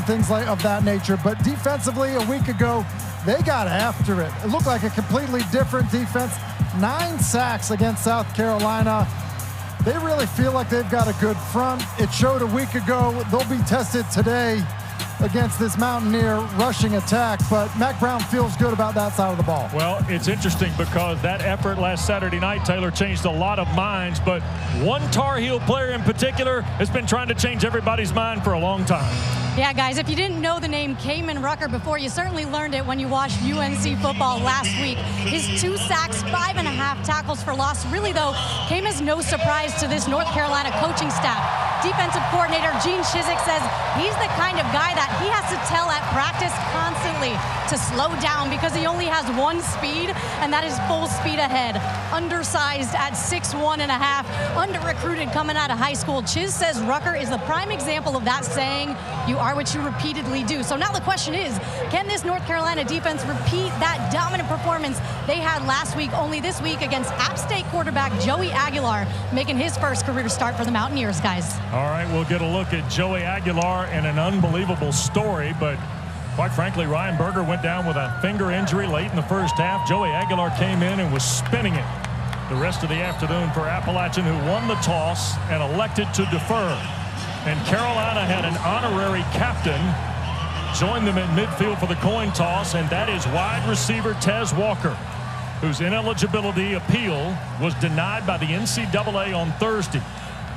things like of that nature. But defensively, a week ago, they got after it. It looked like a completely different defense. 9 sacks against South Carolina. They really feel like they've got a good front. It showed a week ago. They'll be tested today against this Mountaineer rushing attack, but Mack Brown feels good about that side of the ball. Well, it's interesting because that effort last Saturday night, Taylor, changed a lot of minds, but one Tar Heel player in particular has been trying to change everybody's mind for a long time. Yeah, guys, if you didn't know the name Kamen Rucker before, you certainly learned it when you watched UNC football last week. His 2 sacks, 5.5 tackles for loss, really, though, came as no surprise to this North Carolina coaching staff. Defensive coordinator Gene Chizik says he's the kind of guy that he has to tell at practice constantly to slow down because he only has one speed, and that is full speed ahead. Undersized at 6'1.5", under-recruited coming out of high school. Chiz says Rucker is the prime example of that saying, you are what you repeatedly do. So now the question is, can this North Carolina defense repeat that dominant performance they had last week, only this week against App State quarterback Joey Aguilar, making his first career start for the Mountaineers, guys. All right, we'll get a look at Joey Aguilar and an unbelievable story, but quite frankly, Ryan Berger went down with a finger injury late in the first half. Joey Aguilar came in and was spinning it the rest of the afternoon for Appalachian, who won the toss and elected to defer. And Carolina had an honorary captain join them in midfield for the coin toss, and that is wide receiver Tez Walker, whose ineligibility appeal was denied by the NCAA on Thursday.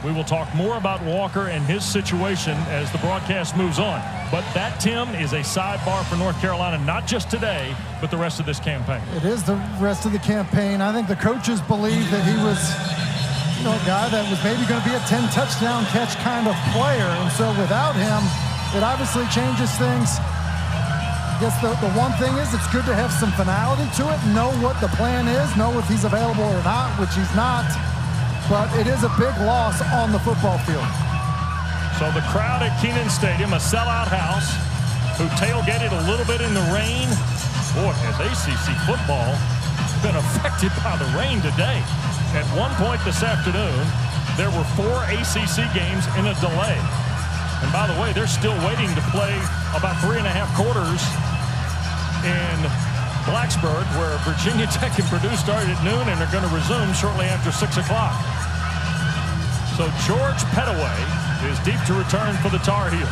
We will talk more about Walker and his situation as the broadcast moves on. But that, Tim, is a sidebar for North Carolina, not just today, but the rest of this campaign. It is the rest of the campaign. I think the coaches believe that he was, a guy that was maybe going to be a 10-touchdown catch kind of player. And so without him, it obviously changes things. I guess the one thing is it's good to have some finality to it, know what the plan is, know if he's available or not, which he's not. But it is a big loss on the football field. So the crowd at Kenan Stadium, a sellout house, who tailgated a little bit in the rain. Boy, has ACC football been affected by the rain today. At one point this afternoon, there were 4 ACC games in a delay. And by the way, they're still waiting to play about 3.5 quarters in Blacksburg, where Virginia Tech and Purdue started at noon and are going to resume shortly after 6 o'clock. So George Pettaway is deep to return for the Tar Heels.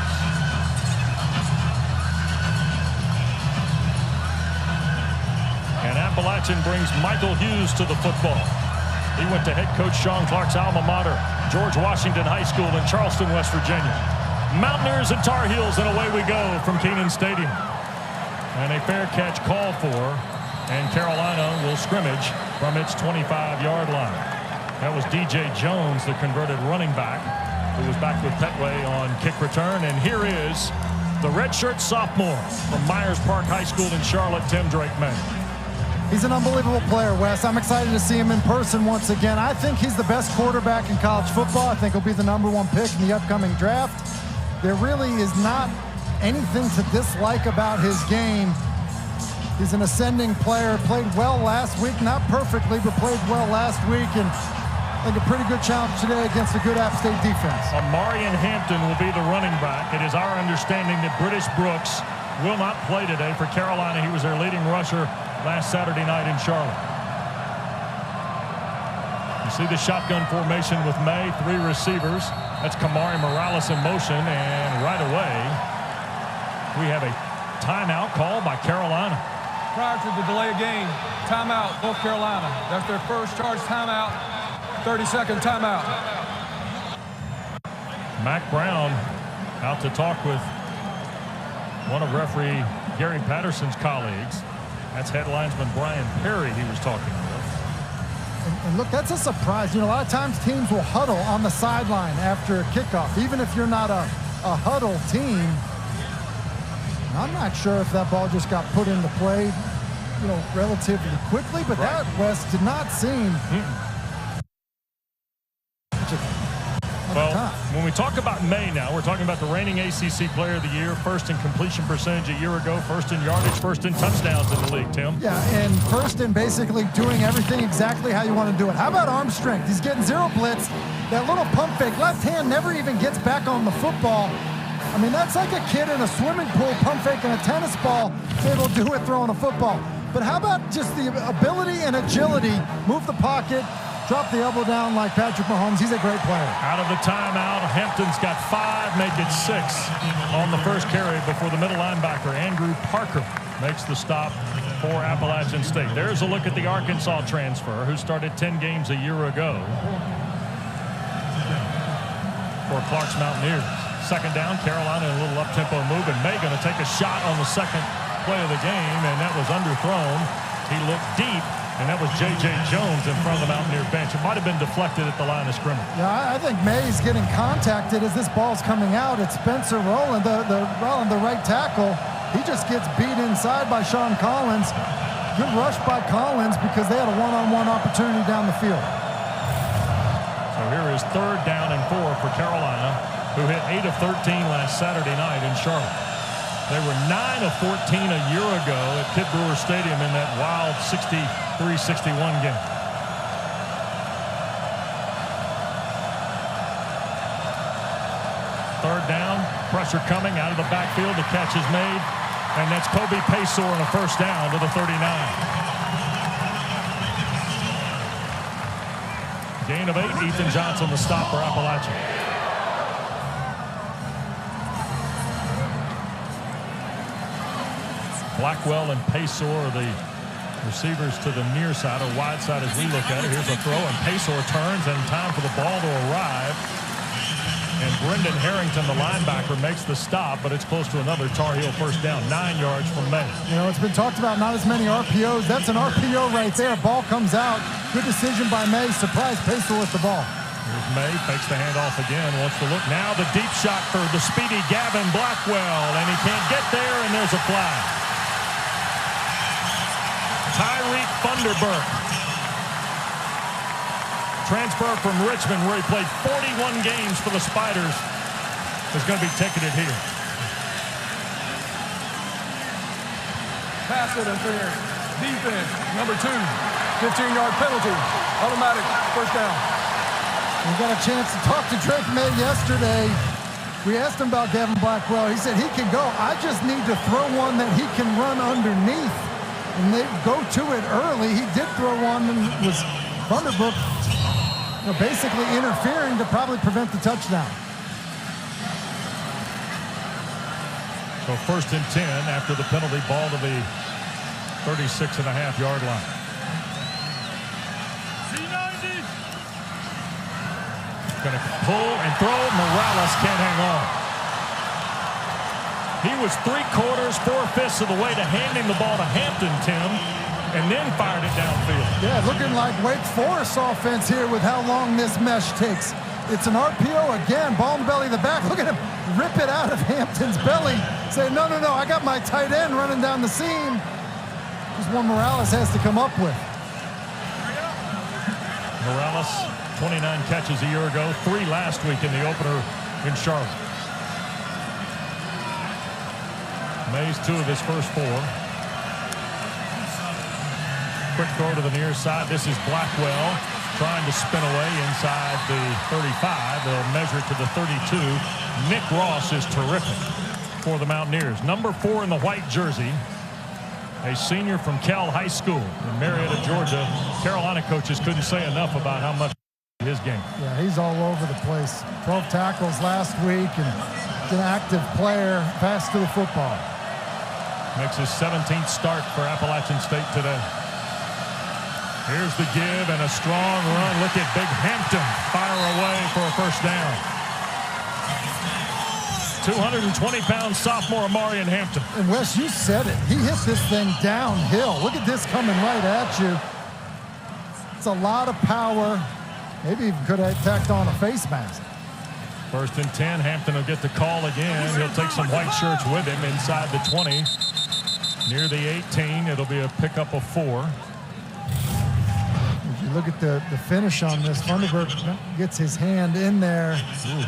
And Appalachian brings Michael Hughes to the football. He went to head coach Sean Clark's alma mater, George Washington High School in Charleston, West Virginia. Mountaineers and Tar Heels, and away we go from Kenan Stadium. And a fair catch called for, and Carolina will scrimmage from its 25-yard line. That was DJ Jones, the converted running back, who was back with Pettaway on kick return. And here is the redshirt sophomore from Myers Park High School in Charlotte, Tim Drake Maye. He's an unbelievable player, Wes. I'm excited to see him in person once again. I think he's the best quarterback in college football. I think he'll be the #1 pick in the upcoming draft. There really is not anything to dislike about his game. He's an ascending player, played well last week, not perfectly, but played well last week, and I think a pretty good challenge today against a good App State defense. Omarion Hampton will be the running back. It is our understanding that British Brooks will not play today for Carolina. He was their leading rusher last Saturday night in Charlotte. You see the shotgun formation with Maye, 3 receivers. That's Kamari Morales in motion, and right away we have a timeout called by Carolina. Prior to the delay of game, timeout, North Carolina. That's their first charge timeout, 30-second timeout. Mack Brown out to talk with one of referee Gary Patterson's colleagues. That's head linesman Brian Perry he was talking with. And look, that's a surprise. A lot of times teams will huddle on the sideline after a kickoff, even if you're not a huddle team. I'm not sure if that ball just got put into play, relatively quickly, but that, Wes, did not seem. Well, when we talk about Maye now, we're talking about the reigning ACC Player of the Year, first in completion percentage a year ago, first in yardage, first in touchdowns in the league, Tim. Yeah, and first in basically doing everything exactly how you want to do it. How about arm strength? He's getting 0 blitz. That little pump fake, left hand never even gets back on the football. I mean, that's like a kid in a swimming pool pump faking a tennis ball. He's able to do it throwing a football. But how about just the ability and agility, move the pocket, drop the elbow down like Patrick Mahomes. He's a great player. Out of the timeout, Hampton's got 5, make it 6 on the first carry before the middle linebacker, Andrew Parker, makes the stop for Appalachian State. There's a look at the Arkansas transfer who started 10 games a year ago for Clark's Mountaineers. Second down, Carolina in a little up-tempo move, and Maye going to take a shot on the second play of the game, and that was underthrown. He looked deep, and that was J.J. Jones in front of the Mountaineer bench. It might have been deflected at the line of scrimmage. Yeah, I think Maye's getting contacted as this ball's coming out. It's Spencer Rowland, the right tackle. He just gets beat inside by Sean Collins. Good rush by Collins because they had a one-on-one opportunity down the field. So here is 3rd down and 4 for Carolina, who hit 8 of 13 last Saturday night in Charlotte. They were 9 of 14 a year ago at Kid Brewer Stadium in that wild 63-61 game. Third down, pressure coming out of the backfield. The catch is made, and that's Kobe Paysor on a first down to the 39. Gain of 8, Ethan Johnson the stop for Appalachian. Blackwell and Paysor are the receivers to the near side or wide side as we look at it. Here's a throw, and Paysor turns, and time for the ball to arrive. And Brendan Harrington, the linebacker, makes the stop, but it's close to another Tar Heel first down, 9 yards from Maye. You know, it's been talked about not as many RPOs. That's an RPO right there. Ball comes out. Good decision by Maye. Surprise Paysor with the ball. Here's Maye, fakes the handoff again, wants to look. Now the deep shot for the speedy Gavin Blackwell, and he can't get there, and there's a flag. Tyreek Funderburk, transfer from Richmond, where he played 41 games for the Spiders, is going to be ticketed here. Pass interference. Defense, number 2. 15-yard penalty. Automatic first down. We got a chance to talk to Drake Maye yesterday. We asked him about Gavin Blackwell. He said he can go. I just need to throw one that he can run underneath. And they go to it early. He did throw one and was Thunderbrook, basically interfering to probably prevent the touchdown. So 1st and 10 after the penalty, ball to the 36.5-yard line. Going to pull and throw. Morales can't hang on. He was 3/4, 4/5 of the way to handing the ball to Hampton, Tim, and then fired it downfield. Yeah, looking like Wake Forest offense here with how long this mesh takes. It's an RPO again, ball in the belly of the back. Look at him rip it out of Hampton's belly. Say, no, I got my tight end running down the seam. Just one Morales has to come up with. Morales, 29 catches a year ago, 3 last week in the opener in Charlotte. Maye's 2 of his first 4. Quick throw to the near side. This is Blackwell trying to spin away inside the 35. They'll measure to the 32. Nick Ross is terrific for the Mountaineers. Number 4 in the white jersey. A senior from Cal High School in Marietta, Georgia. Carolina coaches couldn't say enough about how much his game. Yeah, he's all over the place. 12 tackles last week, and an active player, fast to the football. Makes his 17th start for Appalachian State today. Here's the give and a strong run. Look at Big Hampton fire away for a first down. 220-pound sophomore Omarion Hampton. And Wes, you said it. He hit this thing downhill. Look at this coming right at you. It's a lot of power. Maybe even could have tacked on a face mask. 1st and 10. Hampton will get the call again. He'll take some white shirts with him inside the 20. Near the 18, it'll be a pickup of 4. If you look at the finish on this, Funderburk gets his hand in there. Ooh.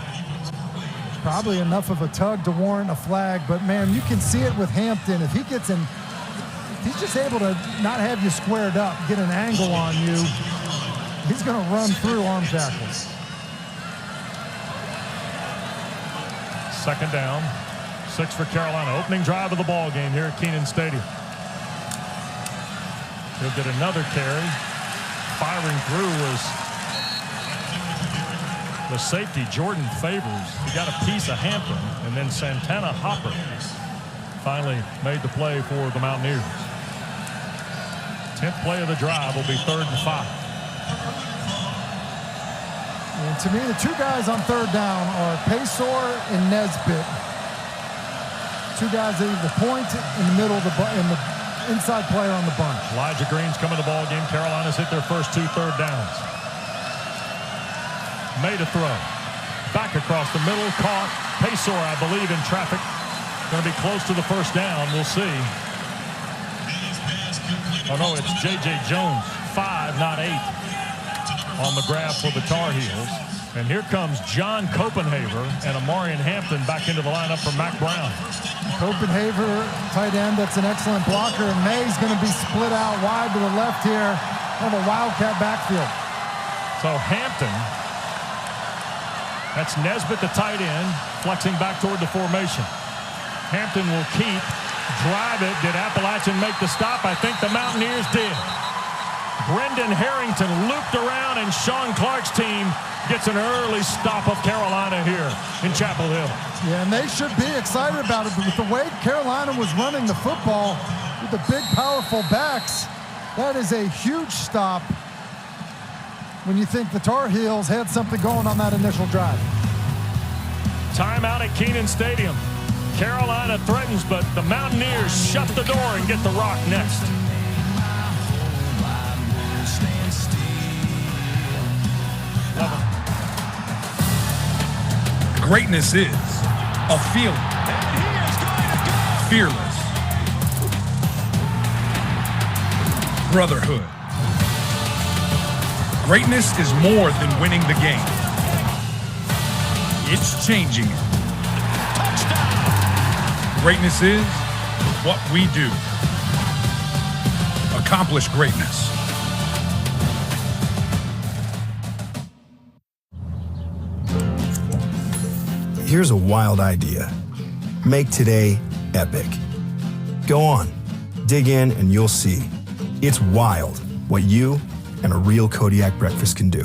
Probably enough of a tug to warrant a flag, but man, you can see it with Hampton. If he gets in, if he's just able to not have you squared up, get an angle on you, he's going to run through arm tackles. Second down. 6 for Carolina. Opening drive of the ball game here at Kenan Stadium. He'll get another carry. Firing through was the safety, Jordan Favors. He got a piece of Hampton, and then Santana Hopper finally made the play for the Mountaineers. 10th play of the drive will be 3rd and 5. And to me, the two guys on third down are Paysor and Nesbitt. Two guys that are the point in the middle of the inside player on the bunch. Elijah Green's coming to the ball game. Carolina's hit their first 2 third downs. Made a throw. Back across the middle. Caught. Paysor, I believe, in traffic. Going to be close to the first down. We'll see. Oh, no, it's J.J. Jones. 5, not 8. On the grab for the Tar Heels. And here comes John Copenhaver and Omarion Hampton back into the lineup for Mac Brown. Copenhaver, tight end, that's an excellent blocker. And Maye's going to be split out wide to the left here on the Wildcat backfield. So Hampton, that's Nesbitt, the tight end, flexing back toward the formation. Hampton will keep, drive it. Did Appalachian make the stop? I think the Mountaineers did. Brendan Harrington looped around, and Sean Clark's team gets an early stop of Carolina here in Chapel Hill. Yeah, and they should be excited about it. But with the way Carolina was running the football with the big, powerful backs, that is a huge stop when you think the Tar Heels had something going on that initial drive. Timeout at Kenan Stadium. Carolina threatens, but the Mountaineers shut the door and get the rock next. Greatness is a feeling. Fearless. Brotherhood. Greatness is more than winning the game. It's changing it. Greatness is what we do. Accomplish greatness. Here's a wild idea. Make today epic. Go on, dig in, and you'll see. It's wild what you and a real Kodiak breakfast can do.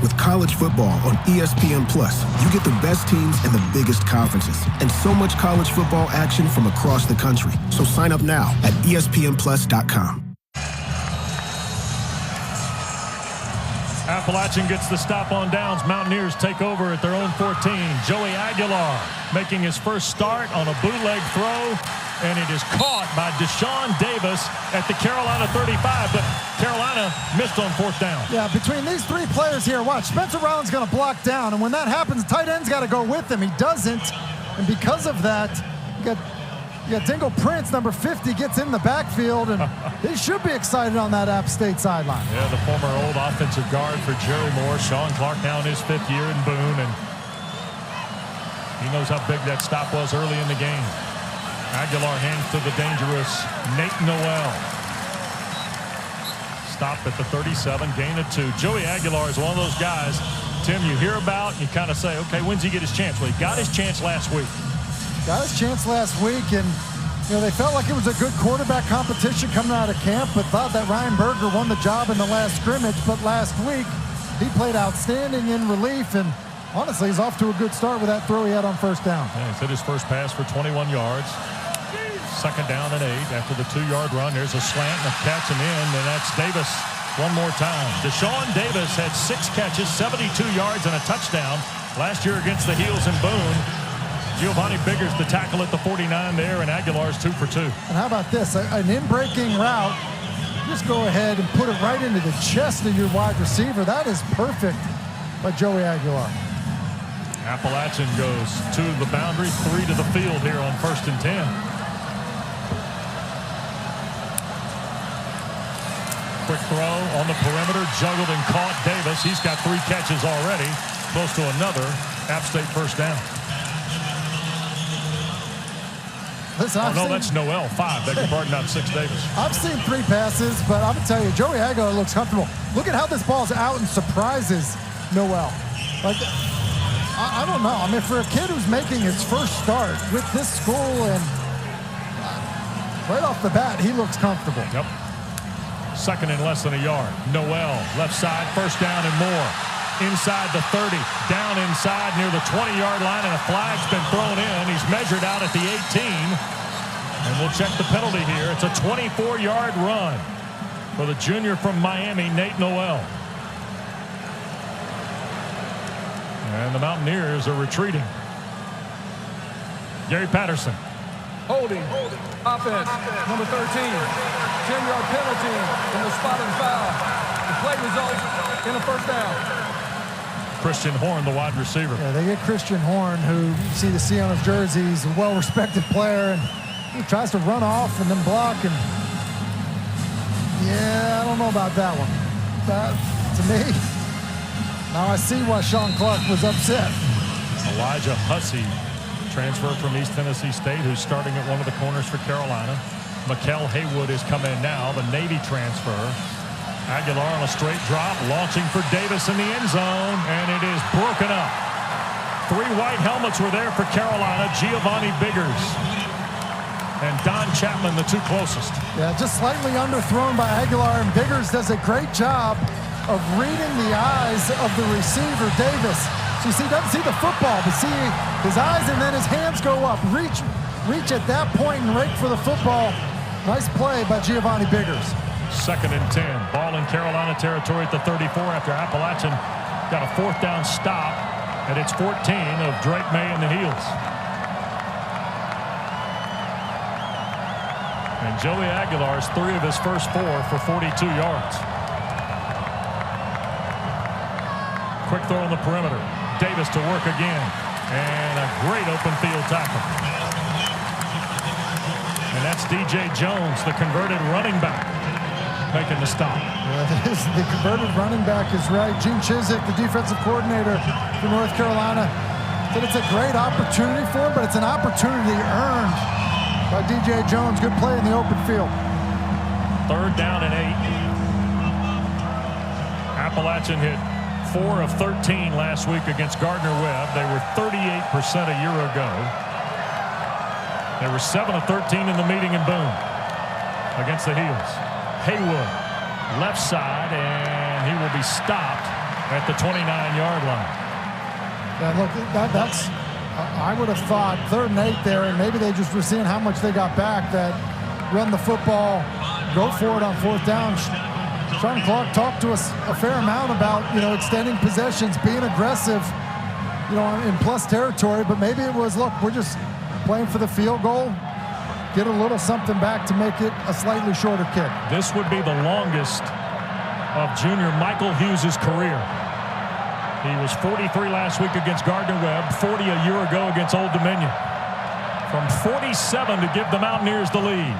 With college football on ESPN+, you get the best teams and the biggest conferences, and so much college football action from across the country. So sign up now at ESPNplus.com. Appalachian gets the stop on downs. Mountaineers take over at their own 14. Joey Aguilar making his first start on a bootleg throw, and it is caught by Dashaun Davis at the Carolina 35, but Carolina missed on 4th down. Yeah, between these 3 players here, watch, Spencer Rollins going to block down, and when that happens, the tight end's got to go with him. He doesn't, and because of that, you got Dingle Prince, number 50, gets in the backfield, and they should be excited on that App State sideline. Yeah, the former old offensive guard for Jerry Moore. Sean Clark now in his 5th year in Boone, and he knows how big that stop was early in the game. Aguilar hands to the dangerous Nate Noel. Stopped at the 37, gain of 2. Joey Aguilar is one of those guys, Tim, you hear about, and you kind of say, okay, when's he get his chance? Well, he got his chance last week. Got his chance last week, and they felt like it was a good quarterback competition coming out of camp, but thought that Ryan Berger won the job in the last scrimmage. But last week, he played outstanding in relief, and honestly, he's off to a good start with that throw he had on 1st down. Yeah, he's hit his first pass for 21 yards. 2nd down and 8 after the 2-yard run. There's a slant and a catch and in, and that's Davis one more time. Dashaun Davis had 6 catches, 72 yards, and a touchdown last year against the Heels in Boone. Giovanni Biggers the tackle at the 49 there, and Aguilar's 2 for 2. And how about this? An in-breaking route. Just go ahead and put it right into the chest of your wide receiver. That is perfect by Joey Aguilar. Appalachian goes to the boundary, 3 to the field here on 1st and 10. Quick throw on the perimeter, juggled and caught Davis. He's got 3 catches already, close to another App State 1st down. Listen, no, that's Noel, 5. Beg your pardon, not 6 Davis. I've seen 3 passes, but I'm going to tell you, Joey Aguilar looks comfortable. Look at how this ball's out and surprises Noel. Like, I don't know. I mean, for a kid who's making his first start with this school and right off the bat, he looks comfortable. Yep. Second and less than a yard. Noel, left side, first down and more. Inside the 30, down inside near the 20-yard line, and a flag's been thrown in. He's measured out at the 18. And we'll check the penalty here. It's a 24-yard run for the junior from Miami, Nate Noel. And the Mountaineers are retreating. Gary Patterson. Holding. Offense. Number 13. 10-yard penalty from the spotted foul. The play results in a first down. Christian Horn, the wide receiver. Yeah, they get Christian Horn, who you see the C on his jersey. He's a well-respected player, and he tries to run off and then block. And yeah, I don't know about that one. That, to me, now I see why Sean Clark was upset. Elijah Hussey, transfer from East Tennessee State, who's starting at one of the corners for Carolina. Mikael Haywood is coming in now, the Navy transfer. Aguilar on a straight drop, launching for Davis in the end zone, and it is broken up. 3 white helmets were there for Carolina. Giovanni Biggers and Don Chapman, the 2 closest. Yeah, just slightly underthrown by Aguilar, and Biggers does a great job of reading the eyes of the receiver, Davis. So you see, he doesn't see the football, but see his eyes, and then his hands go up. Reach at that point and rake for the football. Nice play by Giovanni Biggers. Second and 10. Ball in Carolina territory at the 34 after Appalachian got a 4th down stop. And it's 14 of Drake Maye in the heels. And Joey Aguilar's 3 of his first 4 for 42 yards. Quick throw on the perimeter. Davis to work again. And a great open field tackle. And that's DJ Jones, the converted running back, making the stop. Yeah, the converted running back is right. Gene Chizik, the defensive coordinator for North Carolina, said it's a great opportunity for him, but it's an opportunity earned by DJ Jones. Good play in the open field. 3rd down and 8. Appalachian hit 4 of 13 last week against Gardner-Webb. They were 38% a year ago. They were 7 of 13 in the meeting in Boone against the Heels. Haywood, left side, and he will be stopped at the 29-yard line. Yeah, look, that's I would have thought 3rd and 8 there, and maybe they just were seeing how much they got back, that run the football, go for it on 4th down. Sean Clark talked to us a fair amount about, extending possessions, being aggressive, in plus territory, but maybe it was, look, we're just playing for the field goal. Get a little something back to make it a slightly shorter kick. This would be the longest of junior Michael Hughes' career. He was 43 last week against Gardner-Webb, 40 a year ago against Old Dominion. From 47 to give the Mountaineers the lead.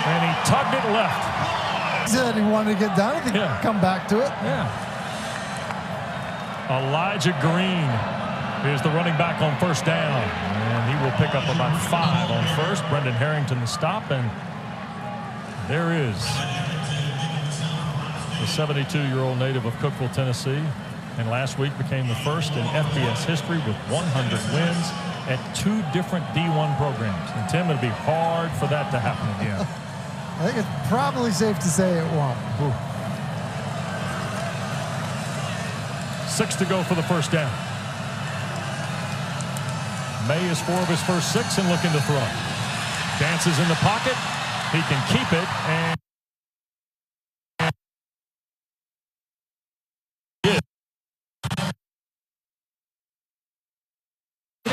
And he tugged it left. He said he wanted to get down. I think he'd come back to it. Yeah. Elijah Green is the running back on 1st down. And he will pick up about 5 on 1st. Brendan Harrington the stop. And there is the 72-year-old native of Cookeville, Tennessee. And last week became the first in FBS history with 100 wins at 2 different D1 programs. And Tim, it'll be hard for that to happen again. I think it's probably safe to say it won't. 6 to go for the 1st down. Maye is 4 of his first 6 and looking to throw. Dances in the pocket. He can keep it. And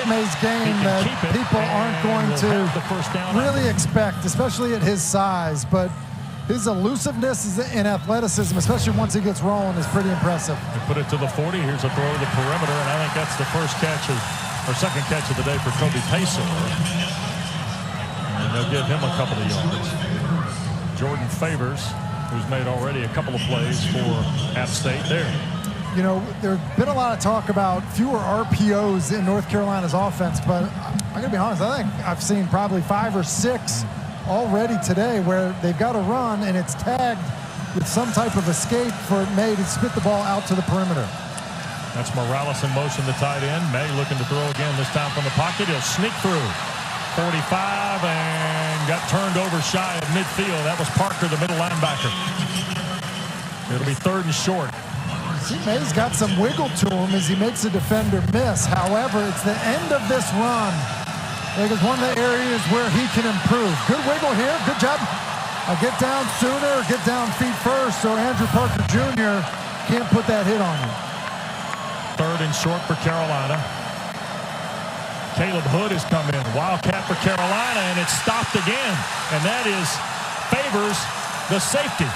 Maye's game that people aren't going to really expect, especially at his size, but his elusiveness and athleticism, especially once he gets rolling, is pretty impressive. They put it to the 40. Here's a throw to the perimeter, and I think that's the first catch or second catch of the day for Kobe Pacer. And they'll give him a couple of yards. Jordan Favors, who's made already a couple of plays for App State there. You know, there's been a lot of talk about fewer RPOs in North Carolina's offense, but I'm going to be honest, I think I've seen probably 5 or 6 already today where they've got a run and it's tagged with some type of escape for Maye to spit the ball out to the perimeter. That's Morales in motion, the tight end. Maye looking to throw again, this time from the pocket. He'll sneak through 45 and got turned over shy of midfield. That was Parker, the middle linebacker. It'll be 3rd and short. See, Maye's got some wiggle to him as he makes a defender miss. However, it's the end of this run. I think it's one of the areas where he can improve. Good wiggle here. Good job. Get down sooner, get down feet first, so Andrew Parker Jr. can't put that hit on you. 3rd and short for Carolina. Caleb Hood has come in. Wildcat for Carolina, and it's stopped again. And that is Favors, the safety.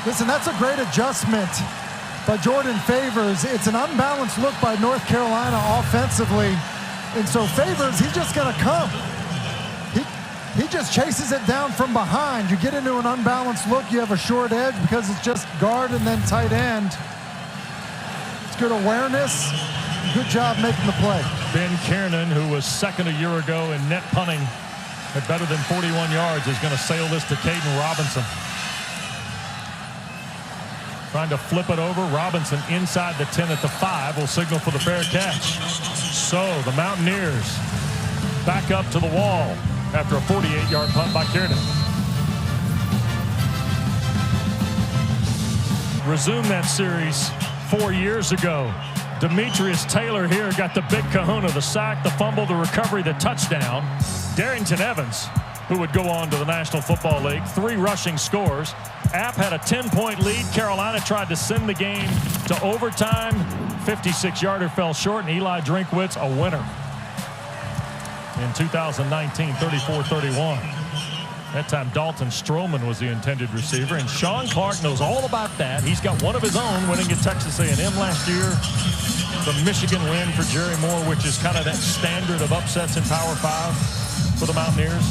Listen, that's a great adjustment by Jordan Favors. It's an unbalanced look by North Carolina offensively. And so Favors, he's just going to come. He just chases it down from behind. You get into an unbalanced look, you have a short edge because it's just guard and then tight end. It's good awareness. Good job making the play. Ben Kiernan, who was 2nd a year ago in net punting at better than 41 yards, is going to sail this to Caden Robinson. Trying to flip it over. Robinson inside the 10 at the 5 will signal for the fair catch. So the Mountaineers back up to the wall after a 48-yard punt by Kiernan. Resumed that series 4 years ago. Demetrius Taylor here got the big kahuna, the sack, the fumble, the recovery, the touchdown. Darrington Evans, who would go on to the National Football League, 3 rushing scores. App had a 10-point lead. Carolina tried to send the game to overtime. 56-yarder fell short, and Eli Drinkwitz a winner in 2019, 34-31. That time Dalton Stroman was the intended receiver, and Sean Clark knows all about that. He's got one of his own winning at Texas A&M last year. The Michigan win for Jerry Moore, which is kind of that standard of upsets in Power 5 for the Mountaineers.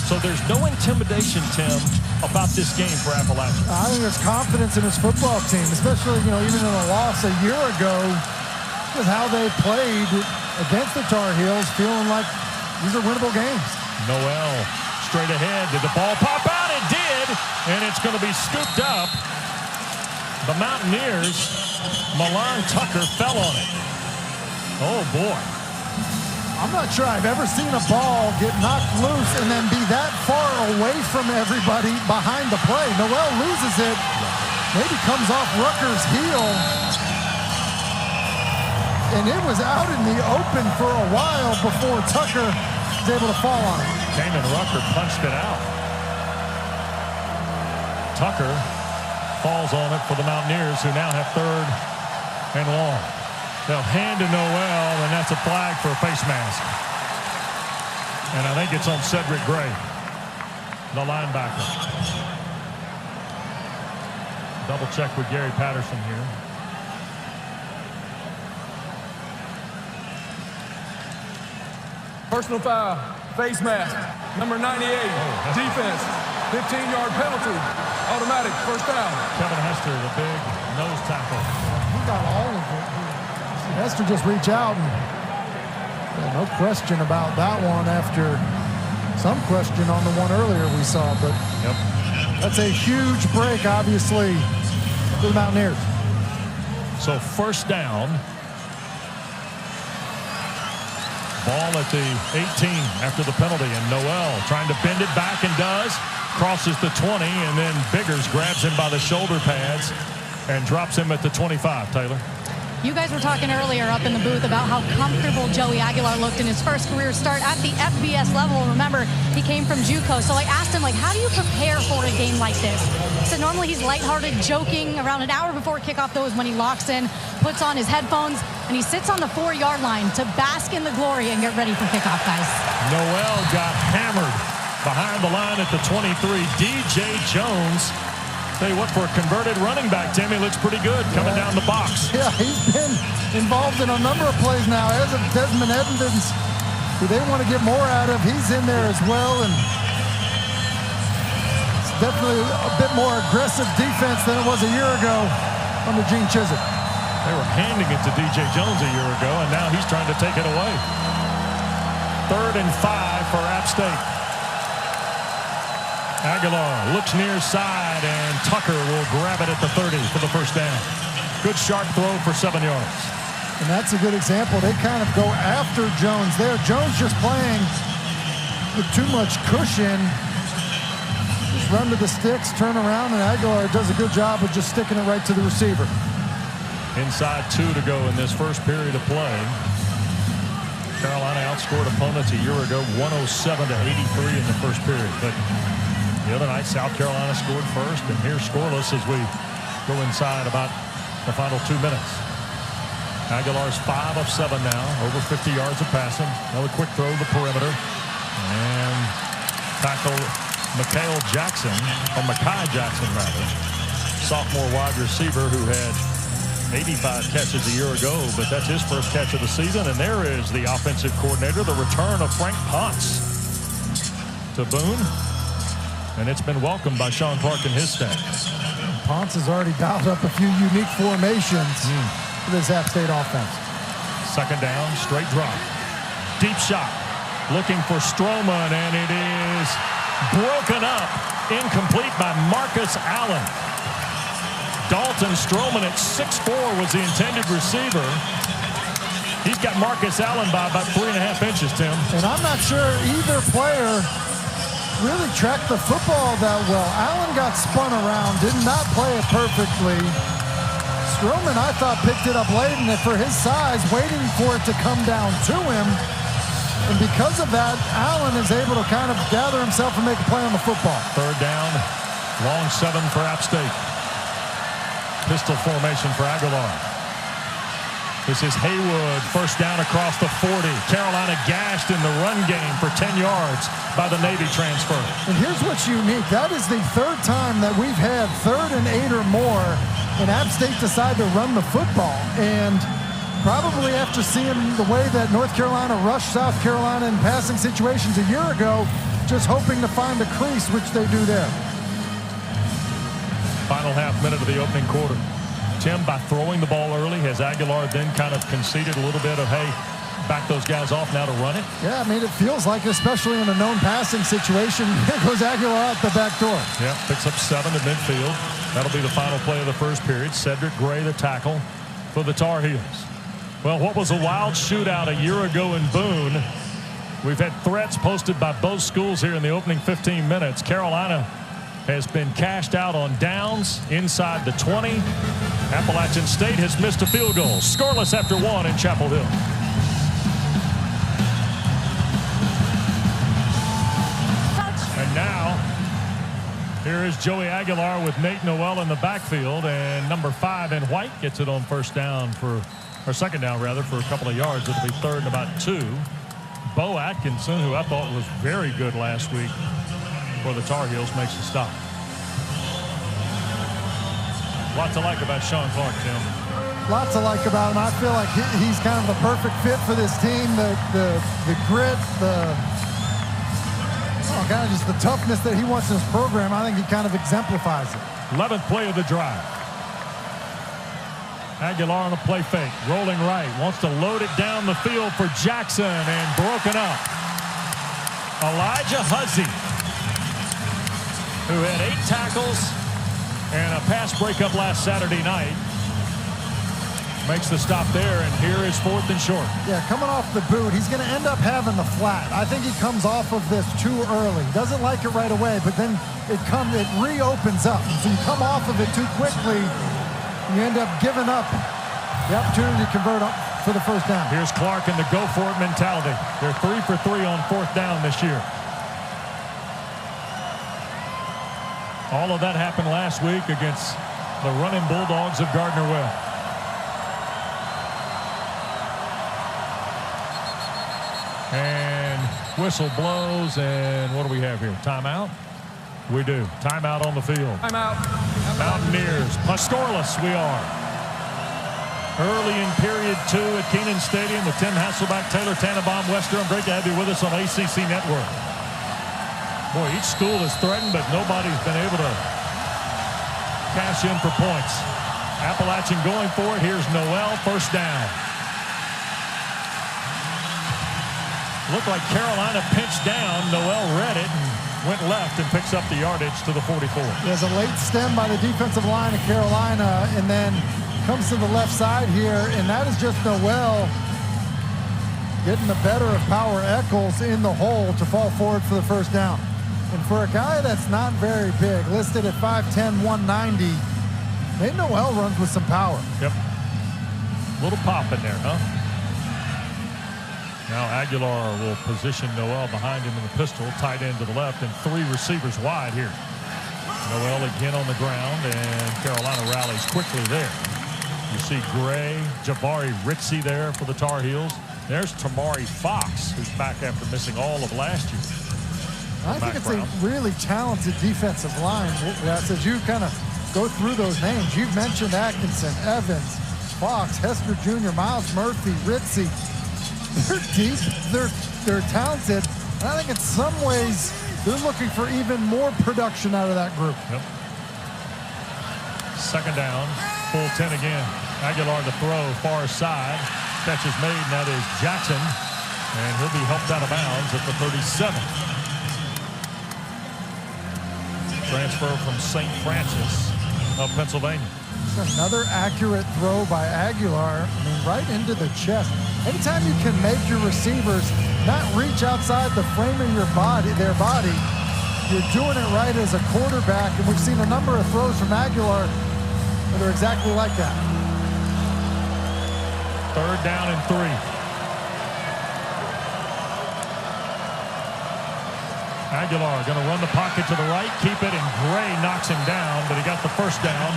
So there's no intimidation, Tim, about this game for Appalachian. I think there's confidence in his football team, especially, you know, even in a loss a year ago, because how they played against the Tar Heels, feeling like these are winnable games. Noel straight ahead. Did the ball pop out? It did, and it's going to be scooped up. The Mountaineers, Milan Tucker fell on it. Oh, boy. I'm not sure I've ever seen a ball get knocked loose and then be that far away from everybody behind the play. Noel loses it, maybe comes off Rucker's heel, and it was out in the open for a while before Tucker was able to fall on it. Damon Rucker punched it out. Tucker falls on it for the Mountaineers, who now have 3rd and long. They'll hand to Noel, and that's a flag for a face mask. And I think it's on Cedric Gray, the linebacker. Double check with Gary Patterson here. Personal foul, face mask, number 98, defense, 15-yard penalty, automatic, first down. Kevin Hester, the big nose tackle. He got all of it. Hester just reach out, and no question about that one after some question on the one earlier we saw, but that's a huge break, obviously, for the Mountaineers. So first down. Ball at the 18 after the penalty, and Noel trying to bend it back and does. Crosses the 20, and then Biggers grabs him by the shoulder pads and drops him at the 25, Taylor. You guys were talking earlier up in the booth about how comfortable Joey Aguilar looked in his first career start at the FBS level. Remember, he came from JUCO. So I asked him, like, how do you prepare for a game like this? He said normally he's lighthearted, joking. Around an hour before kickoff, though, is when he locks in, puts on his headphones, and he sits on the 4-yard line to bask in the glory and get ready for kickoff, guys. Noel got hammered behind the line at the 23. DJ Jones, tell you what, for a converted running back, Timmy looks pretty good coming down the box. Yeah, he's been involved in a number of plays now. As of Desmond Evans, who they want to get more out of, he's in there as well. And definitely a bit more aggressive defense than it was a year ago under Gene Chizik. They were handing it to DJ Jones a year ago, and now he's trying to take it away. 3rd and 5 for App State. Aguilar looks near side, and Tucker will grab it at the 30 for the first down. Good sharp throw for 7 yards. And that's a good example. They kind of go after Jones there. Jones just playing with too much cushion. Just run to the sticks, turn around, and Aguilar does a good job of just sticking it right to the receiver. Inside 2 to go in this first period of play. Carolina outscored opponents a year ago 107-83 in the first period. But the other night, South Carolina scored first, and here's scoreless as we go inside about the final 2 minutes. Aguilar's 5 of 7 now, over 50 yards of passing. Another quick throw to the perimeter. And tackle Maye Jackson, or Makai Jackson rather, sophomore wide receiver who had 85 catches a year ago, but that's his first catch of the season. And there is the offensive coordinator, the return of Frank Ponce to Boone. And it's been welcomed by Sean Clark and his staff. Ponce has already dialed up a few unique formations for this App State offense. 2nd down, straight drop. Deep shot. Looking for Stroman, and it is broken up. Incomplete by Marcus Allen. Dalton Stroman at 6'4" was the intended receiver. He's got Marcus Allen by about 3.5 inches, Tim. And I'm not sure either player really tracked the football that well. Allen got spun around, did not play it perfectly. Stroman, I thought, picked it up late, and for his size, waiting for it to come down to him. And because of that, Allen is able to kind of gather himself and make a play on the football. 3rd down, long 7 for App State. Pistol formation for Aguilar. This is Haywood, first down across the 40. Carolina gashed in the run game for 10 yards by the Navy transfer. And here's what's unique. That is the 3rd time that we've had 3rd and 8 or more, and App State decide to run the football. And probably after seeing the way that North Carolina rushed South Carolina in passing situations a year ago, just hoping to find a crease, which they do there. Final half minute of the opening quarter. Tim, by throwing the ball early, has Aguilar then kind of conceded a little bit of, hey, back those guys off now to run it? Yeah, I mean, it feels like, especially in a known passing situation, here goes Aguilar out the back door. Yeah, picks up 7 to midfield. That'll be the final play of the first period. Cedric Gray, the tackle for the Tar Heels. Well, what was a wild shootout a year ago in Boone, we've had threats posted by both schools here in the opening 15 minutes. Carolina has been cashed out on downs inside the 20. Appalachian State has missed a field goal. Scoreless after 1 in Chapel Hill. And now, here is Joey Aguilar with Nate Noel in the backfield, and number 5 in white gets it on first down for, or second down rather, for a couple of yards. It'll be 3rd and about 2. Bo Atkinson, who I thought was very good last week for the Tar Heels, makes a stop. Lots to like about Sean Clark, Tim. Lots to like about him. I feel like he's kind of the perfect fit for this team. The grit, kind of just the toughness that he wants in his program. I think he kind of exemplifies it. 11th play of the drive. Aguilar on a play fake, rolling right, wants to load it down the field for Jackson, and broken up. Elijah Huzzy, who had 8 tackles and a pass breakup last Saturday night, makes the stop there, and here is 4th and short. Yeah, coming off the boot, he's going to end up having the flat. I think he comes off of this too early. Doesn't like it right away, but then it reopens up. So you come off of it too quickly, you end up giving up the opportunity to convert up for the first down. Here's Clark in the go-for-it mentality. They're 3 for 3 on 4th down this year. All of that happened last week against the running Bulldogs of Gardner-Webb. And whistle blows, and what do we have here? Timeout? We do. Timeout on the field. Timeout. Mountaineers. Scoreless we are. Early in period 2 at Kenan Stadium with Tim Hasselback, Taylor Tannenbaum, Wes Durham. Great to have you with us on ACC Network. Boy, each school is threatened, but nobody's been able to cash in for points. Appalachian going for it. Here's Noel, first down. Looked like Carolina pinched down. Noel read it and went left and picks up the yardage to the 44. There's a late stem by the defensive line of Carolina, and then comes to the left side here, and that is just Noel getting the better of Power Eccles in the hole to fall forward for the first down. And for a guy that's not very big, listed at 5'10", 190, Nate Noel runs with some power. Yep. Little pop in there, huh? Now Aguilar will position Noel behind him in the pistol, tight end to the left, and 3 receivers wide here. Noel again on the ground, and Carolina rallies quickly there. You see Gray, Jabari Ritzie there for the Tar Heels. There's Tamari Fox, who's back after missing all of last year. I think it's a really talented defensive line. As you kind of go through those names, you've mentioned Atkinson, Evans, Fox, Hester Jr., Miles Murphy, Ritzie. They're deep, they're talented, and I think in some ways they're looking for even more production out of that group. Yep. Second down, full 10 again. Aguilar to throw, far side. Catch is made, and that is Jackson, and he'll be helped out of bounds at the 37. Transfer from St. Francis of Pennsylvania. Another accurate throw by Aguilar, I mean, right into the chest. Anytime you can make your receivers not reach outside the frame of their body, you're doing it right as a quarterback, and we've seen a number of throws from Aguilar that are exactly like that. Third down and 3. Aguilar going to run the pocket to the right, keep it, and Gray knocks him down, but he got the first down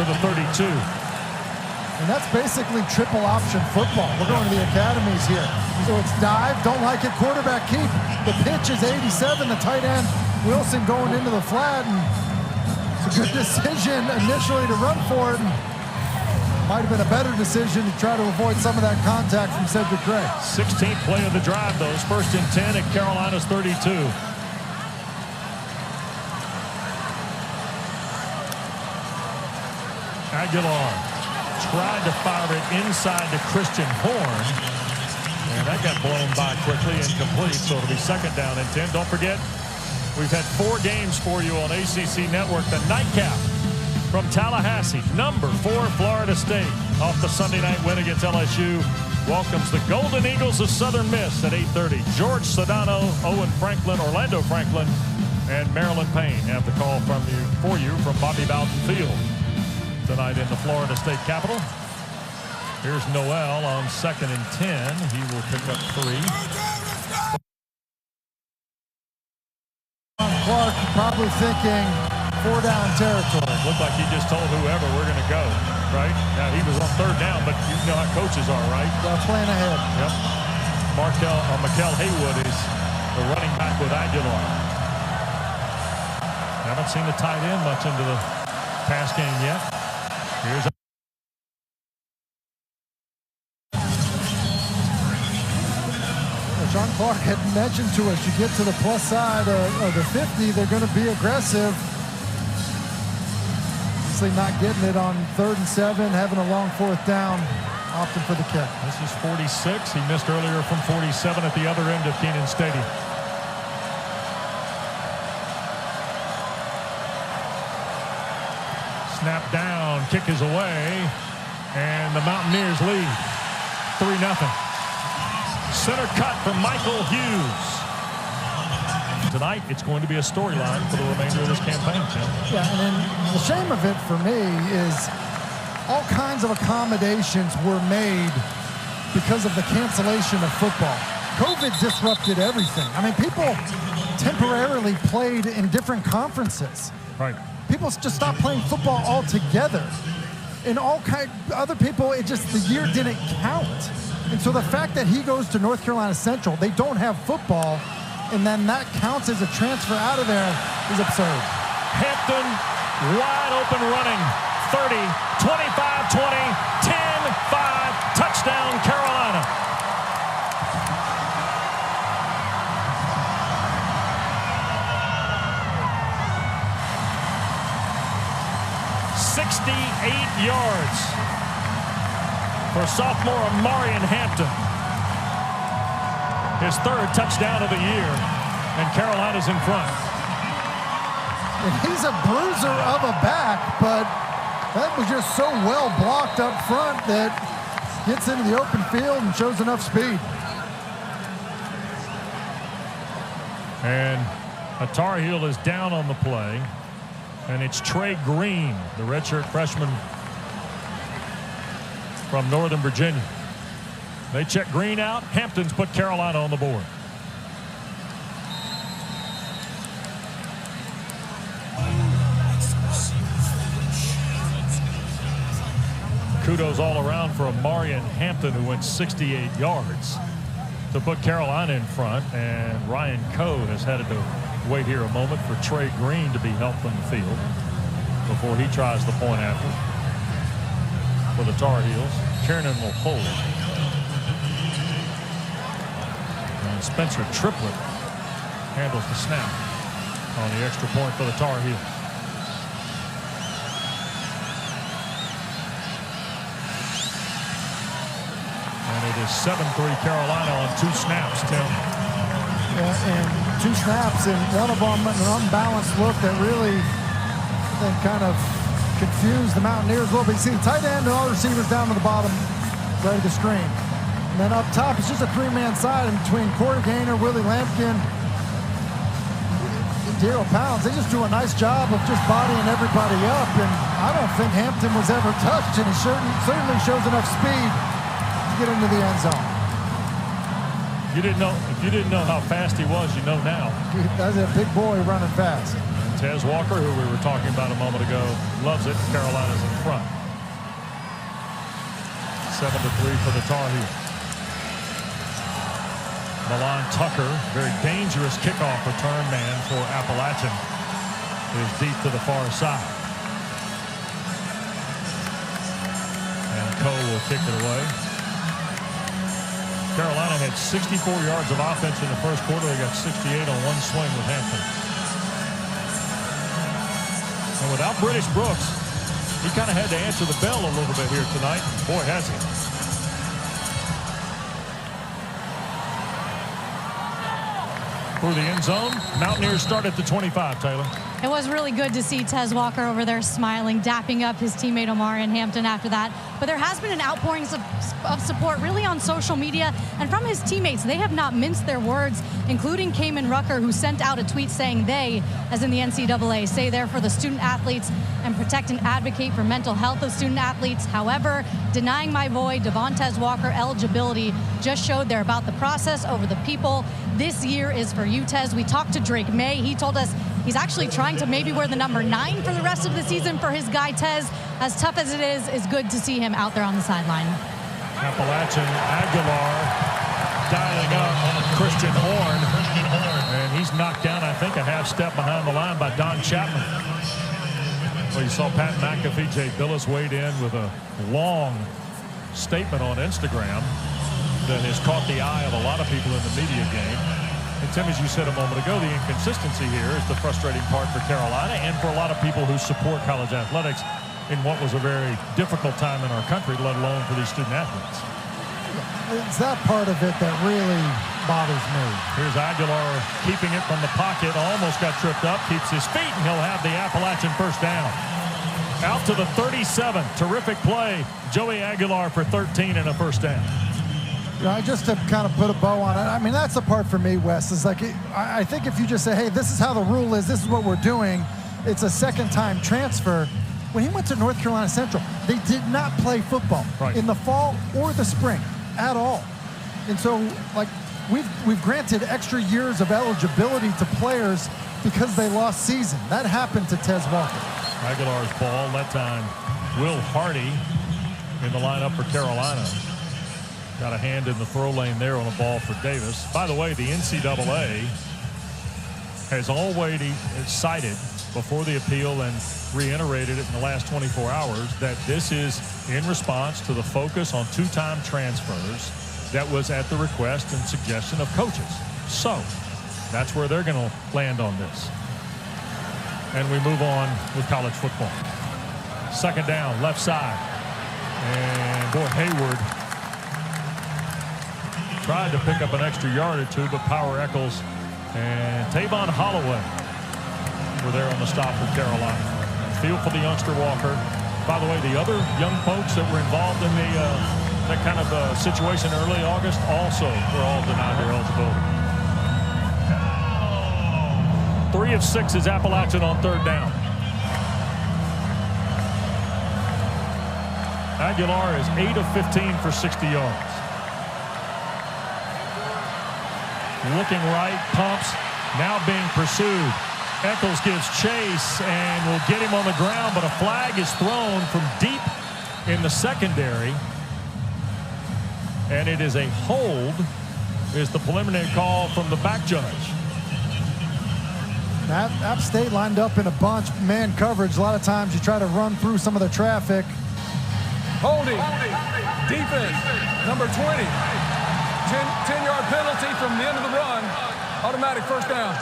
to the 32. And that's basically triple option football. We're going to the academies here. So it's dive, don't like it, quarterback keep. The pitch is 87, the tight end, Wilson going into the flat, and it's a good decision initially to run for it. And might have been a better decision to try to avoid some of that contact from Cedric Gray. 16th play of the drive, though. First and 10 at Carolina's 32. Aguilar tried to fire it inside to Christian Horn, and that got blown by quickly, incomplete, so it'll be second down and 10. Don't forget, we've had 4 games for you on ACC Network. The nightcap from Tallahassee, number 4 Florida State, off the Sunday night win against LSU, welcomes the Golden Eagles of Southern Miss at 8:30. George Sedano, Owen Franklin, Orlando Franklin, and Marilyn Payne have the call for you from Bobby Bowden Field tonight in the Florida State Capitol. Here's Noel on second and 10. He will pick up 3. Clark probably thinking 4-down territory. Looked like he just told whoever we're going to go, right? Now, he was on third down, but you know how coaches are, right? They're playing ahead. Yep. Mikel Haywood is the running back with Aguilar. Haven't seen the tight end much into the pass game yet. Here's John Clark had mentioned to us, you get to the plus side of the 50, they're going to be aggressive. Obviously not getting it on 3rd and 7, having a long 4th down, opting for the kick. This is 46. He missed earlier from 47 at the other end of Kenan Stadium. Snap down, kick is away, and the Mountaineers lead 3-0. Center cut from Michael Hughes. Tonight, it's going to be a storyline for the remainder of this campaign, Tim. Yeah, and then the shame of it for me is all kinds of accommodations were made because of the cancellation of football. COVID disrupted everything. I mean, people temporarily played in different conferences. Right. People just stopped playing football altogether. And other people, the year didn't count. And so the fact that he goes to North Carolina Central, they don't have football, and then that counts as a transfer out of there is absurd. Hampton wide open running. 30, 25, 20, 10, 5, touchdown Carolina. 68 yards for sophomore Omarion Hampton. His third touchdown of the year, and Carolina's in front. And he's a bruiser of a back, but that was just so well blocked up front that gets into the open field and shows enough speed. And a Tar Heel is down on the play, and it's Trey Green, the redshirt freshman from Northern Virginia. They check Green out. Hampton's put Carolina on the board. Kudos all around for Omarion Hampton, who went 68 yards to put Carolina in front, and Ryan Coe has had to wait here a moment for Trey Green to be helped on the field before he tries the point after for the Tar Heels. Kiernan will hold. And Spencer Triplett handles the snap on the extra point for the Tar Heels. And it is 7-3 Carolina on 2 snaps, Tim. Yeah, and 2 snaps, and one of them an unbalanced look that really kind of confused the Mountaineers a little bit. You see the tight end and all receivers down to the bottom, ready to screen. And then up top, it's just a 3-man side in between Corey Gaynor, Willie Lampkin, Daryl Pounds. They just do a nice job of just bodying everybody up, and I don't think Hampton was ever touched, and he certainly shows enough speed to get into the end zone. If you didn't know how fast he was, you know now. That's a big boy running fast. And Tez Walker, who we were talking about a moment ago, loves it. Carolina's in front. 7-3 for the Tar Heels. Milan Tucker, very dangerous kickoff return man for Appalachian, is deep to the far side. And Coe will kick it away. Carolina had 64 yards of offense in the first quarter. They got 68 on one swing with Hampton. And without British Brooks, he kind of had to answer the bell a little bit here tonight. Boy, has he. Through the end zone, Mountaineers start at the 25, Taylor. It was really good to see Tez Walker over there smiling, dapping up his teammate Omarion Hampton after that. But there has been an outpouring of support really on social media and from his teammates. They have not minced their words, including Kamen Rucker, who sent out a tweet saying they, as in the NCAA, say they're for the student athletes and protect and advocate for mental health of student athletes. However, denying my boy Devontae Walker eligibility just showed they're about the process over the people. This year is for you, Tez. We talked to Drake Maye. He told us he's actually trying to maybe wear the number 9 for the rest of the season for his guy, Tez. As tough as it is, it's good to see him out there on the sideline. Appalachian Aguilar dialing up on Christian Horn. And he's knocked down, I think, a half step behind the line by Don Chapman. Well, you saw Pat McAfee, Jay Billis weighed in with a long statement on Instagram that has caught the eye of a lot of people in the media game. And Tim, as you said a moment ago, the inconsistency here is the frustrating part for Carolina and for a lot of people who support college athletics in what was a very difficult time in our country, let alone for these student athletes. It's that part of it that really bothers me. Here's Aguilar keeping it from the pocket, almost got tripped up, keeps his feet, and he'll have the Appalachian first down. Out to the 37, terrific play. Joey Aguilar for 13 and a first down. Just to kind of put a bow on it, I mean, that's the part for me, Wes, is like, I think if you just say, hey, this is how the rule is, this is what we're doing, it's a second-time transfer. When he went to North Carolina Central, they did not play football in the fall or the spring at all. And so, like, we've granted extra years of eligibility to players because they lost season. That happened to Tez Walker. Aguilar's ball, that time Will Hardy in the lineup for Carolina. Got a hand in the throw lane there on a ball for Davis. By the way, the NCAA has already cited before the appeal and reiterated it in the last 24 hours that this is in response to the focus on two-time transfers that was at the request and suggestion of coaches. So that's where they're going to land on this. And we move on with college football. Second down, left side. And boy, Hayward tried to pick up an extra yard or two, but Power Eccles and Tavon Holloway were there on the stop for Carolina. Field for the youngster Walker. By the way, the other young folks that were involved in that kind of situation early August also were all denied their eligibility. 3 of 6 is Appalachian on third down. Aguilar is 8 of 15 for 60 yards. Looking right, pumps, now being pursued. Eccles gives chase and will get him on the ground, but a flag is thrown from deep in the secondary. And it is a hold, is the preliminary call from the back judge. App State lined up in a bunch, man coverage. A lot of times you try to run through some of the traffic. Holding. Defense, number 20. 10-yard penalty from the end of the run. Automatic first down.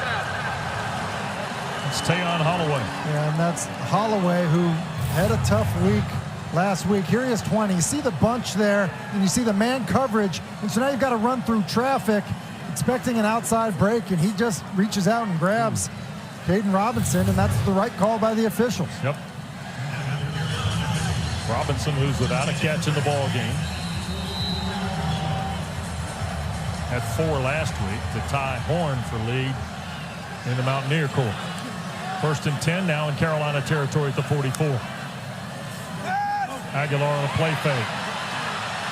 It's Tavon Holloway. Yeah, and that's Holloway, who had a tough week last week. Here he is 20. You see the bunch there, and you see the man coverage. And so now you've got to run through traffic, expecting an outside break, and he just reaches out and grabs Caden Robinson, and that's the right call by the officials. Yep. Robinson, who's without a catch in the ball game, had 4 last week to tie Horn for lead in the Mountaineer Corps. First and 10 now in Carolina territory at the 44. Aguilar on a play fake.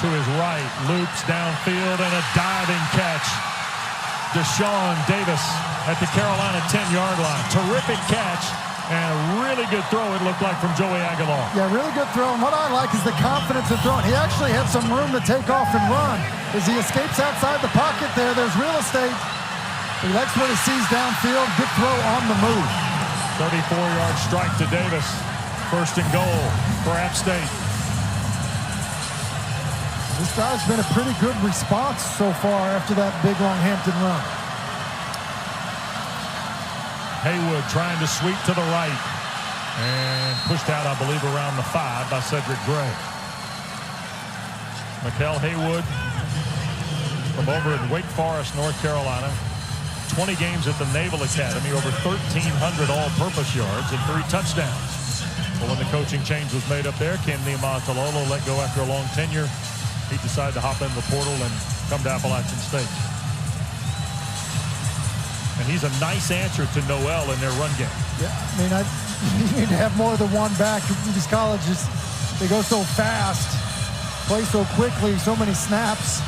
To his right, loops downfield and a diving catch. Dashaun Davis at the Carolina 10-yard line. Terrific catch and a really good throw, it looked like, from Joey Aguilar. Yeah, really good throw. And what I like is the confidence in throwing. He actually had some room to take off and run. As he escapes outside the pocket there, there's real estate. He likes what he sees downfield. Good throw on the move. 34-yard strike to Davis. First and goal for App State. This drive's been a pretty good response so far after that big, long Hampton run. Haywood trying to sweep to the right. And pushed out, I believe, around the 5 by Cedric Gray. Mikael Haywood from over in Wake Forest, North Carolina. 20 games at the Naval Academy, over 1,300 all-purpose yards and 3 touchdowns. But when the coaching change was made up there, Ken Niumatalolo let go after a long tenure. He decided to hop in the portal and come to Appalachian State. And he's a nice answer to Noel in their run game. Yeah, I mean, you need to have more than one back. These colleges, they go so fast, play so quickly, so many snaps.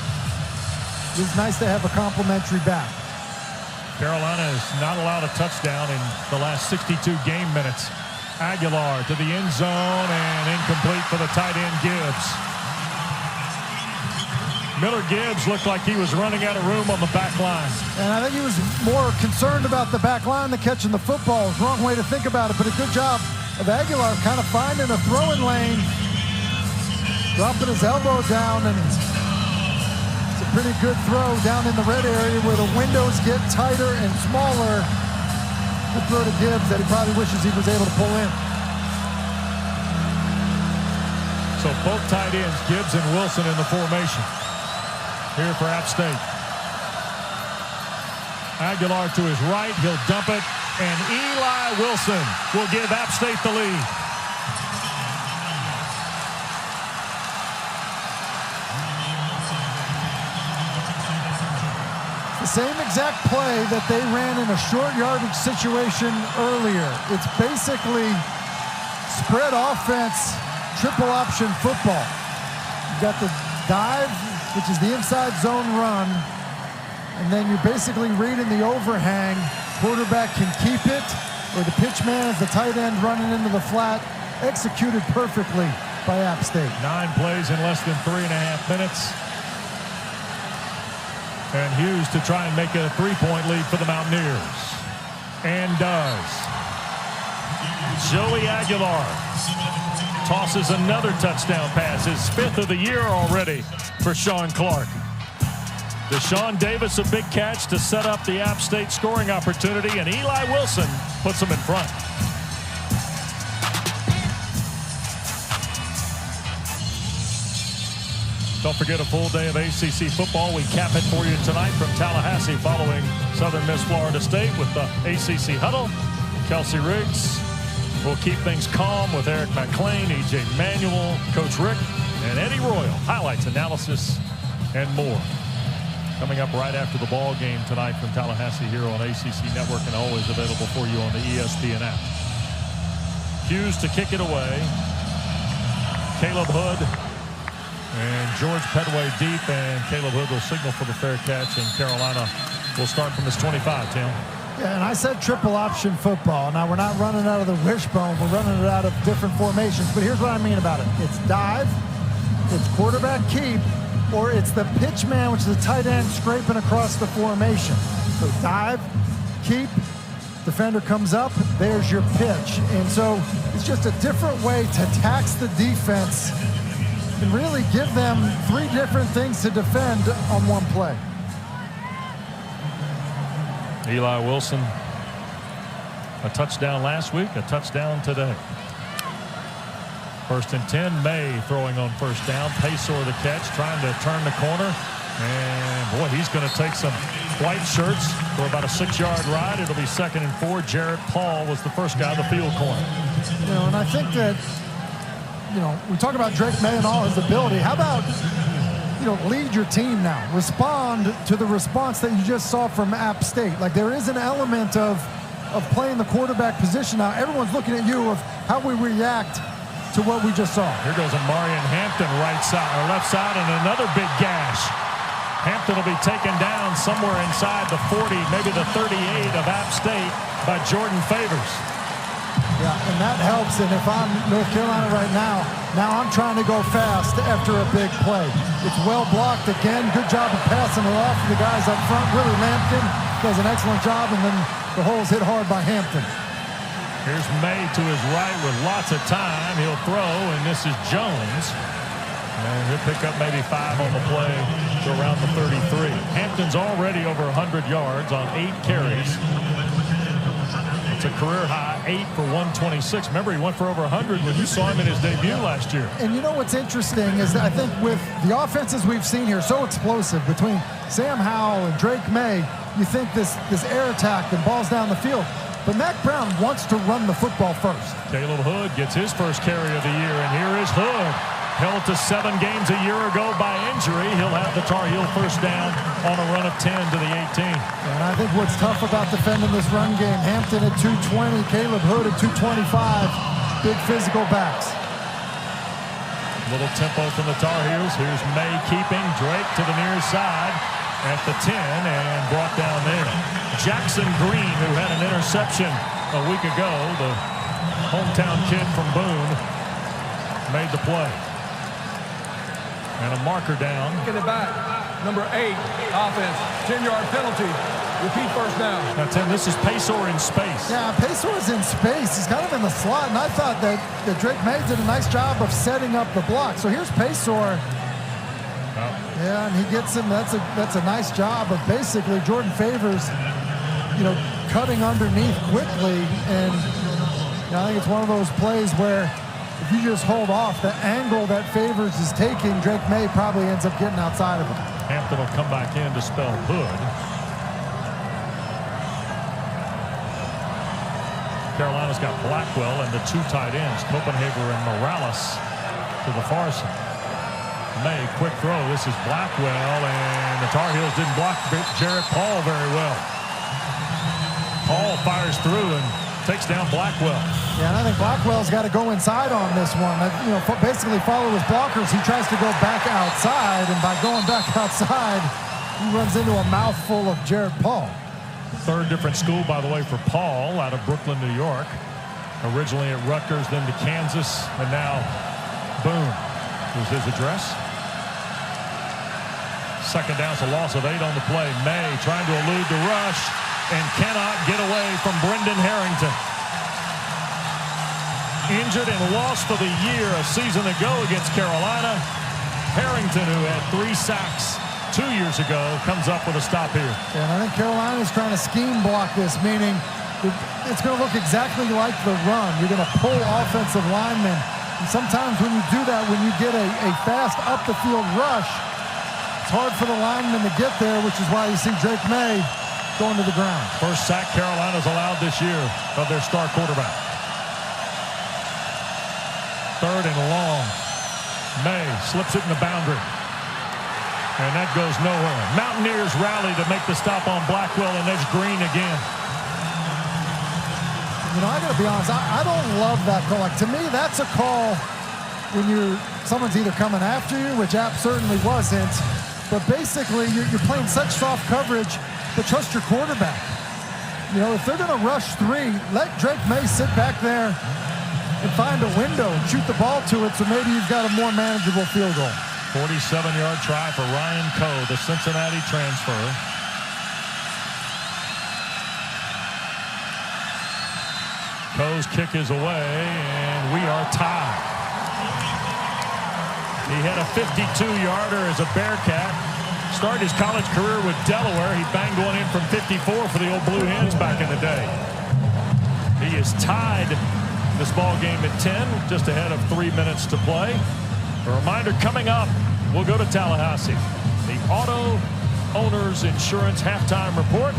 It's nice to have a complimentary back. Carolina has not allowed a touchdown in the last 62 game minutes. Aguilar to the end zone and incomplete for the tight end Gibbs. Miller Gibbs looked like he was running out of room on the back line. And I think he was more concerned about the back line than catching the football. Wrong way to think about it, but a good job of Aguilar kind of finding a throwing lane, dropping his elbow down, and it's a pretty good throw down in the red area where the windows get tighter and smaller. Good throw to Gibbs that he probably wishes he was able to pull in. So both tight ends, Gibbs and Wilson, in the formation here for App State. Aguilar to his right, he'll dump it, and Eli Wilson will give App State the lead. The same exact play that they ran in a short yardage situation earlier. It's basically spread offense, triple option football. You got the dive, which is the inside zone run, and then you're basically reading the overhang. Quarterback can keep it, or the pitch man is the tight end running into the flat. Executed perfectly by App State. 9 plays in less than 3.5 minutes. And Hughes to try and make it a 3-point lead for the Mountaineers. And does. Joey Aguilar tosses another touchdown pass, his 5th of the year already for Sean Clark. Dashaun Davis, a big catch to set up the App State scoring opportunity, and Eli Wilson puts them in front. Don't forget a full day of ACC football. We cap it for you tonight from Tallahassee following Southern Miss Florida State with the ACC Huddle. Kelsey Riggs will keep things calm with Eric McClain, E.J. Manuel, Coach Rick, and Eddie Royal. Highlights, analysis, and more. Coming up right after the ball game tonight from Tallahassee here on ACC Network and always available for you on the ESPN app. Hughes to kick it away. Caleb Hood and George Pedway deep, and Caleb Hood will signal for the fair catch, and Carolina will start from his 25, Tim. Yeah, and I said triple option football. Now, we're not running out of the wishbone. We're running it out of different formations. But here's what I mean about it. It's dive, it's quarterback keep, or it's the pitch man, which is a tight end scraping across the formation. So dive, keep, defender comes up, there's your pitch. And so it's just a different way to tax the defense and really give them three different things to defend on one play. Eli Wilson, a touchdown last week, a touchdown today. 1st and 10, Maye throwing on first down. Paysor the catch, trying to turn the corner. And, boy, he's going to take some white shirts for about a 6-yard ride. It'll be 2nd and 4. Jarrett Paul was the first guy to the field corner. You know, and I think that, you know, we talk about Drake Maye and all his ability. How about, you know, lead your team now? Respond to the response that you just saw from App State. Like, there is an element of playing the quarterback position now. Everyone's looking at you of how we react to what we just saw. Here goes Omarion Hampton, right side or left side, and another big gash. Hampton will be taken down somewhere inside the 40, maybe the 38 of App State by Jordan Favors. Yeah, and that helps. And if I'm North Carolina right now I'm trying to go fast after a big play. It's well blocked again. Good job of passing it off to the guys up front. Willie Lampkin does an excellent job, and then the hole's hit hard by Hampton. Here's Maye to his right with lots of time. He'll throw, and this is Jones. And he'll pick up maybe 5 on the play to around the 33. Hampton's already over 100 yards on 8 carries. It's a career high, 8 for 126. Remember, he went for over 100 when you saw him in his debut last year. And you know what's interesting is that I think with the offenses we've seen here, so explosive between Sam Howell and Drake Maye, you think this air attack and balls down the field. But Mack Brown wants to run the football first. Caleb Hood gets his first carry of the year, and here is Hood. Held to 7 games a year ago by injury. He'll have the Tar Heel first down on a run of 10 to the 18. And I think what's tough about defending this run game, Hampton at 220, Caleb Hood at 225, big physical backs. Little tempo from the Tar Heels. Here's Maye keeping. Drake to the near side at the 10 and brought down there. Jackson Green, who had an interception a week ago, the hometown kid from Boone, made the play. And a marker down. Get it back. Number 8, offense. 10-yard penalty. Repeat first down. Now, Tim, this is Paysor in space. Yeah, Paysor's in space. He's kind of in the slot, and I thought that Drake Maye did a nice job of setting up the block. So here's Paysor. Yeah, and he gets him. That's a nice job of basically Jordan Favors, you know, cutting underneath quickly. And you know, I think it's one of those plays where if you just hold off the angle that Favors is taking, Drake Maye probably ends up getting outside of him. Hampton will come back in to spell Hood. Carolina's got Blackwell and the 2 tight ends, Copenhagen and Morales to the far side. Maye, quick throw. This is Blackwell, and the Tar Heels didn't block Jarrett Paul very well. Paul fires through and takes down Blackwell. Yeah, and I think Blackwell's got to go inside on this one. You know, basically follow his blockers. He tries to go back outside, and by going back outside, he runs into a mouthful of Jarrett Paul. 3rd different school, by the way, for Paul out of Brooklyn, New York. Originally at Rutgers, then to Kansas, and now Boone was his address. 2nd down, it's a loss of 8 on the play. Maye trying to elude the rush and cannot get away from Brendan Harrington. Injured and lost for the year a season ago against Carolina. Harrington, who had 3 sacks 2 years ago, comes up with a stop here. And I think Carolina's trying to scheme block this, meaning it's going to look exactly like the run. You're going to pull offensive linemen And sometimes when you do that, when you get a fast up-the-field rush, it's hard for the lineman to get there, which is why you see Drake Maye going to the ground. First sack Carolina's allowed this year of their star quarterback. 3rd and long. Maye slips it in the boundary. And that goes nowhere. Mountaineers rally to make the stop on Blackwell, and there's Green again. You know, I got to be honest, I don't love that call. Like, to me, that's a call when someone's either coming after you, which App certainly wasn't, but basically you're playing such soft coverage, but trust your quarterback. You know, if they're going to rush 3, let Drake Maye sit back there and find a window and shoot the ball to it, so maybe you've got a more manageable field goal. 47-yard try for Ryan Coe, the Cincinnati transfer. Coe's kick is away, and we are tied. He had a 52-yarder as a Bearcat. Started his college career with Delaware. He banged one in from 54 for the old Blue Hens back in the day. He is tied this ball game at 10, just ahead of 3 minutes to play. A reminder coming up, we'll go to Tallahassee. The Auto Owners Insurance Halftime Report.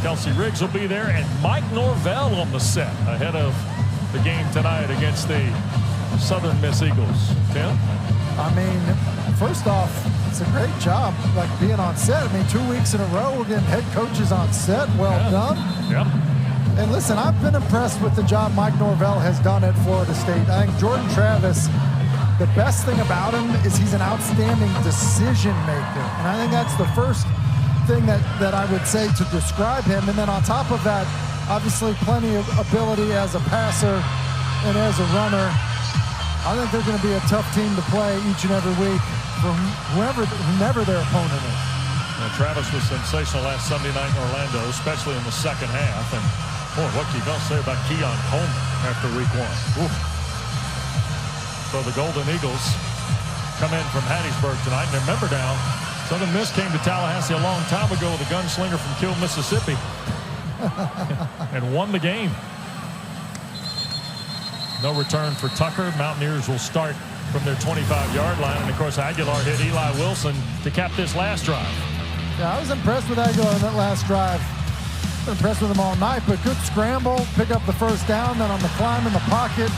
Kelsey Riggs will be there, and Mike Norvell on the set ahead of the game tonight against the Southern Miss Eagles. Tim? I mean, first off, it's a great job, like, being on set. I mean, 2 weeks in a row, we're getting head coaches on set. Well done. Yeah. And listen, I've been impressed with the job Mike Norvell has done at Florida State. I think Jordan Travis, the best thing about him is he's an outstanding decision maker. And I think that's the first thing that I would say to describe him. And then on top of that, obviously plenty of ability as a passer and as a runner. I think they're going to be a tough team to play each and every week from whomever their opponent is. Well, Travis was sensational last Sunday night in Orlando, especially in the second half. And boy, what can you don't say about Keon Coleman after week 1? Oof. So the Golden Eagles come in from Hattiesburg tonight. And remember now, Southern Miss came to Tallahassee a long time ago with a gunslinger from Kill, Mississippi, and won the game. No return for Tucker. Mountaineers will start from their 25-yard line. And, of course, Aguilar hit Eli Wilson to cap this last drive. Yeah, I was impressed with Aguilar on that last drive. Been impressed with him all night, but good scramble, pick up the first down, then on the climb in the pocket,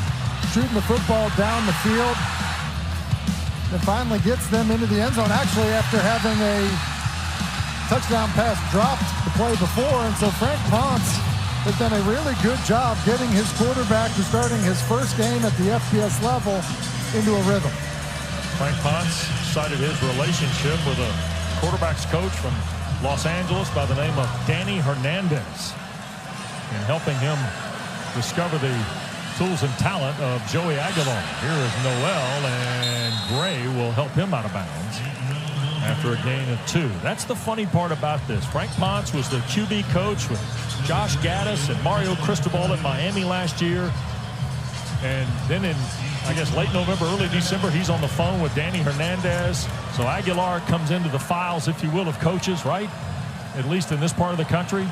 shooting the football down the field. Then finally gets them into the end zone, actually after having a touchdown pass dropped the play before. And so Frank Ponce has done a really good job getting his quarterback who's starting his first game at the FBS level into a rhythm. Frank Ponce cited his relationship with a quarterback's coach from Los Angeles by the name of Danny Hernandez, and helping him discover the tools and talent of Joey Aguilar. Here is Noel, and Gray will help him out of bounds after a gain of 2. That's the funny part about this. Frank Ponce was the QB coach with Josh Gaddis and Mario Cristobal at Miami last year. And then in, I guess, late November, early December, he's on the phone with Danny Hernandez. So Aguilar comes into the files, if you will, of coaches, right? At least in this part of the country.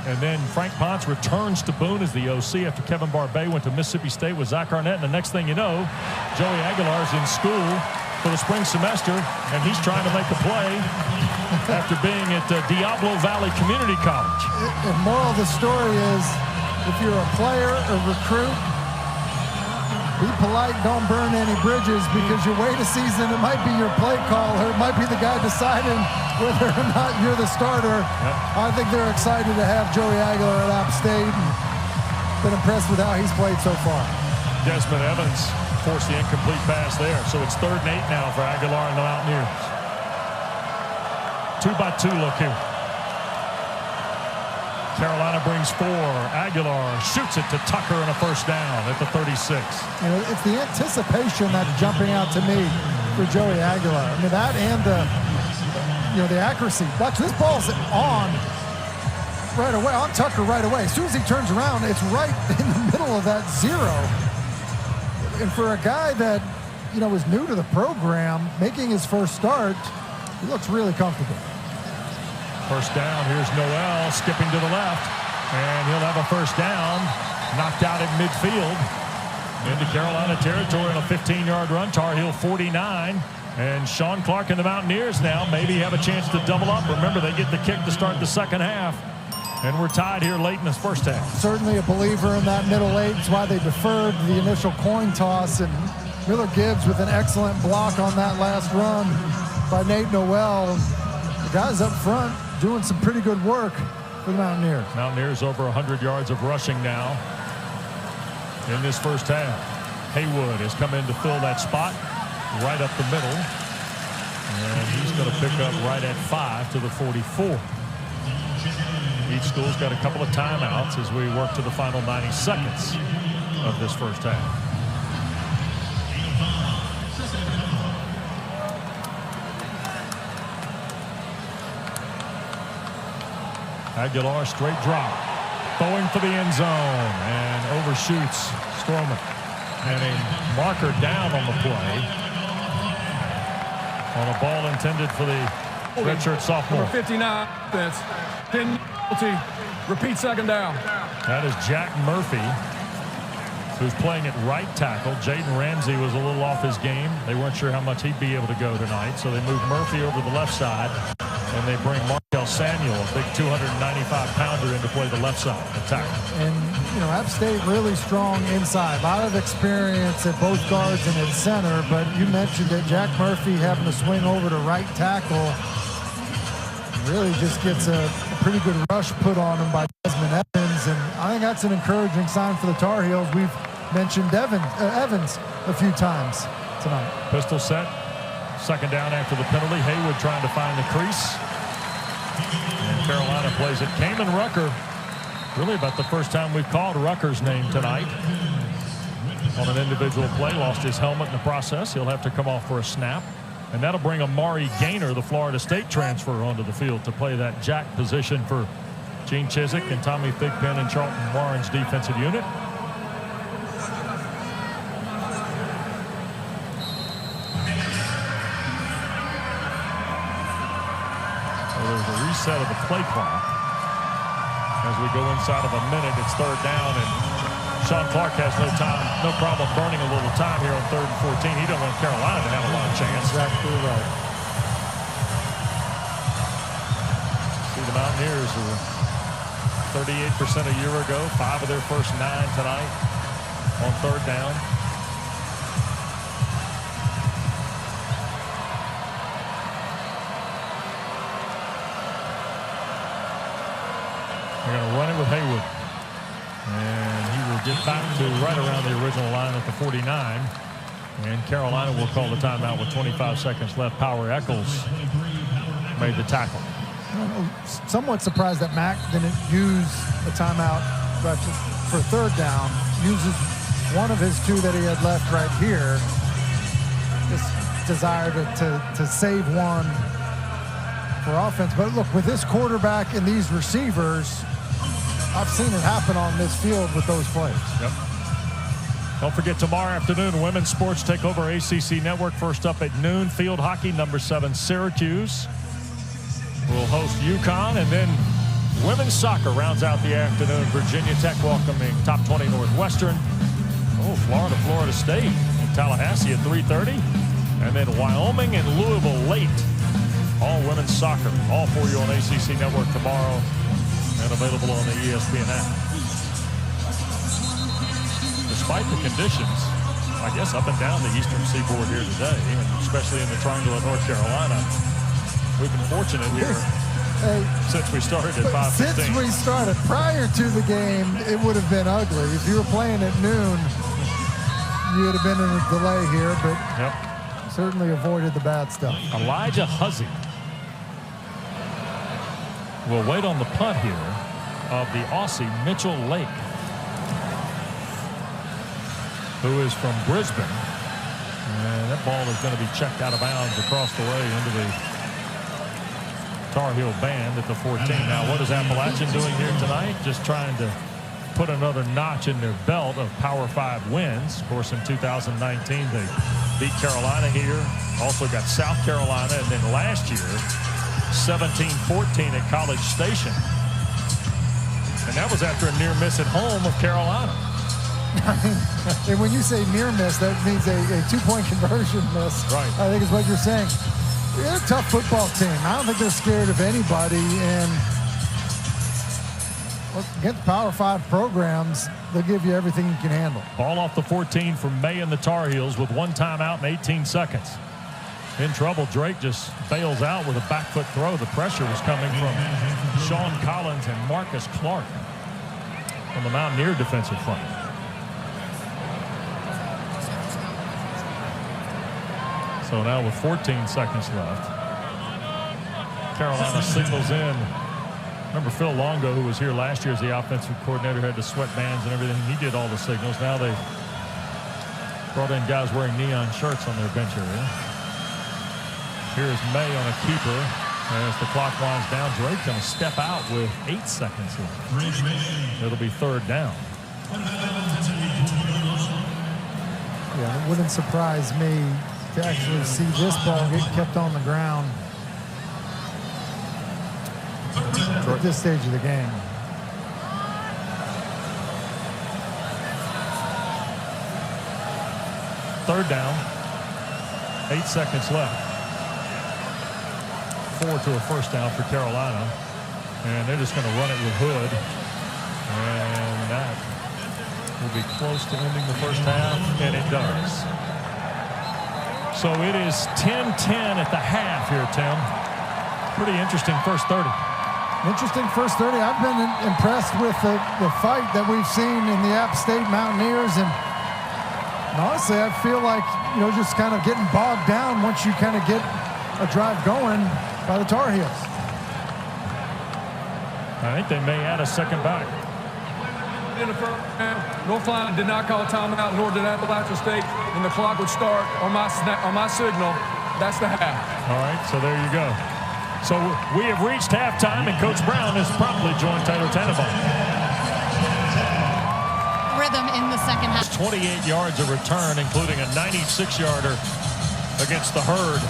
And then Frank Ponce returns to Boone as the OC after Kevin Barbay went to Mississippi State with Zach Arnett. And the next thing you know, Joey Aguilar's in school for the spring semester, and he's trying to make a play after being at Diablo Valley Community College. The moral of the story is, if you're a player or recruit, be polite, don't burn any bridges, because you wait a season, it might be your play caller, it might be the guy deciding whether or not you're the starter. Yep. I think they're excited to have Joey Aguilar at App State, and been impressed with how he's played so far. Desmond Evans forced the incomplete pass there, so it's 3rd and 8 now for Aguilar and the Mountaineers. 2-by-2 look here. Carolina brings 4. Aguilar shoots it to Tucker and a first down at the 36. You know, it's the anticipation that's jumping out to me for Joey Aguilar. I mean, that and the accuracy. Watch, this ball's on right away, on Tucker right away. As soon as he turns around, it's right in the middle of that 0. And for a guy that, you know, is new to the program, making his first start, he looks really comfortable. First down, here's Noel skipping to the left, and he'll have a first down, knocked out at midfield into Carolina territory on a 15-yard run. Tar Heel 49. And Sean Clark and the Mountaineers now maybe have a chance to double up. Remember, they get the kick to start the second half. And we're tied here late in this first half. Certainly a believer in that middle eight. That's why they deferred the initial coin toss. And Miller Gibbs with an excellent block on that last run by Nate Noel. The guys up front doing some pretty good work for the Mountaineers. Mountaineers over 100 yards of rushing now in this first half. Haywood has come in to fill that spot right up the middle. And he's going to pick up right at 5 to the 44. Each school's got a couple of timeouts as we work to the final 90 seconds of this first half. Aguilar straight drop. Throwing for the end zone and overshoots Stroman. And a marker down on the play on a ball intended for the redshirt sophomore. Number 59 offense. 10 penalty. Repeat second down. That is Jack Murphy, who's playing at right tackle. Jaden Ramsey was a little off his game. They weren't sure how much he'd be able to go tonight, so they moved Murphy over the left side, and they bring Markel Samuel, a big 295-pounder, in to play the left side attack. And, you know, App State really strong inside. A lot of experience at both guards and at center, but you mentioned it, Jack Murphy having to swing over to right tackle really just gets a pretty good rush put on him by Desmond Evans, and I think that's an encouraging sign for the Tar Heels. We've mentioned Evans a few times tonight. Pistol set, second down after the penalty. Haywood trying to find the crease, and Carolina plays it. Kamen Rucker, really about the first time we've called Rucker's name tonight on an individual play. Lost his helmet in the process. He'll have to come off for a snap. And that'll bring Amari Gaynor, the Florida State transfer, onto the field to play that jack position for Gene Chizik and Tommy Thigpen and Charlton Warren's defensive unit. So there's a reset of the play clock. As we go inside of a minute, it's third down, and Sean Clark has no problem burning a little time here on 3rd and 14. He don't want Carolina to have a lot of chance. Exactly right. See, the Mountaineers were 38% a year ago, 5 of their first 9 tonight on third down. They're going to run it with Haywood. And he will get back to right around the original line at the 49. And Carolina will call the timeout with 25 seconds left. Power Eccles made the tackle. Somewhat surprised that Mac didn't use a timeout, but for third down, uses one of his 2 that he had left right here. Just desire to save one for offense. But look, with this quarterback and these receivers, I've seen it happen on this field with those plays. Yep. Don't forget, tomorrow afternoon, women's sports take over ACC Network. First up at noon, field hockey, number 7 Syracuse will host UConn, and then women's soccer rounds out the afternoon. Virginia Tech welcoming top 20 Northwestern. Oh, Florida State in Tallahassee at 3:30, and then Wyoming and Louisville late. All women's soccer, all for you on ACC Network tomorrow, and available on the ESPN app. Despite the conditions, I guess up and down the eastern seaboard here today, and especially in the Triangle of North Carolina, we've been fortunate here since we started at 5:15. Since we started, prior to the game, it would have been ugly. If you were playing at noon, you would have been in a delay here, but certainly avoided the bad stuff. Elijah Huzzy will wait on the punt here of the Aussie Mitchell Lake, who is from Brisbane. And that ball is going to be checked out of bounds across the way into the Tar Heel band at the 14. Now, what is Appalachian doing here tonight? Just trying to put another notch in their belt of Power 5 wins. Of course, in 2019, they beat Carolina here. Also got South Carolina, and then last year, 17-14 at College Station. And that was after a near miss at home of Carolina. And when you say near miss, that means a two-point conversion miss. Right. I think is what you're saying. They're a tough football team. I don't think they're scared of anybody. And against Power 5 programs, they'll give you everything you can handle. Ball off the 14 from Maye and the Tar Heels with 1 timeout and 18 seconds. In trouble, Drake just bails out with a back foot throw. The pressure was coming from Sean Collins and Marcus Clark on the Mountaineer defensive front. So now with 14 seconds left, Carolina signals in. Remember Phil Longo, who was here last year as the offensive coordinator, had the sweatbands and everything. He did all the signals. Now they brought in guys wearing neon shirts on their bench area. Here's Maye on a keeper as the clock winds down. Drake's going to step out with 8 seconds left. It'll be 3rd down. Yeah, it wouldn't surprise me to actually see this ball get kept on the ground at this stage of the game. Third down. 8 seconds left. 4 to a first down for Carolina. And they're just going to run it with Hood. And that will be close to ending the first half. And it does. So it is 10-10 at the half here, Tim. Pretty interesting first 30. Interesting first 30. I've been impressed with the fight that we've seen in the App State Mountaineers. And honestly, I feel like, just kind of getting bogged down once you kind of get a drive going by the Tar Heels. I think they may add a second back. In the first half, North Carolina did not call a timeout, nor did Appalachian State, and the clock would start on my signal. That's the half. All right, so there you go. So we have reached halftime, and Coach Brown has promptly joined Taylor Tannenbaum. Rhythm in the second half. 28 yards of return, including a 96-yarder against the Herd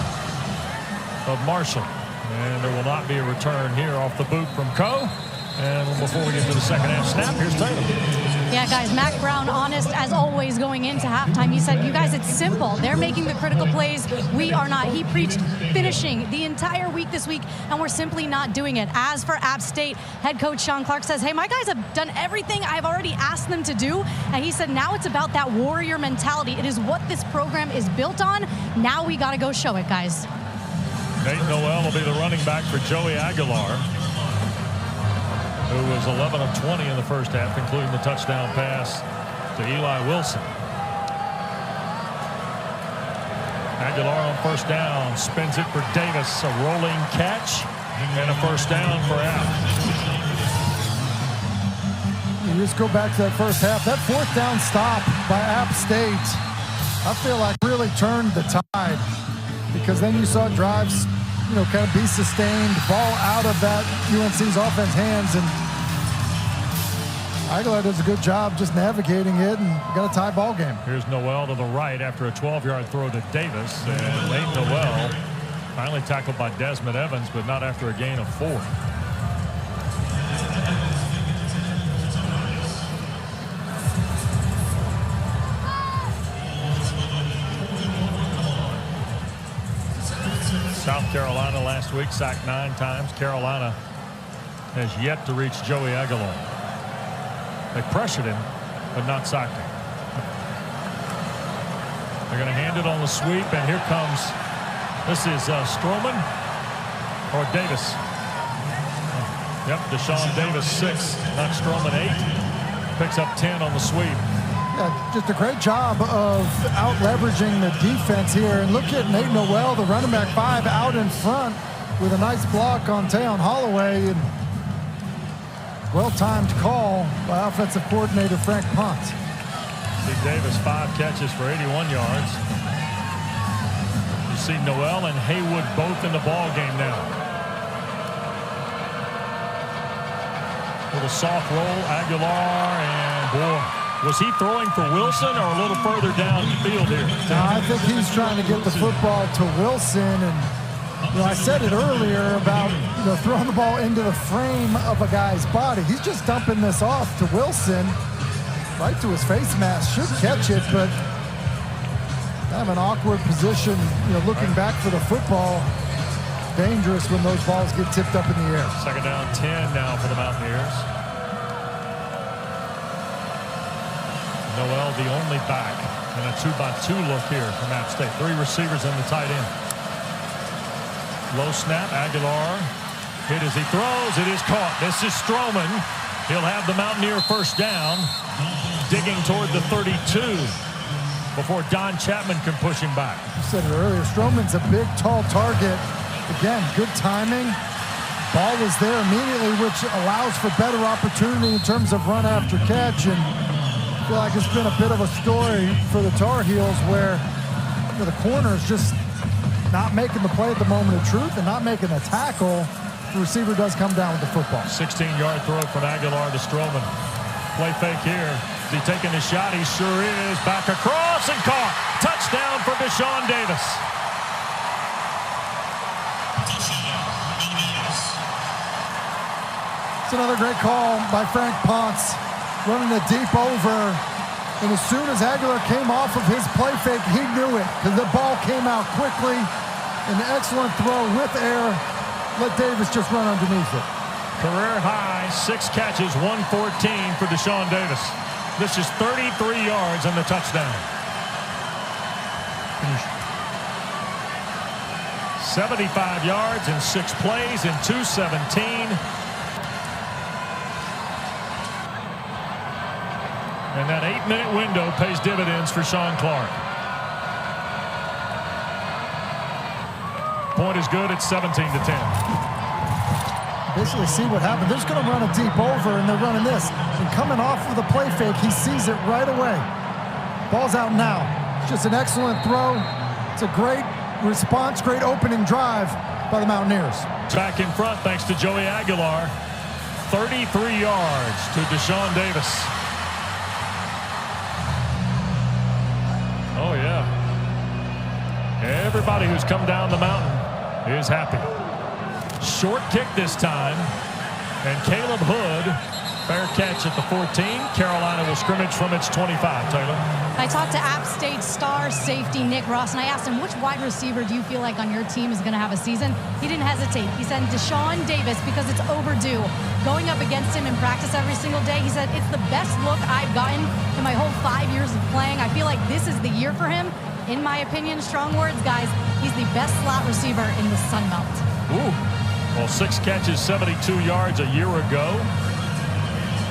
of Marshall. And there will not be a return here off the boot from Coe. And before we get to the second half snap, here's Taylor. Yeah, guys, Mac Brown, honest as always going into halftime. He said, you guys, it's simple. They're making the critical plays. We are not. He preached finishing the entire week this week, and we're simply not doing it. As for App State, head coach Sean Clark says, hey, my guys have done everything I've already asked them to do. And he said, now it's about that warrior mentality. It is what this program is built on. Now we got to go show it, guys. Nate Noel will be the running back for Joey Aguilar, who was 11 of 20 in the first half, including the touchdown pass to Eli Wilson. Aguilar on first down, spins it for Davis, a rolling catch, and a first down for App. You just go back to that first half. That fourth down stop by App State, I feel like really turned the tide, because then you saw drives kind of be sustained, ball out of that UNC's offense hands, and Aguilar does a good job just navigating it, and got a tie ball game. Here's Noel to the right after a 12-yard throw to Davis, and Nate Noel finally tackled by Desmond Evans, but not after a gain of 4. South Carolina last week sacked 9 times. Carolina has yet to reach Joey Aguilar. They pressured him, but not sacked him. They're going to hand it on the sweep, and here comes, this is Stroman or Davis. Yep, Dashaun Davis 6, not Stroman 8. Picks up 10 on the sweep. Yeah, just a great job of out-leveraging the defense here. And look at Nate Noel, the running back 5, out in front with a nice block on Tayon Holloway. And well-timed call by offensive coordinator Frank Pont. See Davis 5 catches for 81 yards. You see Noel and Haywood both in the ball game now. Little soft roll, Aguilar, and boy. Was he throwing for Wilson or a little further down the field here? No, I think he's trying to get the football to Wilson. And, I said it earlier about, throwing the ball into the frame of a guy's body. He's just dumping this off to Wilson. right to his face mask. Should catch it, but kind of an awkward position, looking back for the football. Dangerous when those balls get tipped up in the air. Second down, 10 now for the Mountaineers. Noel, the only back, and a 2-by-2 look here from App State. 3 receivers in the tight end. Low snap, Aguilar hit as he throws. It is caught. This is Stroman. He'll have the Mountaineer first down, digging toward the 32 before Don Chapman can push him back. You said it earlier, Stroman's a big, tall target. Again, good timing. Ball was there immediately, which allows for better opportunity in terms of run after catch. And I feel like it's been a bit of a story for the Tar Heels where the corner is just not making the play at the moment of truth and not making a tackle. The receiver does come down with the football. 16-yard throw from Aguilar to Stroman. Play fake here. Is he taking a shot? He sure is. Back across and caught. Touchdown for Dashaun Davis. It's another great call by Frank Ponce, running a deep over. And as soon as Aguilar came off of his play fake, he knew it because the ball came out quickly. An excellent throw with air. Let Davis just run underneath it. Career high, 6 catches, 114 for Dashaun Davis. This is 33 yards and the touchdown. 75 yards in 6 plays in 2:17. And that 8-minute window pays dividends for Sean Clark. Point is good. It's 17-10. Basically see what happened. They're just going to run a deep over, and they're running this. And coming off of the play fake, he sees it right away. Ball's out now. It's just an excellent throw. It's a great response, great opening drive by the Mountaineers. Back in front thanks to Joey Aguilar. 33 yards to Dashaun Davis. Oh, yeah. Everybody who's come down the mountain is happy. Short kick this time. And Caleb Hood, fair catch at the 14. Carolina will scrimmage from its 25. Taylor. I talked to App State star safety Nick Ross, and I asked him, which wide receiver do you feel like on your team is going to have a season? He didn't hesitate. He said Dashaun Davis because it's overdue. Going up against him in practice every single day, he said, it's the best look I've gotten in my whole 5 years of playing. I feel like this is the year for him. In my opinion, strong words, guys, he's the best slot receiver in the Sun Belt. Ooh. Well, 6 catches, 72 yards a year ago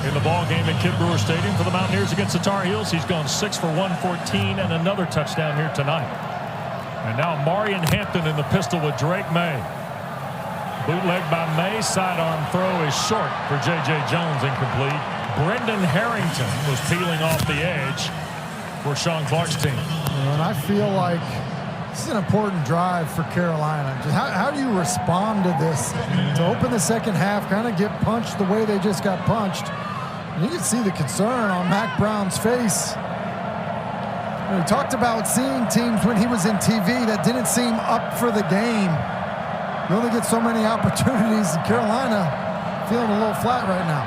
in the ball game at Kid Brewer Stadium for the Mountaineers against the Tar Heels. He's gone 6 for 114 and another touchdown here tonight. And now Omarion Hampton in the pistol with Drake Maye. Bootleg by Maye. Sidearm throw is short for J.J. Jones, incomplete. Brendan Harrington was peeling off the edge for Sean Clark's team. And I feel like this is an important drive for Carolina. Just how do you respond to this? To open the second half, kind of get punched the way they just got punched. And you can see the concern on Mac Brown's face. He talked about seeing teams when he was in TV that didn't seem up for the game. You only get so many opportunities, and Carolina feeling a little flat right now.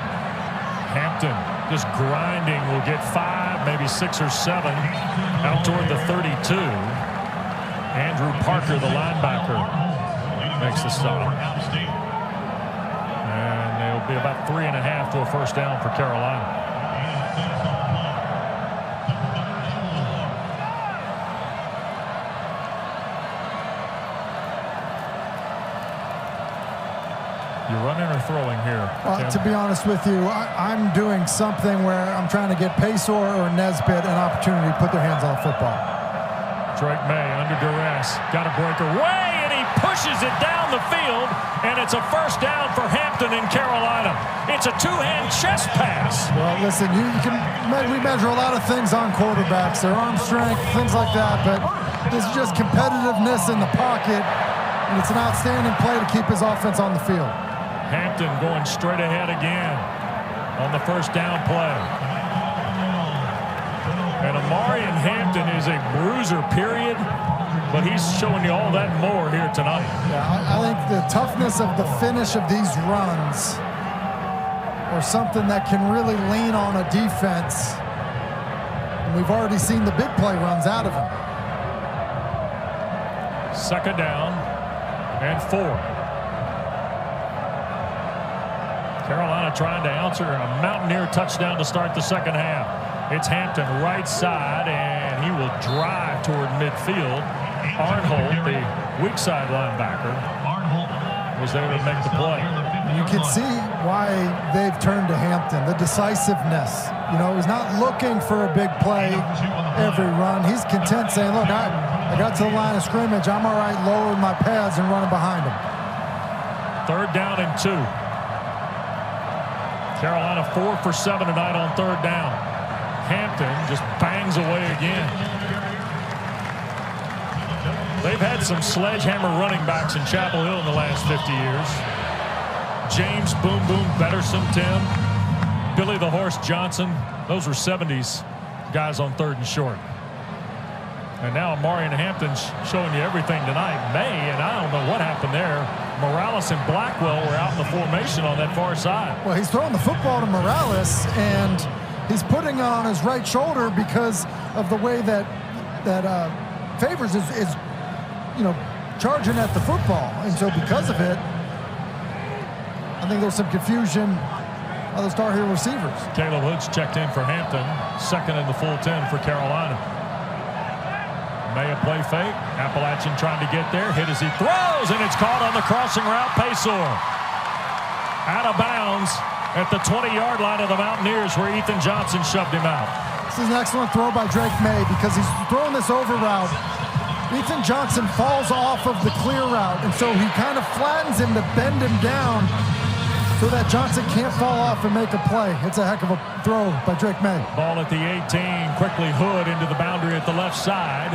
Hampton just grinding, will get 5, maybe 6 or 7 out toward the 32. Andrew Parker, the linebacker, makes the stop. And it'll be about 3.5 to a first down for Carolina. You're running or throwing here? To be honest with you, I'm doing something where I'm trying to get Paysor or Nesbitt an opportunity to put their hands on the football. Drake Maye under duress. Got a breakaway, and he pushes it down the field, and it's a first down for Hampton in Carolina. It's a 2-hand chest pass. Well, listen, we measure a lot of things on quarterbacks, their arm strength, things like that, but this is just competitiveness in the pocket, and it's an outstanding play to keep his offense on the field. Hampton going straight ahead again on the first down play. And Omarion Hampton is a bruiser, period, but he's showing you all that more here tonight. Yeah, I think the toughness of the finish of these runs are something that can really lean on a defense And we've already seen the big play runs out of him. 2nd down and 4. Carolina trying to answer a Mountaineer touchdown to start the second half. It's Hampton right side, and he will drive toward midfield. Arnholt, the weak side linebacker, was there to make the play. You can see why they've turned to Hampton, the decisiveness. You know, he's not looking for a big play every run. He's content saying, look, I got to the line of scrimmage. I'm all right lowering my pads and running behind him. 3rd down and 2. Carolina 4 for 7 tonight on 3rd down. Hampton just bangs away again. They've had some sledgehammer running backs in Chapel Hill in the last 50 years. James Boom Boom Betterson, Tim. Billy the Horse Johnson. Those were 70s guys on 3rd and short. And now Omarion Hampton's showing you everything tonight. Maye, and I don't know what happened there. Morales and Blackwell were out in the formation on that far side. Well, he's throwing the football to Morales, and he's putting it on his right shoulder because of the way that Favors is you know, charging at the football. And so because of it, I think there's some confusion of the Star Heel receivers. Caleb Hood's checked in for Hampton. 2nd in the full 10 for Carolina. Maye play fake. Appalachian trying to get there. Hit as he throws, and it's caught on the crossing route. Paysor out of bounds at the 20-yard line of the Mountaineers, where Ethan Johnson shoved him out. This is an excellent throw by Drake Maye because he's throwing this over route. Ethan Johnson falls off of the clear route, and so he kind of flattens him to bend him down so that Johnson can't fall off and make a play. It's a heck of a throw by Drake Maye. Ball at the 18. Quickly Hood into the boundary at the left side.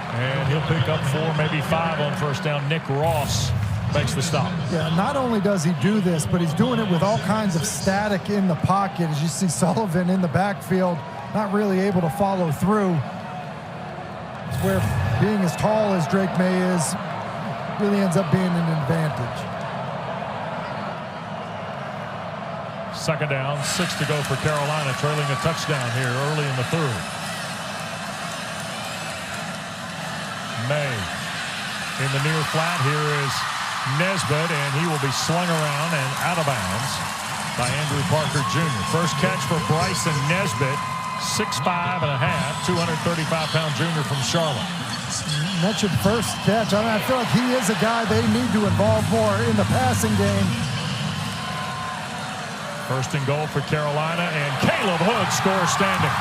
And he'll pick up 4, maybe 5 on 1st down. Nick Ross makes the stop. Yeah, not only does he do this, but he's doing it with all kinds of static in the pocket. As you see Sullivan in the backfield, not really able to follow through. It's where being as tall as Drake Maye is really ends up being an advantage. 2nd down, 6 to go for Carolina, trailing a touchdown here early in the 3rd. Maye in the near flat. Here is Nesbitt, and he will be slung around and out of bounds by Andrew Parker Jr. First catch for Bryson Nesbitt, 6'5 and a half, 235-pound junior from Charlotte. You mentioned first catch. I feel like he is a guy they need to involve more in the passing game. 1st and goal for Carolina, and Caleb Hood scores standing.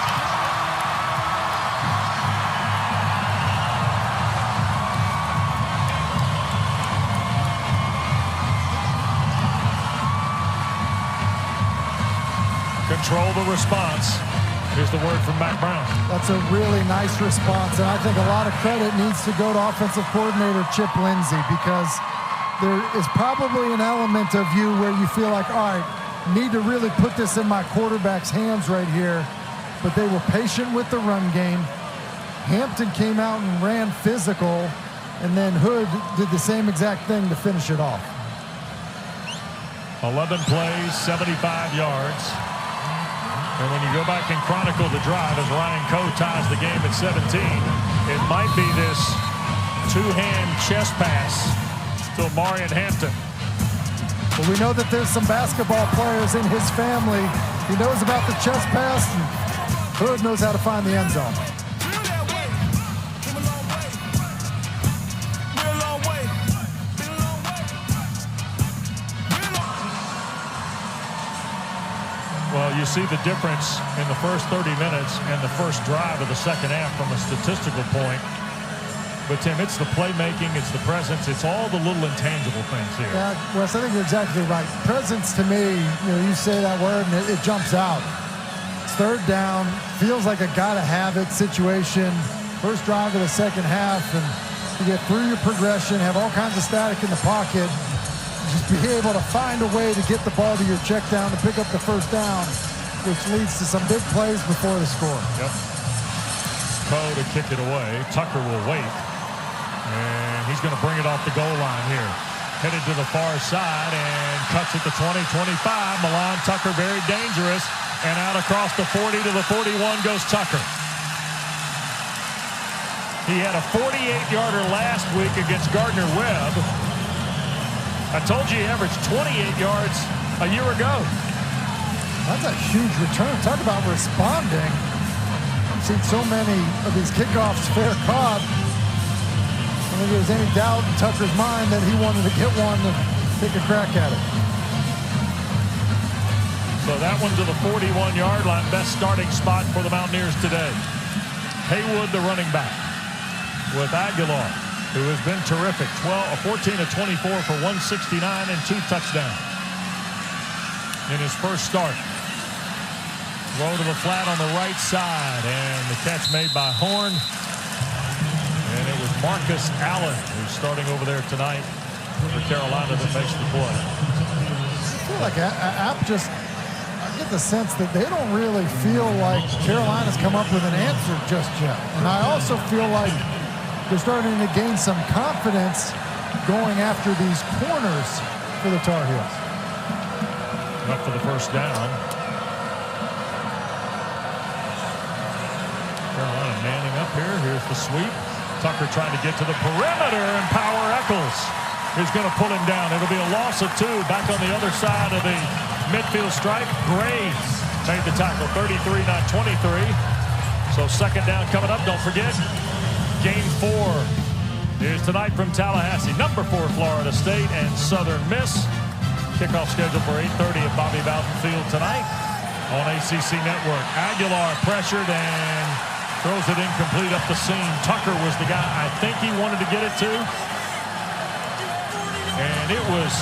Control the response is the word from Matt Brown. That's a really nice response, and I think a lot of credit needs to go to offensive coordinator Chip Lindsey, because there is probably an element of you where you feel like, all right, need to really put this in my quarterback's hands right here, but they were patient with the run game. Hampton came out and ran physical, and then Hood did the same exact thing to finish it off. 11 plays, 75 yards. And when you go back and chronicle the drive as Ryan Coe ties the game at 17, it might be this two-hand chest pass to Omarion Hampton. Well, we know that there's some basketball players in his family. He knows about the chest pass, and Hood knows how to find the end zone. Well, you see the difference in the first 30 minutes and the first drive of the second half from a statistical point. But, Tim, it's the playmaking, it's the presence, it's all the little intangible things here. Yeah, Wes, I think you're exactly right. Presence, to me, you say that word and it jumps out. It's 3rd down, feels like a gotta-have-it situation. First drive of the second half, and you get through your progression, have all kinds of static in the pocket, just be able to find a way to get the ball to your check down to pick up the first down, which leads to some big plays before the score. Yep. Coe to kick it away. Tucker will wait. And he's going to bring it off the goal line here. Headed to the far side and cuts at the 20-25. Milan Tucker very dangerous. And out across the 40 to the 41 goes Tucker. He had a 48-yarder last week against Gardner-Webb. I told you he averaged 28 yards a year ago. That's a huge return. Talk about responding. I've seen so many of these kickoffs fair caught. I don't think there was any doubt in Tucker's mind that he wanted to get one and take a crack at it. So that one to the 41-yard line. Best starting spot for the Mountaineers today. Haywood, the running back, with Aguilar, who has been terrific. 14 of 24 for 169 and 2 touchdowns in his first start. Throw to the flat on the right side, and the catch made by Horn. And it was Marcus Allen, who's starting over there tonight for Carolina, that makes the play. I feel like App just, I get the sense that they don't really feel like Carolina's come up with an answer just yet. And I also feel like they're starting to gain some confidence going after these corners for the Tar Heels. Up for the first down. Carolina manning up here. Here's the sweep. Tucker trying to get to the perimeter, and Power Eccles is going to pull him down. It'll be a loss of 2 back on the other side of the midfield stripe. Graves made the tackle. 33, not 23. So second down coming up. Don't forget, game 4 is tonight from Tallahassee. Number 4 Florida State and Southern Miss. Kickoff scheduled for 8:30 at Bobby Bowden Field tonight on ACC Network. Aguilar pressured and throws it incomplete up the seam. Tucker was the guy I think he wanted to get it to. And it was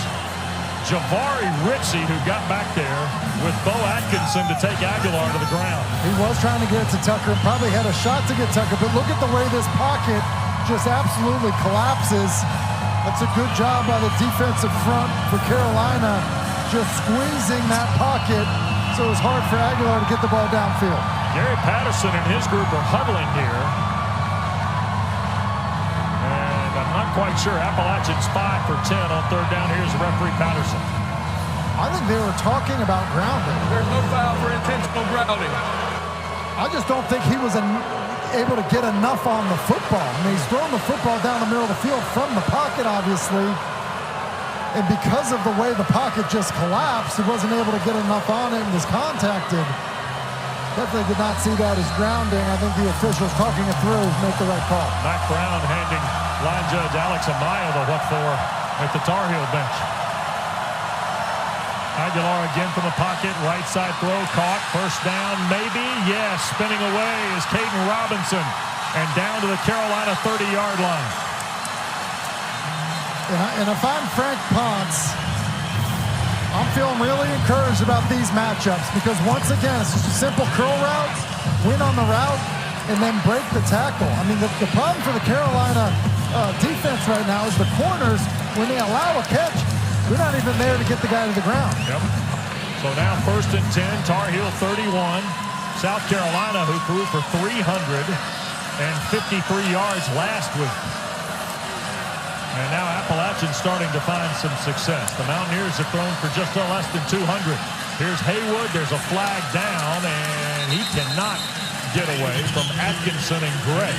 Javari Ritchie who got back there with Bo Atkinson to take Aguilar to the ground. He was trying to get it to Tucker and probably had a shot to get Tucker, but look at the way this pocket just absolutely collapses. That's a good job by the defensive front for Carolina, just squeezing that pocket so it was hard for Aguilar to get the ball downfield. Gary Patterson and his group are huddling here. And I'm not quite sure. Appalachian's 5 for 10 on third down. Here's referee Patterson. I think they were talking about grounding. There's no foul for intentional grounding. I just don't think he was able to get enough on the football. I mean, he's throwing the football down the middle of the field from the pocket, obviously. And because of the way the pocket just collapsed, he wasn't able to get enough on it and was contacted. Definitely did not see that as grounding. I think the officials talking it through make the right call. Mac Brown handing line judge Alex Amaya the what for at the Tar Heel bench. Aguilar again from the pocket, right side throw, caught, first down, maybe, yes, spinning away is Caden Robinson, and down to the Carolina 30-yard line. And if I'm Frank Ponce, I'm feeling really encouraged about these matchups because once again, it's just a simple curl route, win on the route, and then break the tackle. I mean, the problem for the Carolina defense right now is the corners, when they allow a catch, they're not even there to get the guy to the ground. Yep. So now first and 10, Tar Heel 31. South Carolina, who threw for 353 yards last week. And now Appalachian starting to find some success. The Mountaineers have thrown for just less than 200. Here's Haywood. There's a flag down, and he cannot get away from Atkinson and Gray.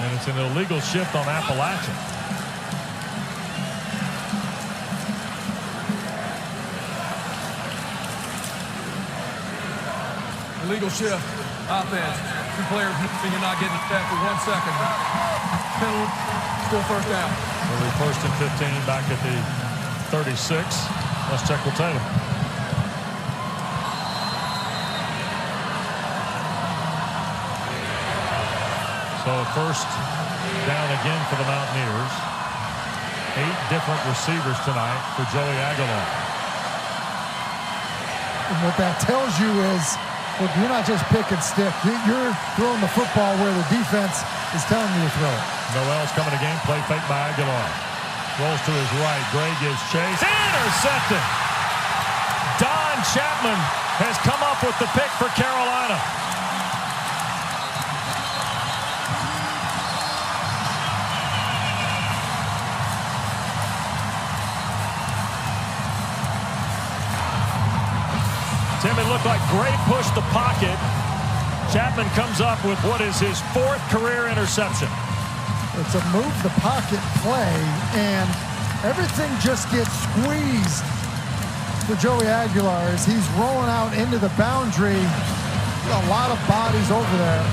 And it's an illegal shift on Appalachian. Illegal shift. Offense. 2 players, and you're not getting set for 1 second. Penalty. Still first down. Early first and 15 back at the 36. Let's check with Taylor. So first down again for the Mountaineers. 8 different receivers tonight for Joey Aguilar. And what that tells you is, look, you're not just pick and stick. You're throwing the football where the defense is telling you to throw it. Noel's coming again. Play fake by Aguilar. Rolls to his right. Gray gives chase. Intercepted. Don Chapman has come up with the pick for Carolina. Tim, it looked like Gray pushed the pocket. Chapman comes up with what is his 4th career interception. It's a move the pocket play, and everything just gets squeezed for Joey Aguilar as he's rolling out into the boundary. A lot of bodies over there.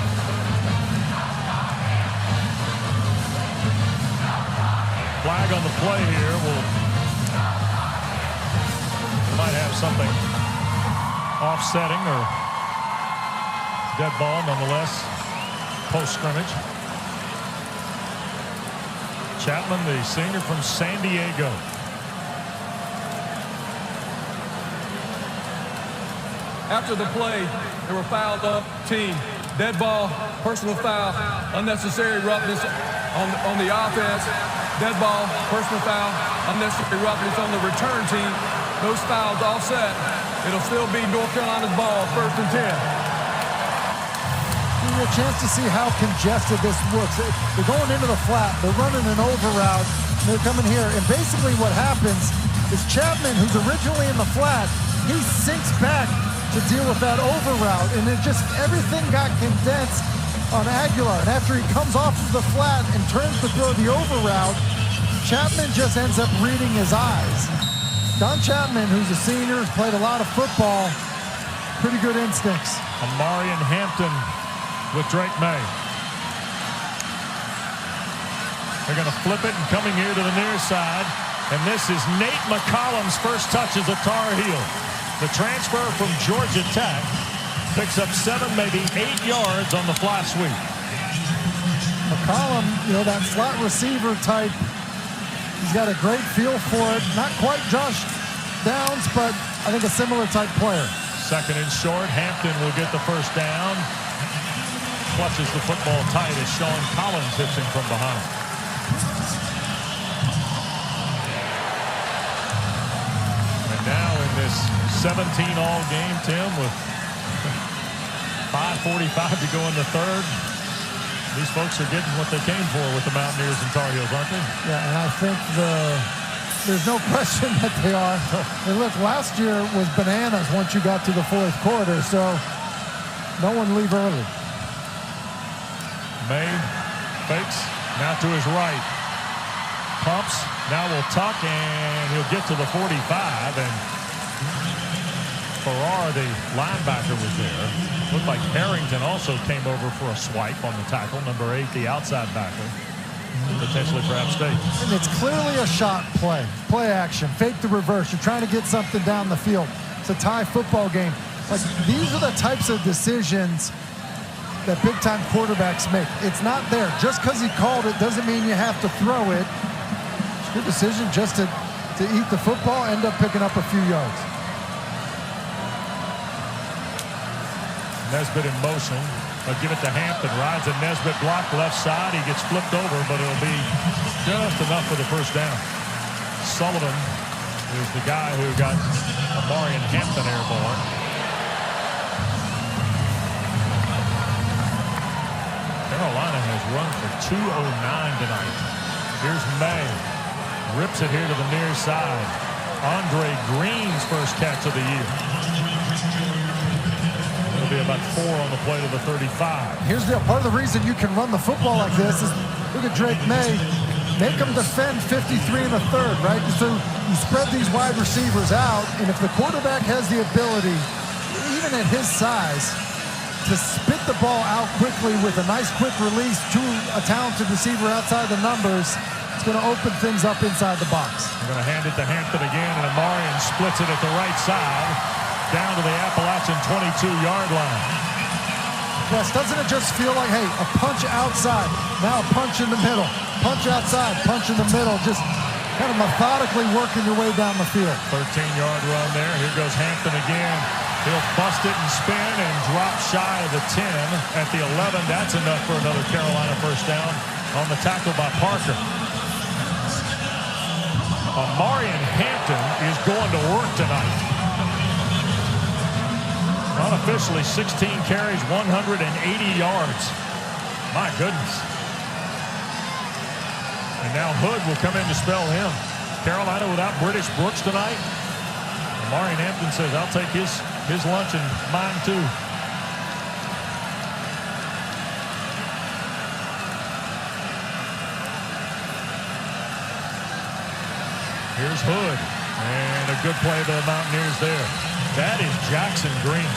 Flag on the play here. Might have something offsetting or dead ball nonetheless. Post scrimmage. Chapman, the senior from San Diego. After the play, they were fouled up. Team, dead ball, personal foul, unnecessary roughness on the offense. Dead ball, personal foul, unnecessary roughness on the return team. Those fouls offset. It'll still be North Carolina's ball, 1st and 10. Give you a chance to see how congested this looks. They're going into the flat. They're running an over route. They're coming here. And basically what happens is Chapman, who's originally in the flat, he sinks back to deal with that over route. And it just, everything got condensed on Aguilar. And after he comes off of the flat and turns to throw the over route, Chapman just ends up reading his eyes. Don Chapman, who's a senior, has played a lot of football, pretty good instincts. Omarion Hampton with Drake Maye. They're going to flip it and coming here to the near side. And this is Nate McCollum's first touch as a Tar Heel. The transfer from Georgia Tech picks up 7, maybe 8 yards on the fly sweep. McCollum, that slot receiver type, he's got a great feel for it. Not quite Josh Downs, but I think a similar type player. 2nd and short. Hampton will get the first down. Clutches the football tight as Sean Collins hits him from behind. And now in this 17-all game, Tim, with 5:45 to go in the 3rd, these folks are getting what they came for with the Mountaineers and Tar Heels, aren't they? Yeah, and I think there's no question that they are. And look, last year was bananas once you got to the 4th quarter, so no one leave early. Maye fakes, now to his right. Pumps, now will tuck, and he'll get to the 45, and Farrar, the linebacker, was there. Looked like Harrington also came over for a swipe on the tackle. Number 8, the outside backer, potentially for App State. And it's clearly a shot play. Play action, fake the reverse. You're trying to get something down the field. It's a tie football game. Like, these are the types of decisions that big-time quarterbacks make. It's not there. Just because he called it doesn't mean you have to throw it. It's a good decision just to eat the football, end up picking up a few yards. Nesbitt in motion. They'll give it to Hampton. Rides a Nesbitt block left side. He gets flipped over, but it'll be just enough for the first down. Sullivan is the guy who got Omarion Hampton airborne. Carolina has run for 209 tonight. Here's Maye. Rips it here to the near side. Andre Green's first catch of the year. It'll be about 4 on the play to the 35. Here's the part of the reason you can run the football like this is look at Drake Maye. Make them defend 53 in the 3rd, right? So you spread these wide receivers out, and if the quarterback has the ability, even at his size, to spit the ball out quickly with a nice quick release to a talented receiver outside the numbers, it's going to open things up inside the box. They're going to hand it to Hampton again, and Omarion splits it at the right side down to the Appalachian 22-yard line. Yes, doesn't it just feel like, hey, a punch outside, now a punch in the middle, punch outside, punch in the middle, just kind of methodically working your way down the field. 13-yard run there. Here goes Hampton again. He'll bust it and spin and drop shy of the 10 at the 11. That's enough for another Carolina first down on the tackle by Parker. Omarion Hampton is going to work tonight. Unofficially, 16 carries, 180 yards. My goodness. And now Hood will come in to spell him. Carolina without British Brooks tonight. Omarion Hampton says, I'll take his lunch and mine too. Here's Hood. And a good play by the Mountaineers there. That is Jackson Green.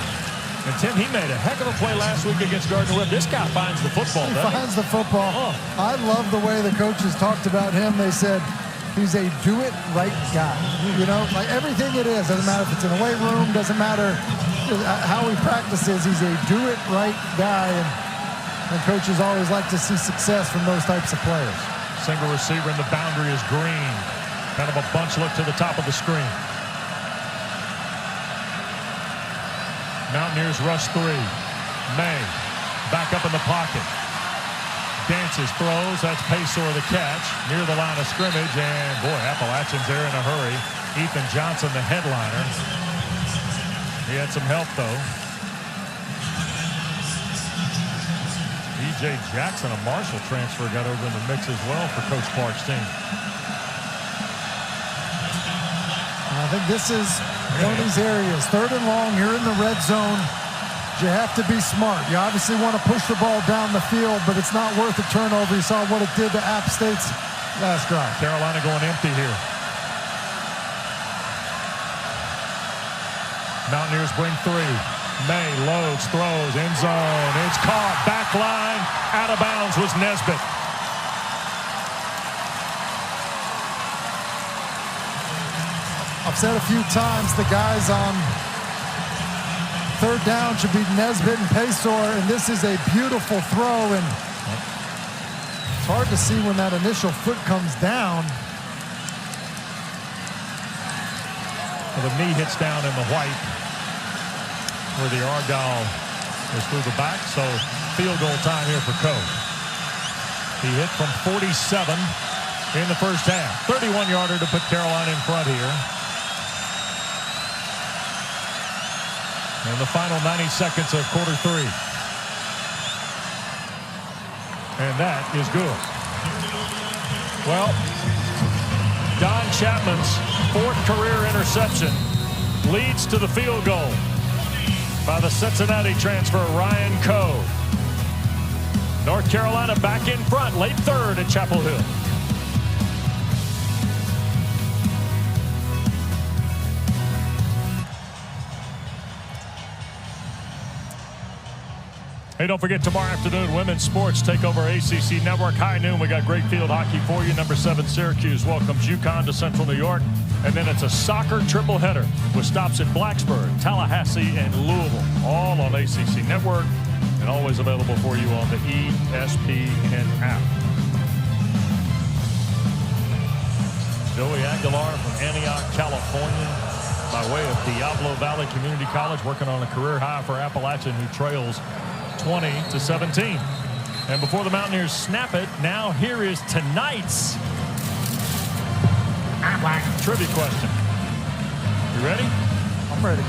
And, Tim, he made a heck of a play last week against Gardner-Webb. This guy finds the football, He finds the football. Oh. I love the way the coaches talked about him. They said he's a do-it-right guy. You know, like everything it is. Doesn't matter if it's in the weight room. Doesn't matter how he practices. He's a do-it-right guy. And coaches always like to see success from those types of players. Single receiver in the boundary is Green. Kind of a bunch look to the top of the screen. Mountaineers rush 3. Maye back up in the pocket. Dances, throws. That's Paysor the catch near the line of scrimmage. And, boy, Appalachian's there in a hurry. Ethan Johnson, the headliner. He had some help, though. E.J. Jackson, a Marshall transfer, got over in the mix as well for Coach Clark's team. I think this is one of these areas. 3rd and long, you're in the red zone. You have to be smart. You obviously want to push the ball down the field, but it's not worth a turnover. You saw what it did to App State's last drive. Carolina going empty here. Mountaineers bring 3. Maye loads, throws, end zone. It's caught. Back line. Out of bounds was Nesbitt. I've said a few times the guys on 3rd down should be Nesbitt and Paysor, and this is a beautiful throw, and it's hard to see when that initial foot comes down. Well, the knee hits down in the white where the Argyle is through the back, so field goal time here for Coe. He hit from 47 in the first half. 31-yarder to put Carolina in front here. In the final 90 seconds of quarter 3. And that is good. Well, Don Chapman's 4th career interception leads to the field goal by the Cincinnati transfer, Ryan Coe. North Carolina back in front, late 3rd at Chapel Hill. Hey, don't forget, tomorrow afternoon, women's sports take over ACC Network. High noon, we got great field hockey for you. Number 7, Syracuse welcomes UConn to Central New York. And then it's a soccer triple header with stops in Blacksburg, Tallahassee, and Louisville. All on ACC Network and always available for you on the ESPN app. Joey Aguilar from Antioch, California, by way of Diablo Valley Community College, working on a career high for Appalachian, who trails 20-17. And before the Mountaineers snap it, now here is tonight's trivia question. You ready? I'm ready.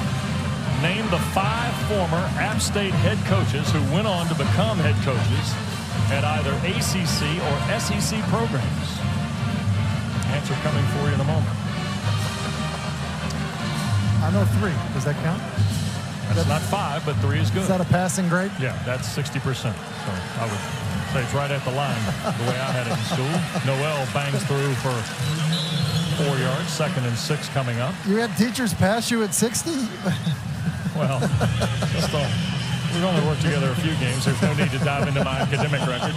Name the 5 former App State head coaches who went on to become head coaches at either ACC or SEC programs. Answer coming for you in a moment. I know 3. Does that count? That's not 5, but 3 is good. Is that a passing grade? Yeah, that's 60%. So I would say it's right at the line, the way I had it in school. Noel bangs through for 4 yards, 2nd and 6 coming up. You had teachers pass you at 60? Well, we've only worked together a few games. There's no need to dive into my academic record.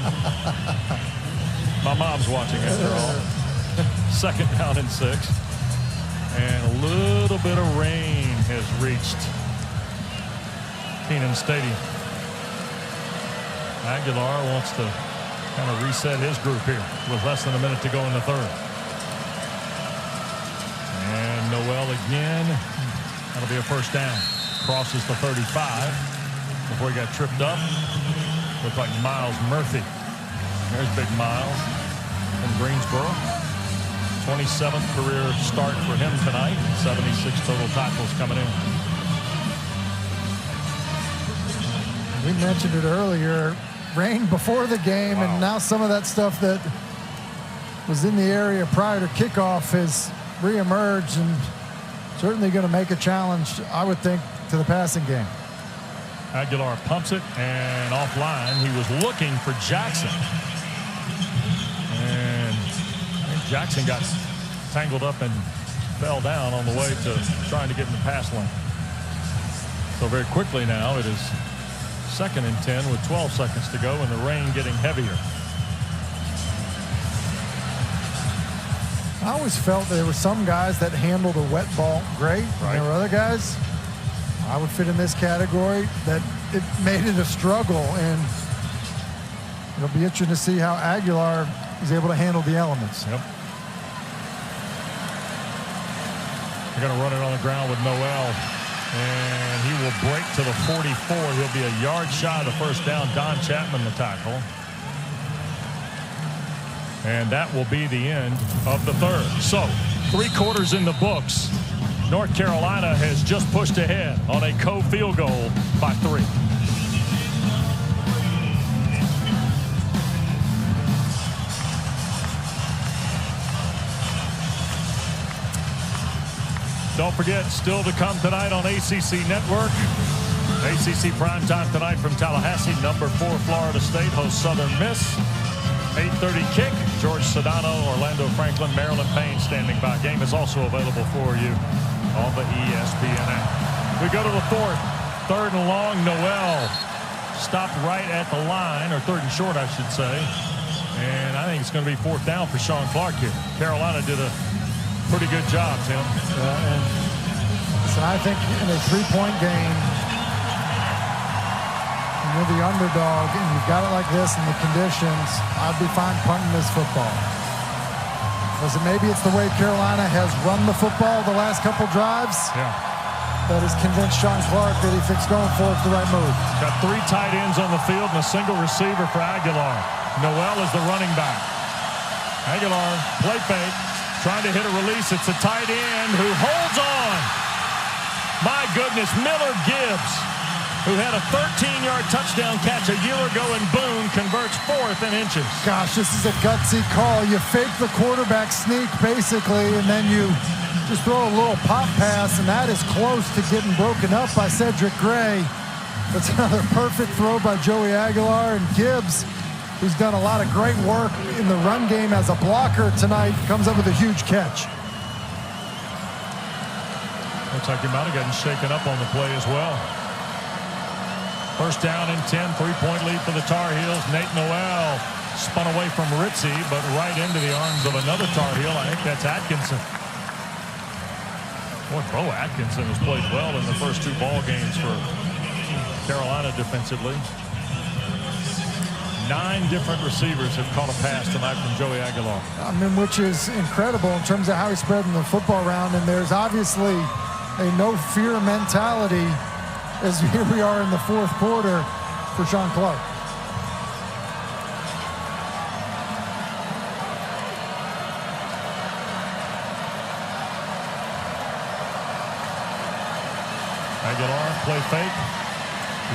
My mom's watching after all. 2nd down and 6. And a little bit of rain has reached Kenan Stadium. Aguilar wants to kind of reset his group here with less than a minute to go in the 3rd. And Noel again. That'll be a 1st down. Crosses the 35 before he got tripped up. Looked like Miles Murphy. There's big Miles from Greensboro. 27th career start for him tonight. 76 total tackles coming in. We mentioned it earlier. Rain before the game, and now some of that stuff that was in the area prior to kickoff has reemerged, and certainly going to make a challenge, I would think, to the passing game. Aguilar pumps it, and offline, he was looking for Jackson. And Jackson got tangled up and fell down on the way to trying to get in the pass lane. So very quickly now it is 2nd and 10 with 12 seconds to go and the rain getting heavier. I always felt there were some guys that handled a wet ball great. Right. There were other guys, I would fit in this category, that it made it a struggle. And it'll be interesting to see how Aguilar is able to handle the elements. Yep. They're going to run it on the ground with Noel. And he will break to the 44. He'll be a yard shy of the first down. Don Chapman the tackle. And that will be the end of the third. So 3 quarters in the books. North Carolina has just pushed ahead on a field goal by 3. Don't forget, still to come tonight on ACC Network. ACC primetime tonight from Tallahassee. Number 4 Florida State hosts Southern Miss. 8:30 kick. George Sedano, Orlando Franklin, Maryland Payne standing by. Game is also available for you on the ESPN app. We go to the 4th. 3rd and long. Noel stopped right at the line, or 3rd and short, I should say. And I think it's going to be 4th down for Sean Clark here. Carolina did a pretty good job, Tim. And so I think in a 3-point game, and you're the underdog, and you've got it like this in the conditions, I'd be fine punting this football. Listen, maybe it's the way Carolina has run the football the last couple drives that has convinced Sean Clark that he thinks going for it's the right move. Got 3 tight ends on the field and a single receiver for Aguilar. Noel is the running back. Aguilar, play fake, trying to hit a release. It's a tight end who holds on. My goodness, Miller Gibbs, who had a 13-yard touchdown catch a year ago in Boone, converts 4th and inches. Gosh, this is a gutsy call. You fake the quarterback sneak, basically, and then you just throw a little pop pass, and that is close to getting broken up by Cedric Gray. That's another perfect throw by Joey Aguilar, and Gibbs, who's done a lot of great work in the run game as a blocker tonight, comes up with a huge catch. Looks like he might have gotten shaken up on the play as well. 1st down and 10, 3-point lead for the Tar Heels. Nate Noel spun away from Ritzy, but right into the arms of another Tar Heel. I think that's Atkinson. Boy, Bo Atkinson has played well in the first 2 ball games for Carolina defensively. 9 different receivers have caught a pass tonight from Joey Aguilar. I mean, which is incredible in terms of how he's spreading the football around, and there's obviously a no-fear mentality as here we are in the 4th quarter for Sean Clark. Aguilar, play fake,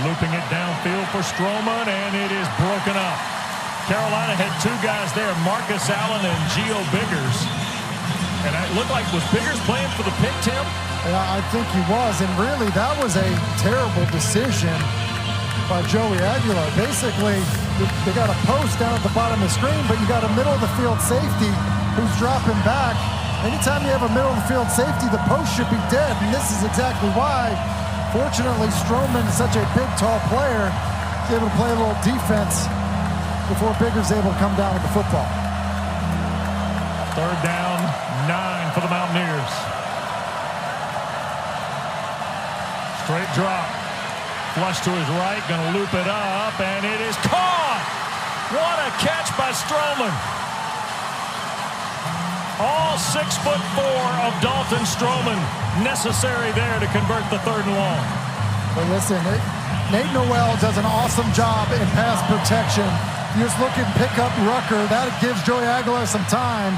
looping it downfield for Stroman, and it is broken up. Carolina had 2 guys there, Marcus Allen and Gio Biggers. And it looked like, was Biggers playing for the pick, Tim? Yeah, I think he was, and really that was a terrible decision by Joey Aguilar. Basically, they got a post down at the bottom of the screen, but you got a middle of the field safety who's dropping back. Anytime you have a middle of the field safety, the post should be dead, and this is exactly why. Fortunately, Stroman is such a big, tall player, he's able to play a little defense before Biggers able to come down with the football. 3rd down, 9 for the Mountaineers. Straight drop. Flush to his right, going to loop it up, and it is caught! What a catch by Stroman. All 6'4" of Dalton Stroman necessary there to convert the 3rd and long. But listen, Nate Noel does an awesome job in pass protection. You just look and pick up Rucker. That gives Joey Aguilar some time.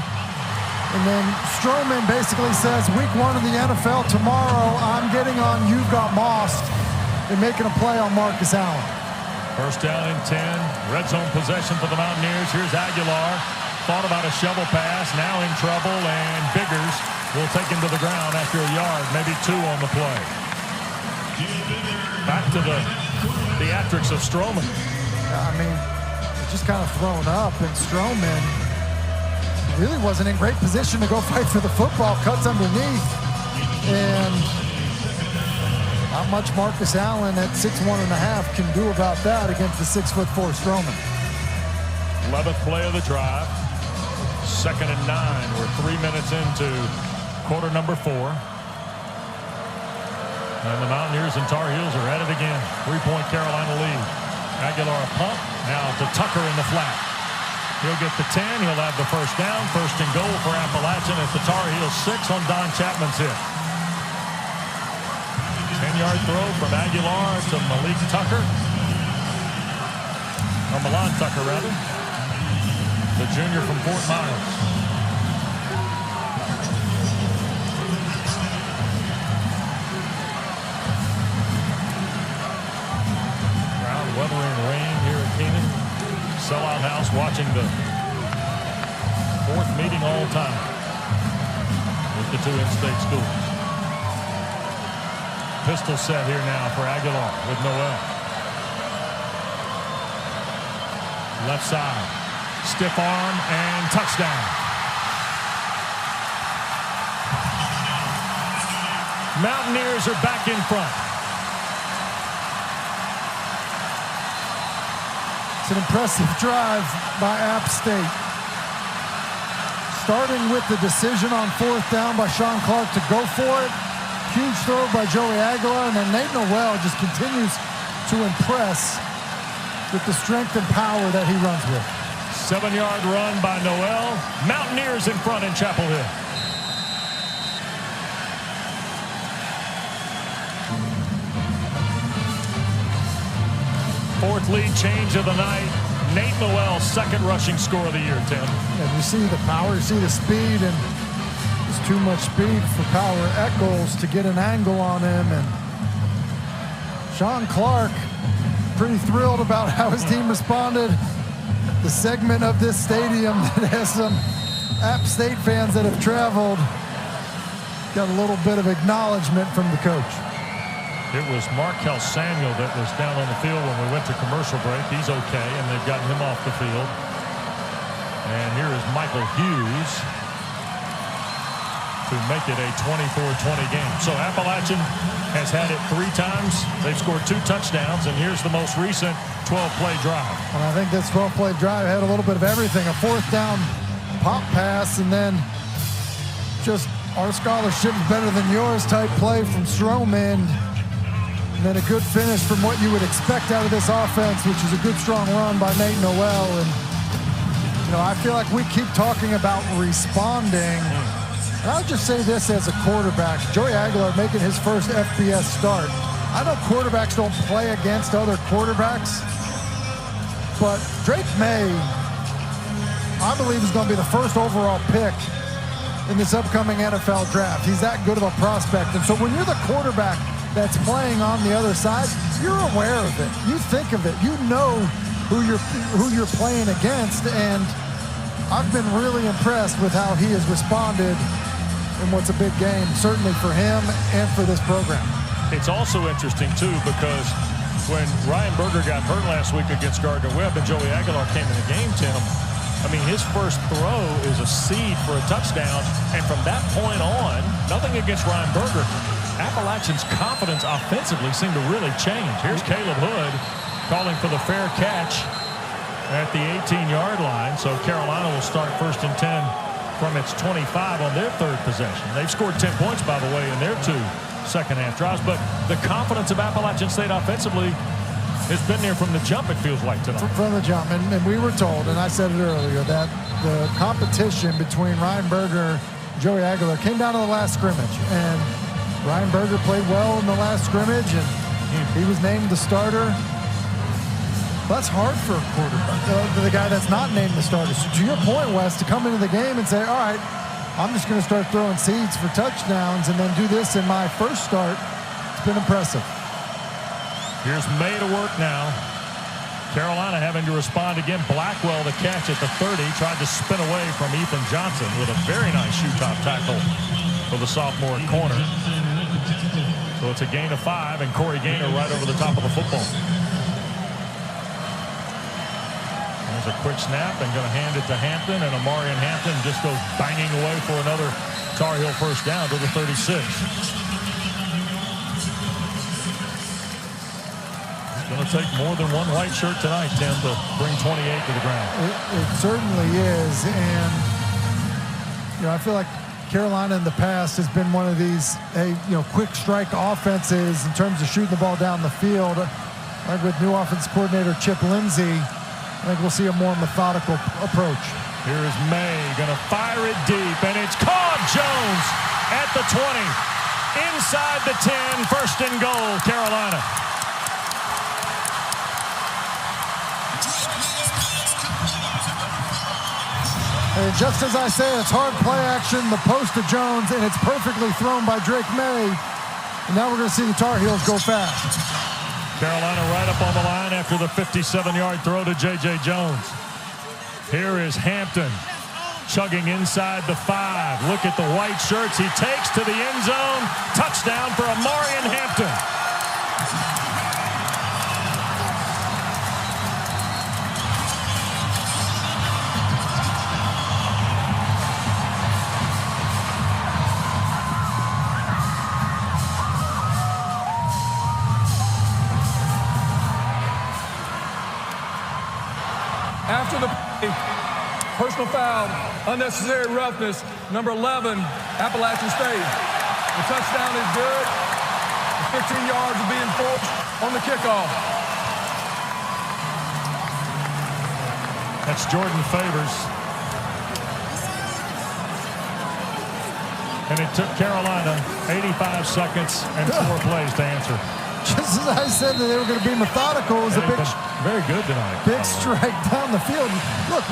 And then Stroman basically says, week 1 of the NFL, tomorrow I'm getting on You Got Mossed and making a play on Marcus Allen. 1st down and 10. Red zone possession for the Mountaineers. Here's Aguilar. Thought about a shovel pass. Now in trouble. And Biggers will take him to the ground after a yard, maybe 2 on the play. Back to the theatrics of Stroman. I mean, it's just kind of thrown up. And Stroman, really wasn't in great position to go fight for the football. Cuts underneath, and not much Marcus Allen at 6'1.5" can do about that against the 6'4" Strowman. 11th play of the drive. 2nd and 9. We're 3 minutes into quarter number 4. And the Mountaineers and Tar Heels are at it again. 3-point Carolina lead. Aguilar a pump. Now to Tucker in the flat. He'll get the 10. He'll have the first down. 1st and goal for Appalachian at the Tar Heels 6 on Don Chapman's hit. 10-yard throw from Aguilar to Malik Tucker. Or Milan Tucker, rather. The junior from Fort Myers. Crowd weathering rain here at Keenan. Sellout house watching the 4th meeting all time with the 2 in-state schools. Pistol set here now for Aguilar with Noel. Left side. Stiff arm and touchdown. Mountaineers are back in front. It's an impressive drive by App State. Starting with the decision on 4th down by Sean Clark to go for it. Huge throw by Joey Aguilar, and then Nate Noel just continues to impress with the strength and power that he runs with. 7-yard run by Noel. Mountaineers in front in Chapel Hill. Fourth lead change of the night. Nate Noel, 2nd rushing score of the year, Tim. And you see the power, you see the speed, and it's too much speed for Power Echols to get an angle on him. And Sean Clark, pretty thrilled about how his team responded. The segment of this stadium that has some App State fans that have traveled got a little bit of acknowledgement from the coach. It was Markel Samuel that was down on the field when we went to commercial break. He's okay, and they've gotten him off the field. And here is Michael Hughes to make it a 24-20 game. So Appalachian has had it 3 times. They've scored 2 touchdowns, and here's the most recent 12-play drive. And I think this 12-play drive had a little bit of everything. A 4th down pop pass, and then just our scholarship is better than yours type play from Strowman. And then a good finish from what you would expect out of this offense, which is a good, strong run by Nate Noel. And, you know, I feel like we keep talking about responding. And I'll just say this as a quarterback. Joey Aguilar making his first FBS start. I know quarterbacks don't play against other quarterbacks, but Drake Maye, I believe, is going to be the first overall pick in this upcoming NFL draft. He's that good of a prospect. And so when you're the quarterback that's playing on the other side, you're aware of it. You think of it. You know who you're playing against. And I've been really impressed with how he has responded in what's a big game, certainly for him and for this program. It's also interesting, too, because when Ryan Berger got hurt last week against Gardner-Webb and Joey Aguilar came in the game, Tim, I mean, his first throw is a seed for a touchdown. And from that point on, nothing against Ryan Berger, Appalachian's confidence offensively seemed to really change. Here's Caleb Hood calling for the fair catch at the 18-yard line. So Carolina will start 1st and 10 from its 25 on their 3rd possession. They've scored 10 points, by the way, in their 2 second-half drives. But the confidence of Appalachian State offensively has been there from the jump, it feels like, tonight. From the jump. And we were told, and I said it earlier, that the competition between Ryan Berger and Joey Aguilar came down to the last scrimmage. And Ryan Berger played well in the last scrimmage, and he was named the starter. That's hard for a quarterback, the guy that's not named the starter. So to your point, Wes, to come into the game and say, all right, I'm just going to start throwing seeds for touchdowns and then do this in my first start, it's been impressive. Here's Maye to work now. Carolina having to respond again. Blackwell the catch at the 30. Tried to spin away from Ethan Johnson with a very nice shoe-top tackle for the sophomore at corner. So it's a gain of 5, and Corey Gaynor right over the top of the football. And There's a quick snap and going to hand it to Hampton, and Omarion Hampton just goes banging away for another Tar Heel first down to the 36. It's going to take more than one white shirt tonight, Tim, to bring 28 to the ground. It certainly is, and I feel like Carolina in the past has been one of these quick strike offenses in terms of shooting the ball down the field. Like with new offense coordinator Chip Lindsey, I think we'll see a more methodical approach. Here's Maye going to fire it deep, and it's caught. Jones at the 20, inside the 10, first and goal, Carolina. And just as I say, it's hard play action, the post to Jones, and it's perfectly thrown by Drake Maye. And now we're going to see the Tar Heels go fast. Carolina right up on the line after the 57-yard throw to J.J. Jones. Here is Hampton chugging inside the 5. Look at the white shirts. He takes to the end zone. Touchdown for Omarion Hampton. After the personal foul, unnecessary roughness, number 11, Appalachian State. The touchdown is good. The 15 yards are being forced on the kickoff. That's Jordan Favors. And it took Carolina 85 seconds and 4 plays to answer. Just as I said that they were going to be methodical, it was a big, very good tonight. Big strike down the field. Look,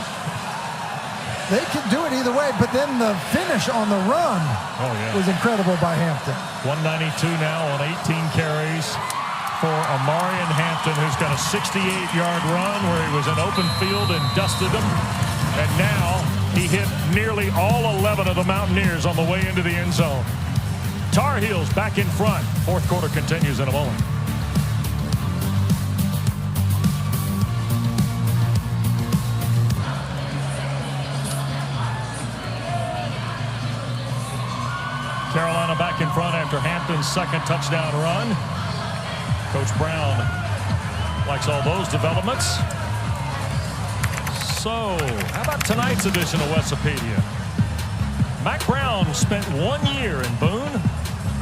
they can do it either way, but then the finish on the run was incredible by Hampton. 192 now on 18 carries for Omarion Hampton, who's got a 68-yard run where he was in open field and dusted them. And now he hit nearly all 11 of the Mountaineers on the way into the end zone. Tar Heels back in front. Fourth quarter continues in a moment. Carolina back in front after Hampton's second touchdown run. Coach Brown likes all those developments. So, how about tonight's edition of Westopedia? Mack Brown spent 1 year in Boone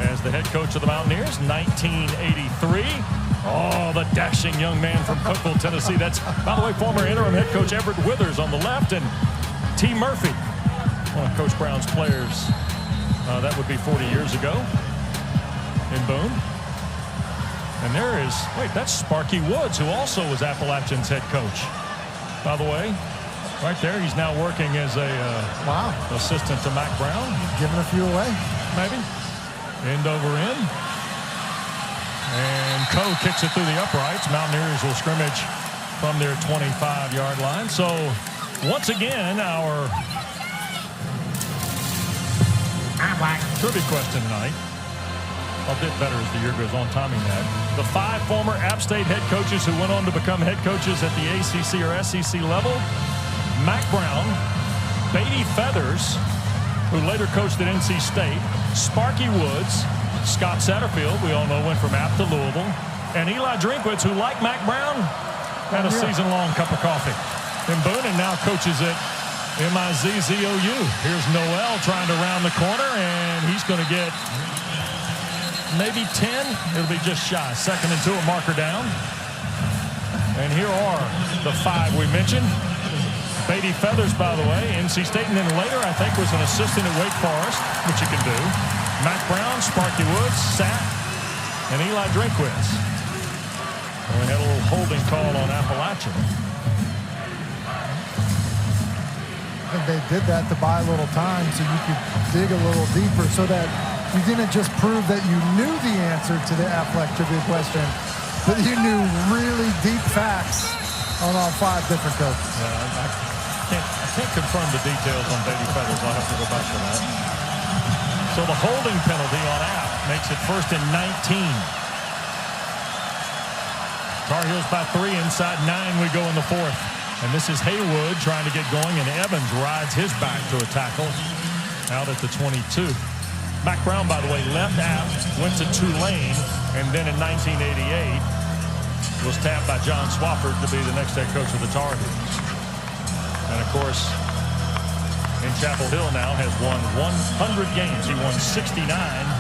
as the head coach of the Mountaineers, 1983. Oh, the dashing young man from Cookeville, Tennessee. That's, by the way, former interim head coach Everett Withers on the left, and T. Murphy, one of Coach Brown's players. That would be 40 years ago in Boone. And there is, wait, that's Sparky Woods, who also was Appalachian's head coach. By the way, right there, he's now working as a assistant to Mack Brown. Giving a few away. Maybe. End over end. And Coe kicks it through the uprights. Mountaineers will scrimmage from their 25-yard line. So, once again, our trivia question tonight. A bit better as the year goes on, timing that. The 5 former App State head coaches who went on to become head coaches at the ACC or SEC level. Mack Brown, Beatty Feathers, who later coached at NC State, Sparky Woods, Scott Satterfield, we all know went from App to Louisville, and Eli Drinkwitz, who, like Mack Brown, had a season-long cup of coffee in Boone and now coaches at MIZZOU. Here's Noel trying to round the corner, and he's going to get maybe 10. It'll be just shy. 2nd and 2, a marker down. And here are the 5 we mentioned. Beatty Feathers, by the way, NC State, and then later, I think, was an assistant at Wake Forest, which you can do. Mack Brown, Sparky Woods, Sat, and Eli Drinkwitz. And we had a little holding call on Appalachian. I think they did that to buy a little time so you could dig a little deeper so that you didn't just prove that you knew the answer to the Affleck trivia question, but you knew really deep facts on all 5 different coaches. Yeah, I can't confirm the details on Beatty Feathers. I'll have to go back to that. So the holding penalty on App makes it 1st and 19. Tar Heels by 3, inside 9 we go in the 4th. And this is Haywood trying to get going, and Evans rides his back to a tackle out at the 22. Mac Brown, by the way, left App, went to Tulane, and then in 1988 was tapped by John Swafford to be the next head coach of the Tar Heels. And, of course, in Chapel Hill now has won 100 games. He won 69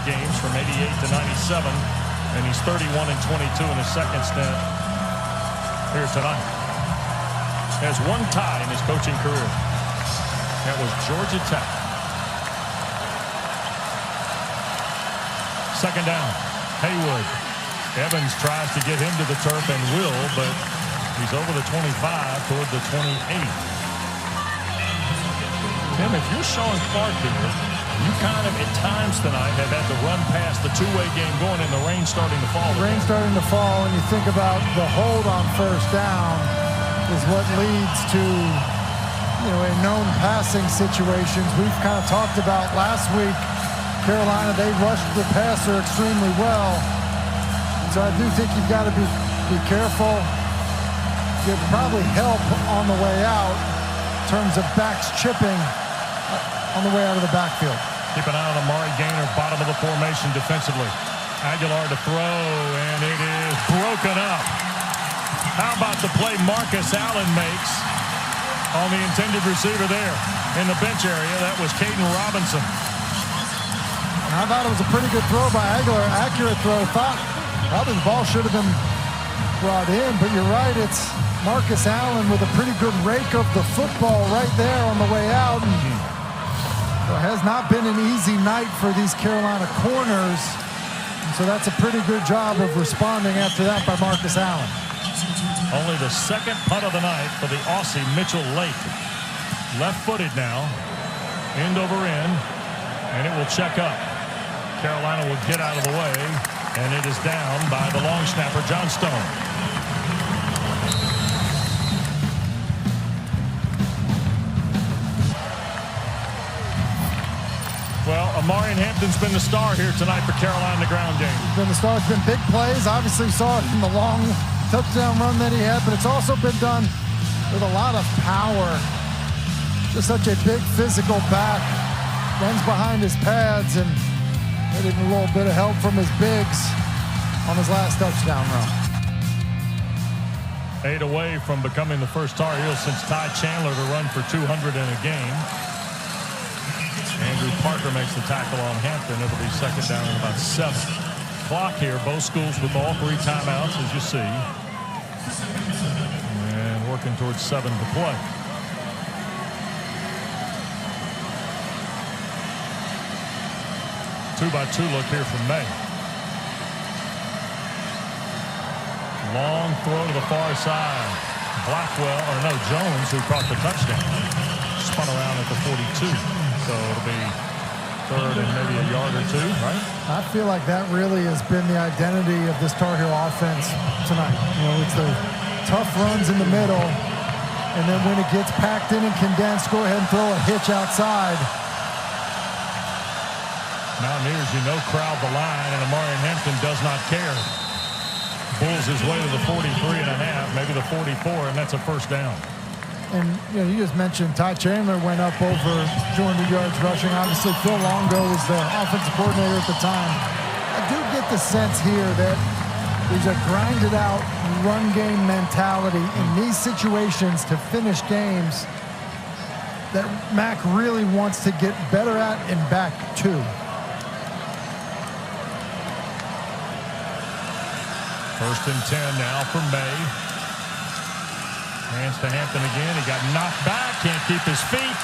games from 88 to 97, and he's 31-22 in his second stint here tonight. Has one tie in his coaching career. That was Georgia Tech. Second down, Haywood. Evans tries to get him to the turf and will, but he's over the 25 toward the 28. Tim, if you're Sean Clark here, you kind of at times tonight have had to run past the two-way game going and the rain starting to fall. The rain starting to fall, and you think about the hold on first down is what leads to, a known passing situations. We've kind of talked about last week, Carolina, they rushed the passer extremely well. So I do think you've got to be careful. Get probably help on the way out in terms of backs chipping on the way out of the backfield. Keep an eye on Amari Gaynor, bottom of the formation defensively. Aguilar to throw, and it is broken up. How about the play Marcus Allen makes on the intended receiver there in the bench area? That was Caden Robinson. And I thought it was a pretty good throw by Aguilar. Accurate throw. Thought probably the ball should have been brought in, but you're right. It's Marcus Allen with a pretty good rake of the football right there on the way out. And so it has not been an easy night for these Carolina corners. And so that's a pretty good job of responding after that by Marcus Allen. Only the second punt of the night for the Aussie Mitchell Lake. Left-footed now, end over end, and it will check up. Carolina will get out of the way, and it is down by the long snapper, John Stone. Well, Omarion Hampton's been the star here tonight for Carolina in the ground game. He's been the star. It's been big plays. Obviously saw it in the long touchdown run that he had, but it's also been done with a lot of power. Just such a big physical back. Runs behind his pads and getting a little bit of help from his bigs on his last touchdown run. 8 away from becoming the first Tar Heel since Ty Chandler to run for 200 in a game. Andrew Parker makes the tackle on Hampton. It'll be second down and about 7. Clock here, both schools with all 3 timeouts, as you see. And working towards 7 to play. Two-by-two look here from Maye. Long throw to the far side. Jones, who caught the touchdown, spun around at the 42. So it'll be third and maybe a yard or 2, right? I feel like that really has been the identity of this Tar Heel offense tonight. It's the tough runs in the middle, and then when it gets packed in and condensed, go ahead and throw a hitch outside. Mountaineers, crowd the line, and Omarion Hampton does not care. Pulls his way to the 43.5, maybe the 44, and that's a first down. And, you just mentioned Ty Chandler went up over 200 yards rushing. Obviously, Phil Longo was the offensive coordinator at the time. I do get the sense here that there's a grinded-out run game mentality in these situations to finish games that Mac really wants to get better at and back to. First and 10 now for Maye. Hands to Hampton again. He got knocked back. Can't keep his feet.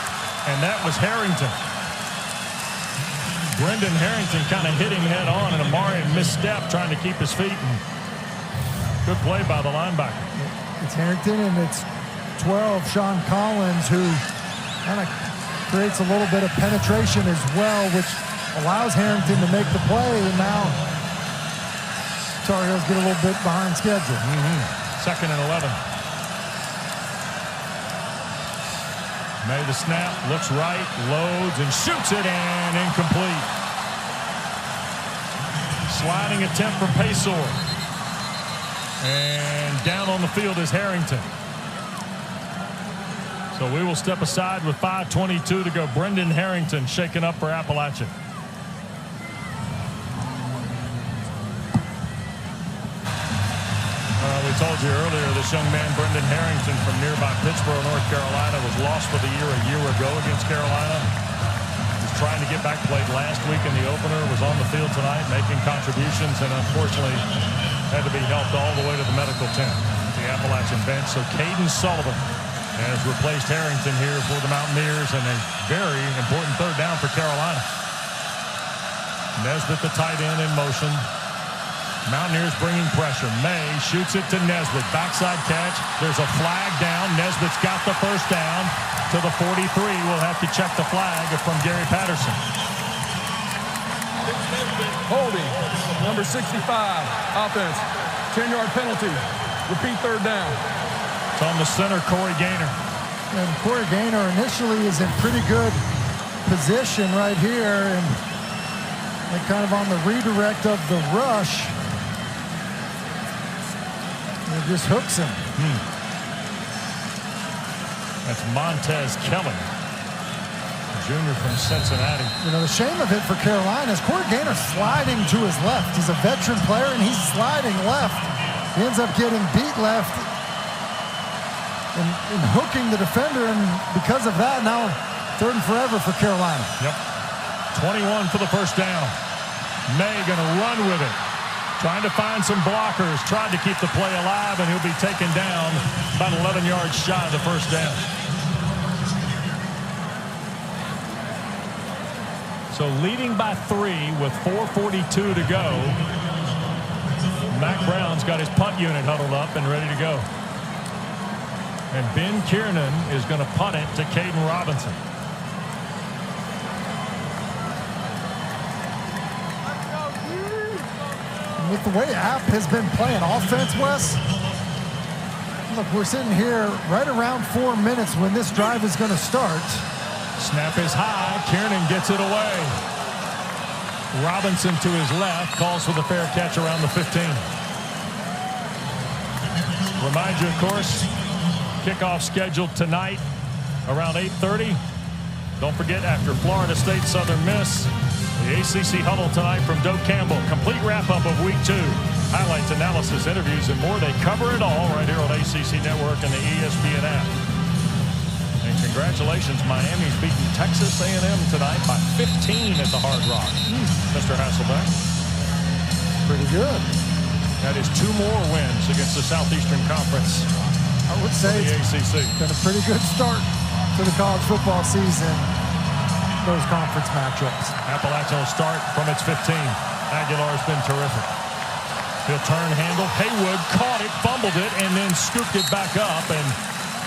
And that was Harrington. Brendan Harrington kind of hit him head on, and Omarion misstepped trying to keep his feet. And good play by the linebacker. It's Harrington, and it's 12, Sean Collins, who kind of creates a little bit of penetration as well, which allows Harrington to make the play. And now Tar Heels get a little bit behind schedule. Second and 11. Maye the snap, looks right, loads, and shoots it, and incomplete. Sliding attempt for Paysor. And down on the field is Harrington. So we will step aside with 5:22 to go. Brendan Harrington shaking up for Appalachian. We told you earlier this young man, Brendan Harrington from nearby Pittsboro, North Carolina, was lost for the year a year ago against Carolina. Was trying to get back, played last week in the opener, was on the field tonight making contributions, and unfortunately had to be helped all the way to the medical tent, the Appalachian bench. So Caden Sullivan has replaced Harrington here for the Mountaineers, and a very important third down for Carolina. Nesbitt, the tight end, in motion. Mountaineers bringing pressure. Maye shoots it to Nesbitt. Backside catch. There's a flag down. Nesbitt's got the first down to the 43. We'll have to check the flag from Gary Patterson. Holding. Number 65. Offense. 10-yard penalty. Repeat third down. It's on the center, Corey Gaynor. And Corey Gaynor initially is in pretty good position right here. And kind of on the redirect of the rush. It just hooks him. That's Montez Kelly, junior from Cincinnati. You know, the shame of it for Carolina is Corey Gaynor sliding to his left. He's a veteran player, and he's sliding left. He ends up getting beat left and hooking the defender, and because of that, now third and forever for Carolina. Yep. 21 for the first down. Maye going to run with it. Trying to find some blockers. Tried to keep the play alive, and he'll be taken down about 11 yards shy of the first down. So leading by 3 with 4:42 to go. Mac Brown's got his punt unit huddled up and ready to go. And Ben Kiernan is going to punt it to Caden Robinson. With the way App has been playing offense, Wes, look, we're sitting here right around 4 minutes when this drive is going to start. Snap is high. Kiernan gets it away. Robinson to his left calls for the fair catch around the 15. Remind you, of course, kickoff scheduled tonight around 8:30. Don't forget, after Florida State Southern Miss, the ACC huddle tonight from Doak Campbell. Complete wrap-up of Week 2. Highlights, analysis, interviews, and more. They cover it all right here on ACC Network and the ESPN app. And congratulations, Miami's beating Texas A&M tonight by 15 at the Hard Rock. Mr. Hasselbeck. Pretty good. That is 2 more wins against the Southeastern Conference. I would say the ACC. It's been a pretty good start to the college football season. Those conference matchups. Appalachian will start from its 15. Aguilar's been terrific. He'll turn, handle. Haywood caught it, fumbled it, and then scooped it back up, and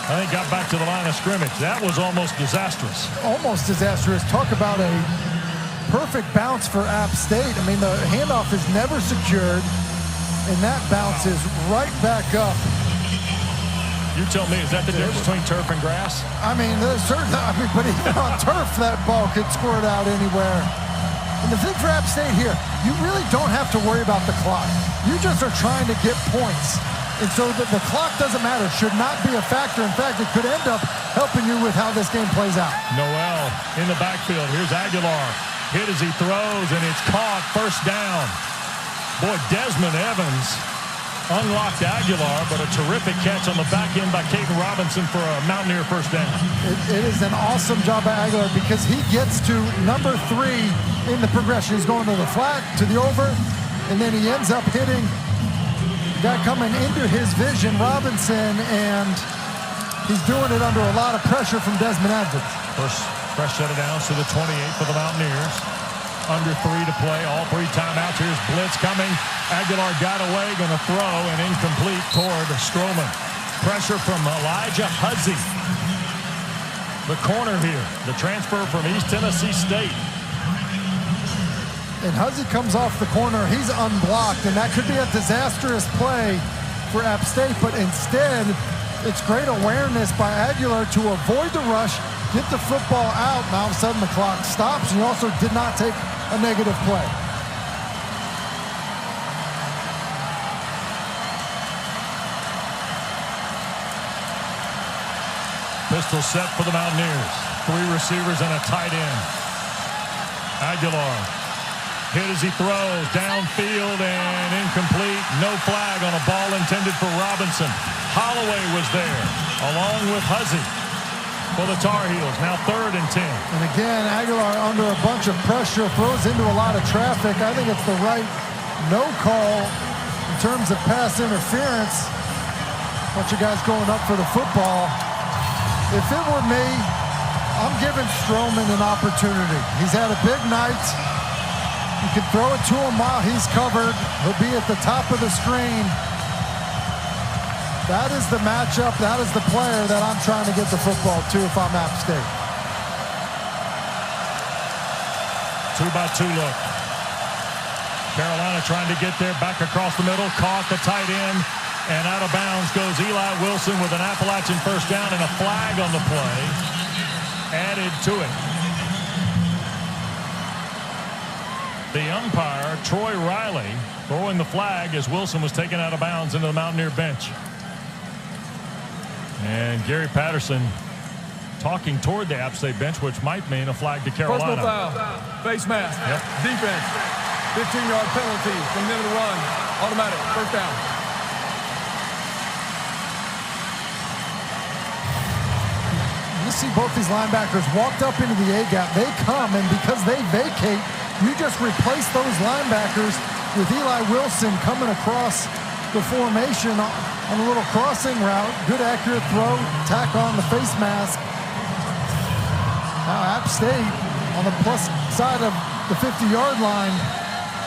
I think got back to the line of scrimmage. That was almost disastrous. Almost disastrous. Talk about a perfect bounce for App State. I mean, the handoff is never secured, and that bounces right back up. You tell me, is that the difference between turf and grass? I mean, but even on turf, that ball could squirt out anywhere. And the thing for App State here, you really don't have to worry about the clock. You just are trying to get points. And so the clock doesn't matter. It should not be a factor. In fact, it could end up helping you with how this game plays out. Noel in the backfield. Here's Aguilar. Hit as he throws, and it's caught. First down. Boy, Desmond Evans unlocked Aguilar, but a terrific catch on the back end by Caden Robinson for a Mountaineer first down. It is an awesome job by Aguilar because he gets to number 3 in the progression. He's going to the flat, to the over, and then he ends up hitting that coming into his vision, Robinson, and he's doing it under a lot of pressure from Desmond Evans. First fresh set of downs to the 28 for the Mountaineers. Under 3 to play, all 3 timeouts. Here's blitz coming. Aguilar got away, going to throw, and incomplete toward Stroman. Pressure from Elijah Hudsey. The corner here, the transfer from East Tennessee State. And Hudsey comes off the corner. He's unblocked, and that could be a disastrous play for App State, but instead, it's great awareness by Aguilar to avoid the rush, get the football out, and all of a sudden the clock stops, and he also did not take a negative play. Pistol set for the Mountaineers. 3 receivers and a tight end. Aguilar hit as he throws. Downfield and incomplete. No flag on a ball intended for Robinson. Holloway was there along with Huzzy for the Tar Heels. Now 3rd and 10. And again, Aguilar under a bunch of pressure, throws into a lot of traffic. I think it's the right no call in terms of pass interference. Bunch of guys going up for the football. If it were me, I'm giving Stroman an opportunity. He's had a big night. You can throw it to him while he's covered. He'll be at the top of the screen. That is the matchup. That is the player that I'm trying to get the football to if I'm App State. 2-by-2 look. Carolina trying to get there, back across the middle, caught the tight end, and out of bounds goes Eli Wilson with an Appalachian first down and a flag on the play added to it. The umpire, Troy Riley, throwing the flag as Wilson was taken out of bounds into the Mountaineer bench. And Gary Patterson talking toward the App State bench, which might mean a flag to Carolina. Personal foul, face mask, yep. Defense, 15-yard penalty from the end of the run, automatic, first down. You see both these linebackers walked up into the A-gap. They come, and because they vacate, you just replace those linebackers with Eli Wilson coming across the formation on a little crossing route. Good accurate throw, tack on the face mask. Now App State on the plus side of the 50-yard line.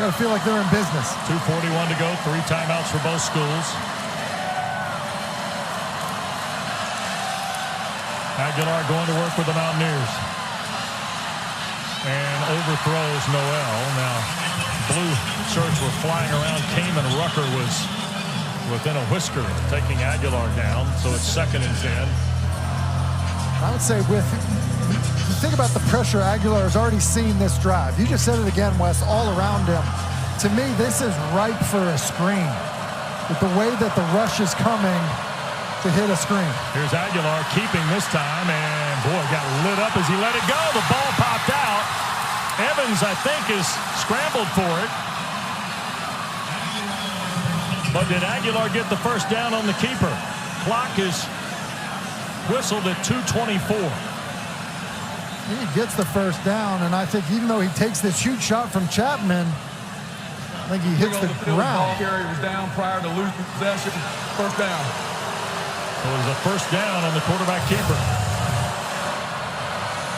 Got to feel like they're in business. 2:41 to go, 3 timeouts for both schools. Aguilar going to work with the Mountaineers. And overthrows Noel. Now, blue shirts were flying around. Kamen Rucker was within a whisker of taking Aguilar down. So it's 2nd and 10. I would say think about the pressure Aguilar has already seen this drive. You just said it again, Wes, all around him. To me, this is ripe for a screen. With the way that the rush is coming to hit a screen. Here's Aguilar keeping this time, and boy, got lit up as he let it go. The ball popped out. Evans, I think, is scrambled for it. But did Aguilar get the first down on the keeper? Clock is whistled at 2:24. He gets the first down, and I think even though he takes this huge shot from Chapman, I think he hits the ground. Ball carrier was down prior to losing possession. First down. So it was a first down on the quarterback keeper.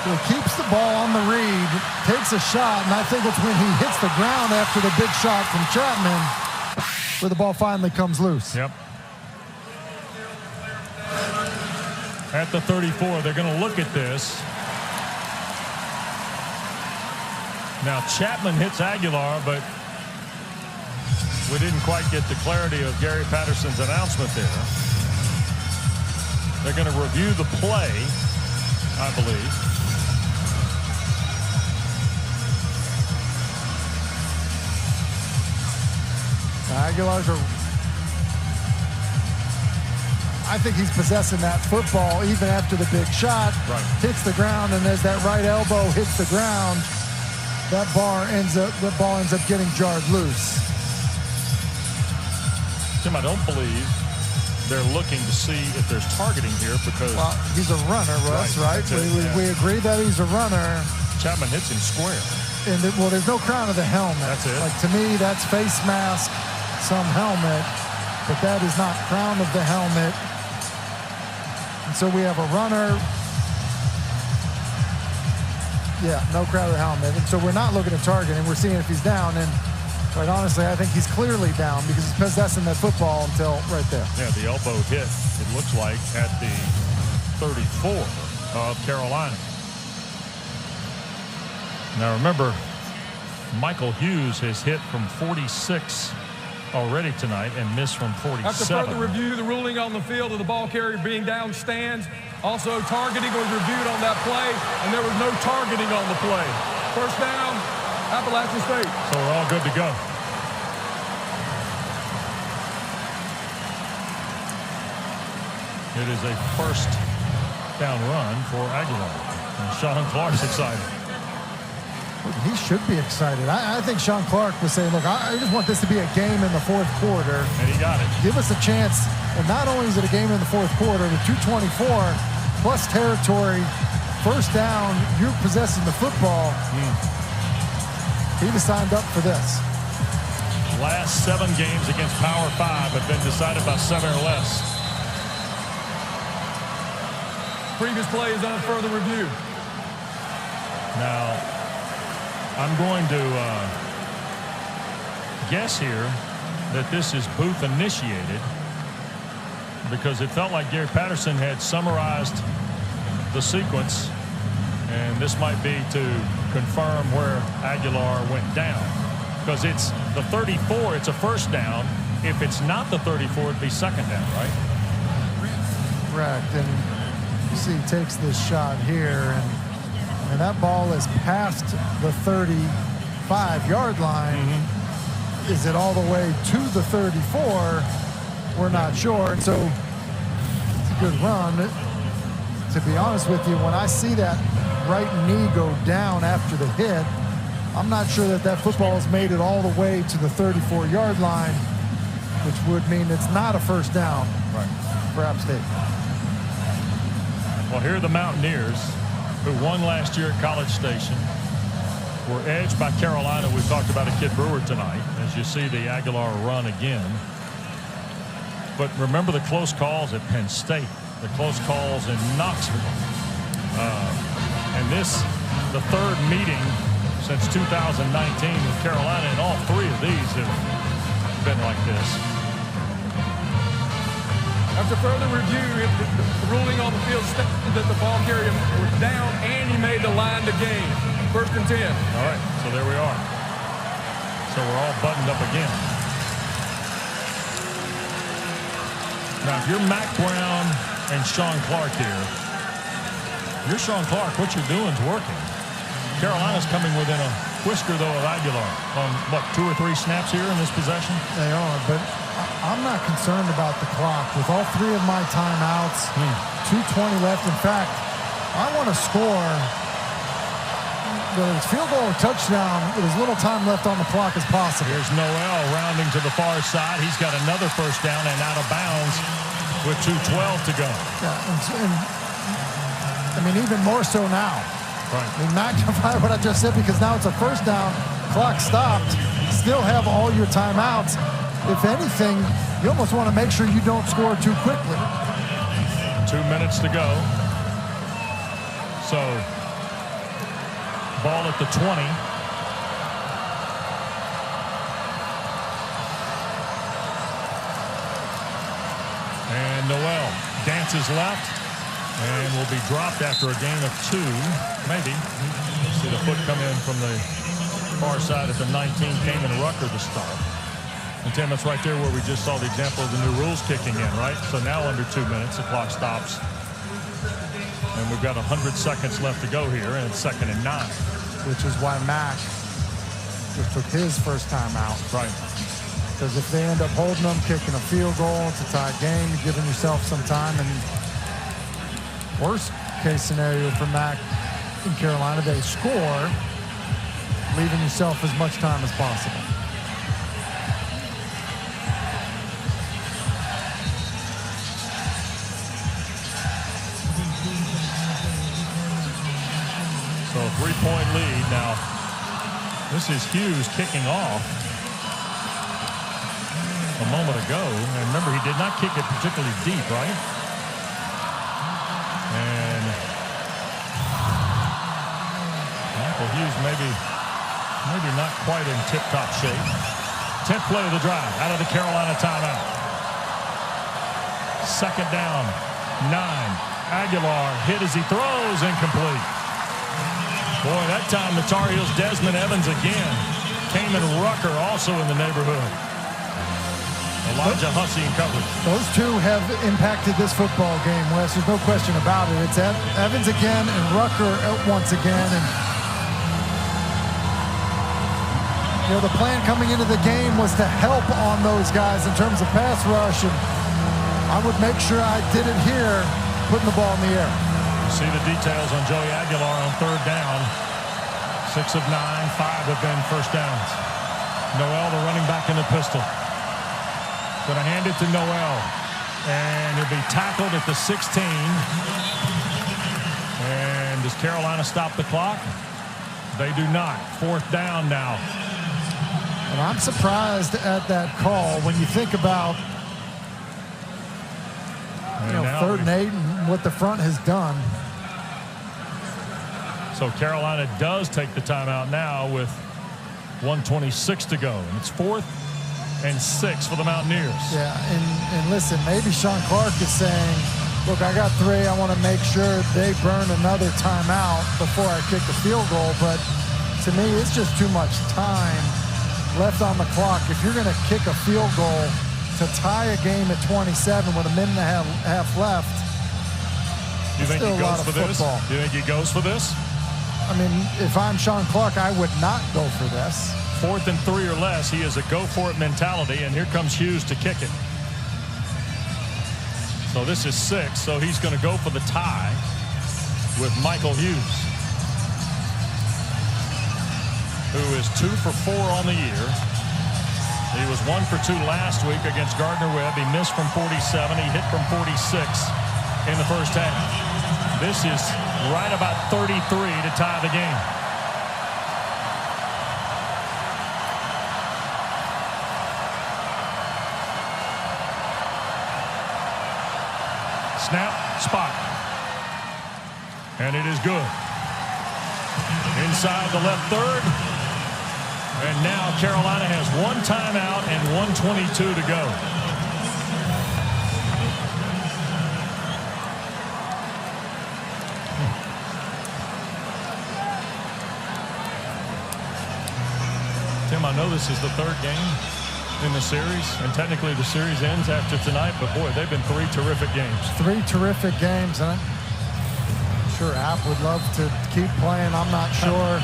He keeps the ball on the read, takes a shot, and I think it's when he hits the ground after the big shot from Chapman where the ball finally comes loose. Yep. At the 34, they're going to look at this. Now Chapman hits Aguilar, but we didn't quite get the clarity of Gary Patterson's announcement there. They're going to review the play, I believe. Aguilar's I think he's possessing that football even after the big shot. Right. Hits the ground, and as that right elbow hits the ground, that ball ends up getting jarred loose. Tim, I don't believe they're looking to see if there's targeting here because... Well, he's a runner, Russ, right? We agree that he's a runner. Chapman hits him square. And well, there's no crown of the helmet. That's it. Like, to me, that's face mask, some helmet, but that is not crown of the helmet. And so we have a runner. Yeah, no crown of the helmet. And so we're not looking at targeting. We're seeing if he's down. And quite honestly, I think he's clearly down because he's possessing that football until right there. Yeah, the elbow hit, it looks like, at the 34 of Carolina. Now remember, Michael Hughes has hit from 46 already tonight and missed from 47. After further review, the ruling on the field of the ball carrier being down stands. Also, targeting was reviewed on that play, and there was no targeting on the play. First down, Appalachian State. So we're all good to go. It is a first touchdown run for Aguilar. And Sean Clark's excited. He should be excited. I think Sean Clark was saying, look, I just want this to be a game in the fourth quarter. And he got it. Give us a chance. And not only is it a game in the fourth quarter, with 2:24 plus territory, first down, you're possessing the football. He just signed up for this. Last 7 games against Power 5 have been decided by 7 or less. Previous play is under further review. Now, I'm going to guess here that this is Booth initiated, because it felt like Gary Patterson had summarized the sequence, and this might be to confirm where Aguilar went down, because it's the 34, it's a first down. If it's not the 34, it'd be second down, right? Correct. And you see he takes this shot here, and that ball is past the 35-yard line. Is it all the way to the 34? We're not sure. And so it's a good run. To be honest with you, when I see that right knee go down after the hit, I'm not sure that that football has made it all the way to the 34-yard line, which would mean it's not a first down for App State. Well, here are the Mountaineers, who won last year at College Station, were edged by Carolina. We talked about a Kid Brewer tonight, as you see the Aguilar run again. But remember the close calls at Penn State, the close calls in Knoxville. And this, the third meeting since 2019 with Carolina, and all 3 of these have been like this. After further review, the ruling on the field stated that the ball carrier was down and he made the line to gain. First and 10. All right, so there we are. So we're all buttoned up again. Now, if you're Mack Brown and Sean Clark here, you're Sean Clark. What you're doing is working. Carolina's coming within a whisker, though, of Aguilar on, what, 2 or 3 snaps here in this possession? They are, but I'm not concerned about the clock. With all 3 of my timeouts, 2:20 left. In fact, I want to score, whether it's field goal or touchdown, with as little time left on the clock as possible. Here's Noel rounding to the far side. He's got another first down and out of bounds with 2:12 to go. Yeah, and I mean, even more so now. Right. I mean, magnify what I just said, because now it's a first down, clock stopped, still have all your timeouts. If anything, you almost want to make sure you don't score too quickly. 2 minutes to go. So, ball at the 20. And Noel dances left and will be dropped after a gain of 2, maybe. See the foot come in from the far side at the 19, came in Rucker to start. And Tim, that's right there where we just saw the example of the new rules kicking in, right? So now under 2 minutes, the clock stops. And we've got 100 seconds left to go here, and it's 2nd and 9. Which is why Mack just took his first time out. Right. Because if they end up holding them, kicking a field goal, it's a tight game, you're giving yourself some time. And worst case scenario for Mack in Carolina, they score, leaving yourself as much time as possible. So a 3-point lead. Now, this is Hughes kicking off a moment ago. And remember, he did not kick it particularly deep, right? And Michael Hughes maybe not quite in tip-top shape. 10th play of the drive out of the Carolina timeout. 2nd down, 9. Aguilar hit as he throws, incomplete. Boy, that time the Tar Heels' Desmond Evans again. Came in Rucker also in the neighborhood. Elijah Hussey in coverage. Those 2 have impacted this football game, Wes. There's no question about it. It's Evans again and Rucker once again. And you know, the plan coming into the game was to help on those guys in terms of pass rush, and I would make sure I did it here, putting the ball in the air. see the details on Joey Aguilar on third down. 6 of 9, 5 have been first downs. Noel, the running back in the pistol. Going to hand it to Noel. And he'll be tackled at the 16. And does Carolina stop the clock? They do not. Fourth down now. And I'm surprised at that call when you think about third and 8 and what the front has done. So Carolina does take the timeout now with 1:26 to go. And it's 4th and 6 for the Mountaineers. Yeah, and listen, maybe Sean Clark is saying, look, I got 3. I want to make sure they burn another timeout before I kick the field goal. But to me, it's just too much time left on the clock. If you're going to kick a field goal to tie a game at 27 with a minute and a half left, do you think he goes for this? Do you think he goes for this? I mean, if I'm Sean Clark, I would not go for this. 4th and 3 or less, he has a go-for-it mentality, and here comes Hughes to kick it. So this is 6, so he's going to go for the tie with Michael Hughes, who is 2 for 4 on the year. He was 1 for 2 last week against Gardner-Webb. He missed from 47. He hit from 46 in the first half. This is right about 33 to tie the game. Snap, spot. And it is good. Inside the left third. And now Carolina has 1 timeout and 1:22 to go. Tim, I know this is the 3rd game in the series, and technically the series ends after tonight, but boy, they've been 3 terrific games. 3 terrific games, and I'm sure App would love to keep playing. I'm not sure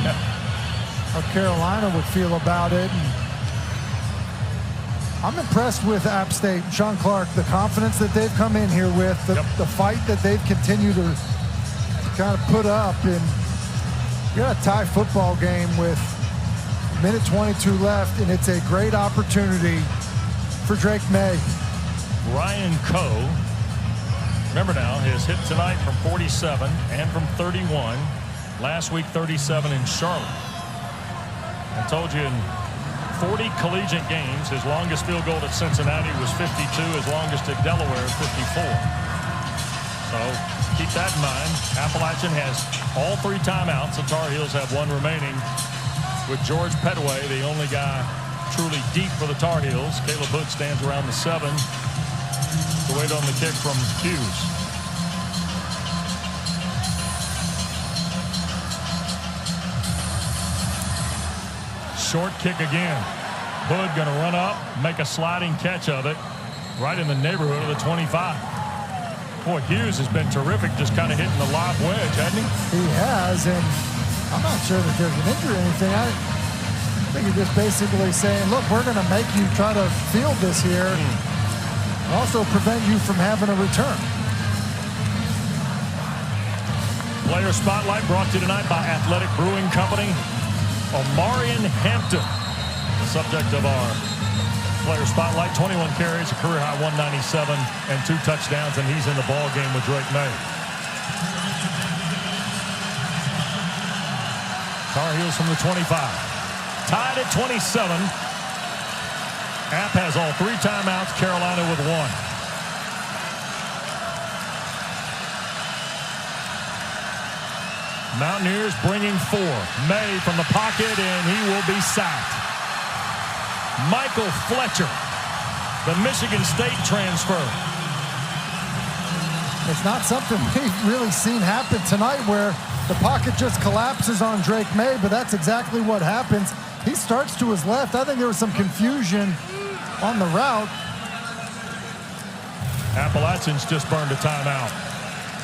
how Carolina would feel about it. And I'm impressed with App State, Sean Clark, the confidence that they've come in here with, the fight that they've continued to kind of put up. And you got a tie football game with minute 22 left, and it's a great opportunity for Drake Maye. Ryan Coe, remember now, his hit tonight from 47 and from 31. Last week, 37 in Charlotte. I told you in 40 collegiate games, his longest field goal at Cincinnati was 52, his longest at Delaware, 54. So keep that in mind. Appalachian has all 3 timeouts. The Tar Heels have 1 remaining, with George Petway, the only guy truly deep for the Tar Heels. Caleb Hood stands around the 7 to wait on the kick from Hughes. Short kick again. Hood going to run up, make a sliding catch of it, right in the neighborhood of the 25. Boy, Hughes has been terrific, just kind of hitting the lob wedge, hasn't he? He has, and I'm not sure that there's an injury or anything. I think you're just basically saying, look, we're going to make you try to field this here and also prevent you from having a return. Player Spotlight brought to you tonight by Athletic Brewing Company. Omarion Hampton, the subject of our Player Spotlight. 21 carries, a career-high 197, and 2 touchdowns, and he's in the ball game with Drake Maye. Tar Heels from the 25. Tied at 27. App has all 3 timeouts. Carolina with 1. Mountaineers bringing 4. Maye from the pocket, and he will be sacked. Michael Fletcher, the Michigan State transfer. It's not something we've really seen happen tonight, where the pocket just collapses on Drake Maye, but that's exactly what happens. He starts to his left. I think there was some confusion on the route. Appalachians just burned a timeout.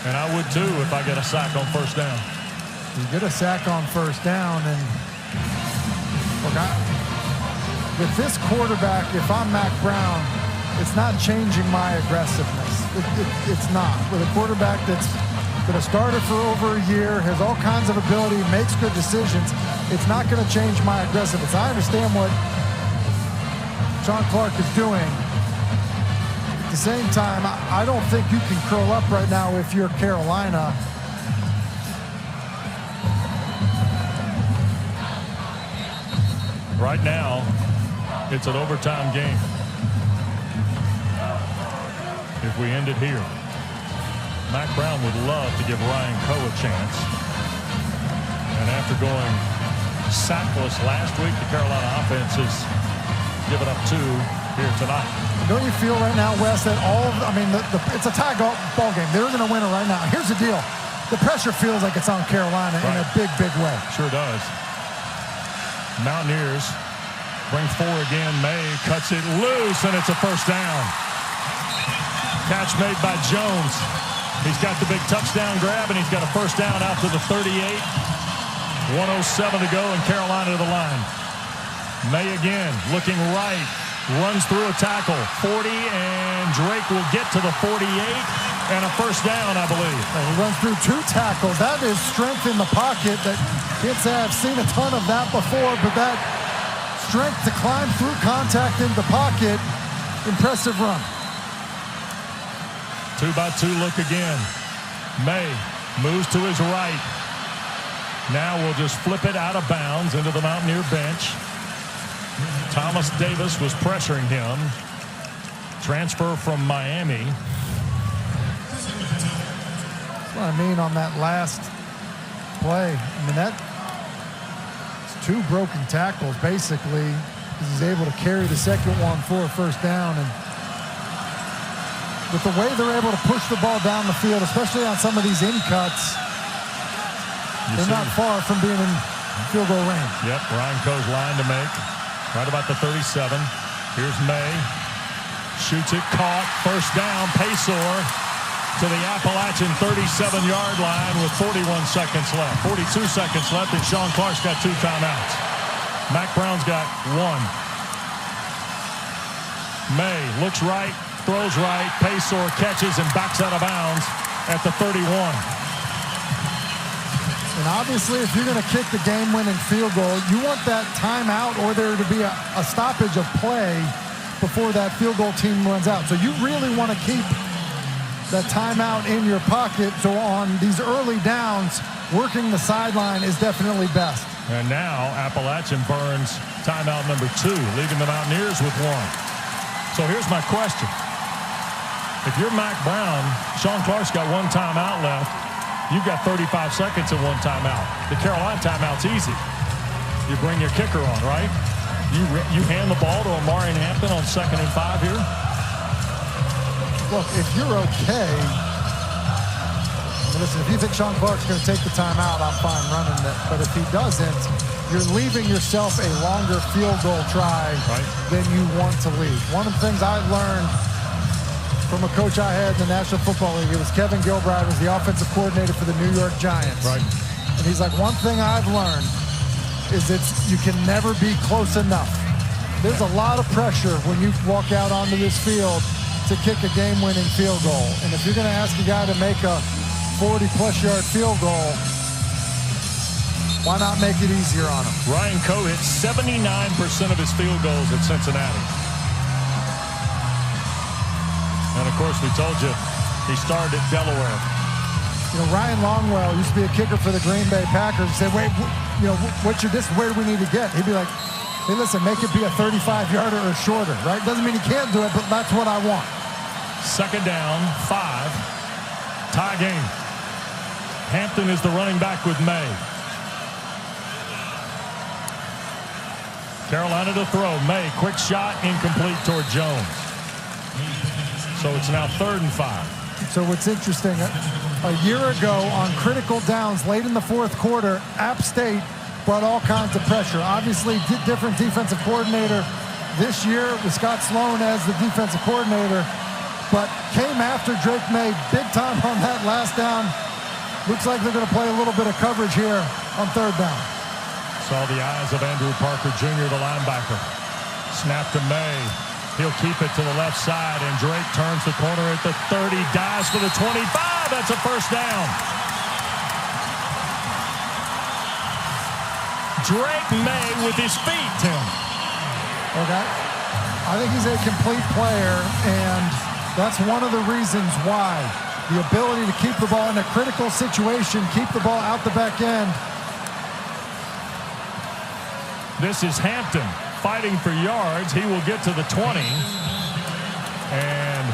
And I would too if I get a sack on first down. You get a sack on first down, and look, with this quarterback, if I'm Mac Brown, it's not changing my aggressiveness. It's not. With a quarterback that's Been a starter for over a year, has all kinds of ability, makes good decisions. It's not going to change my aggressiveness. I understand what Sean Clark is doing. At the same time, I don't think you can curl up right now if you're Carolina. Right now, it's an overtime game. If we end it here, Mack Brown would love to give Ryan Coe a chance. And after going sackless last week, the Carolina offense has given up 2 here tonight. Don't you feel right now, Wes, that it's a tie ball game. They're going to win it right now. Here's the deal. The pressure feels like it's on Carolina in a big, big way. Sure does. Mountaineers bring 4 again. Maye cuts it loose, and it's a first down. Catch made by Jones. He's got the big touchdown grab, and he's got a first down out to the 38. 1:07 to go, and Carolina to the line. Maye again, looking right, runs through a tackle. 40, and Drake will get to the 48, and a first down, I believe. And he runs through 2 tackles. That is strength in the pocket. That can't say I've seen a ton of that before, but that strength to climb through contact in the pocket, impressive run. 2-by-2 look again. Maye moves to his right. Now we'll just flip it out of bounds into the Mountaineer bench. Thomas Davis was pressuring him. Transfer from Miami. That's what I mean on that last play. I mean, it's 2 broken tackles, basically, because he's able to carry the second one for a first down. And with the way they're able to push the ball down the field, especially on some of these in cuts, they're not far from being in field goal range. Yep, Ryan Coe's line to make. Right about the 37. Here's Maye. Shoots it, caught. First down, Paysor to the Appalachian 37-yard line with 41 seconds left. 42 seconds left, and Sean Clark's got 2 timeouts. Mack Brown's got 1. Maye looks right, throws right. Paysor catches and backs out of bounds at the 31. And obviously, if you're going to kick the game-winning field goal, you want that timeout or there to be a stoppage of play before that field goal team runs out. So you really want to keep that timeout in your pocket. So on these early downs, working the sideline is definitely best. And now Appalachian burns timeout number 2, leaving the Mountaineers with 1. So here's my question. If you're Mack Brown, Sean Clark's got 1 timeout left. You've got 35 seconds and 1 timeout. The Carolina timeout's easy. You bring your kicker on, right? You hand the ball to Omarion Hampton on 2nd and 5 here. Look, if you're okay, listen, if you think Sean Clark's going to take the timeout, I'm fine running it. But if he doesn't, you're leaving yourself a longer field goal try than you want to leave. One of the things I learned from a coach I had in the National Football League, it was Kevin Gilbride, was the offensive coordinator for the New York Giants. Right. And he's like, one thing I've learned is you can never be close enough. There's a lot of pressure when you walk out onto this field to kick a game-winning field goal. And if you're going to ask a guy to make a 40-plus yard field goal, why not make it easier on him? Ryan Coe hit 79% of his field goals at Cincinnati. And, of course, we told you he started at Delaware. You know, Ryan Longwell used to be a kicker for the Green Bay Packers. He said, wait, you know, what's your distance? Where do we need to get? He'd be like, hey, listen, make it be a 35-yarder or shorter, right? Doesn't mean he can't do it, but that's what I want. 2nd down, 5. Tie game. Hampton is the running back with Maye. Carolina to throw. Maye, quick shot, incomplete toward Jones. So it's now 3rd and 5. So what's interesting, a year ago on critical downs late in the 4th quarter, App State brought all kinds of pressure. Obviously, different defensive coordinator this year with Scott Sloan as the defensive coordinator, but came after Drake Maye big time on that last down. Looks like they're going to play a little bit of coverage here on 3rd down. Saw the eyes of Andrew Parker Jr., the linebacker. Snap to Maye. He'll keep it to the left side, and Drake turns the corner at the 30, dives for the 25, that's a first down. Drake Maye with his feet, Tim. Okay. I think he's a complete player, and that's one of the reasons why. The ability to keep the ball in a critical situation, keep the ball out the back end. This is Hampton fighting for yards. He will get to the 20. And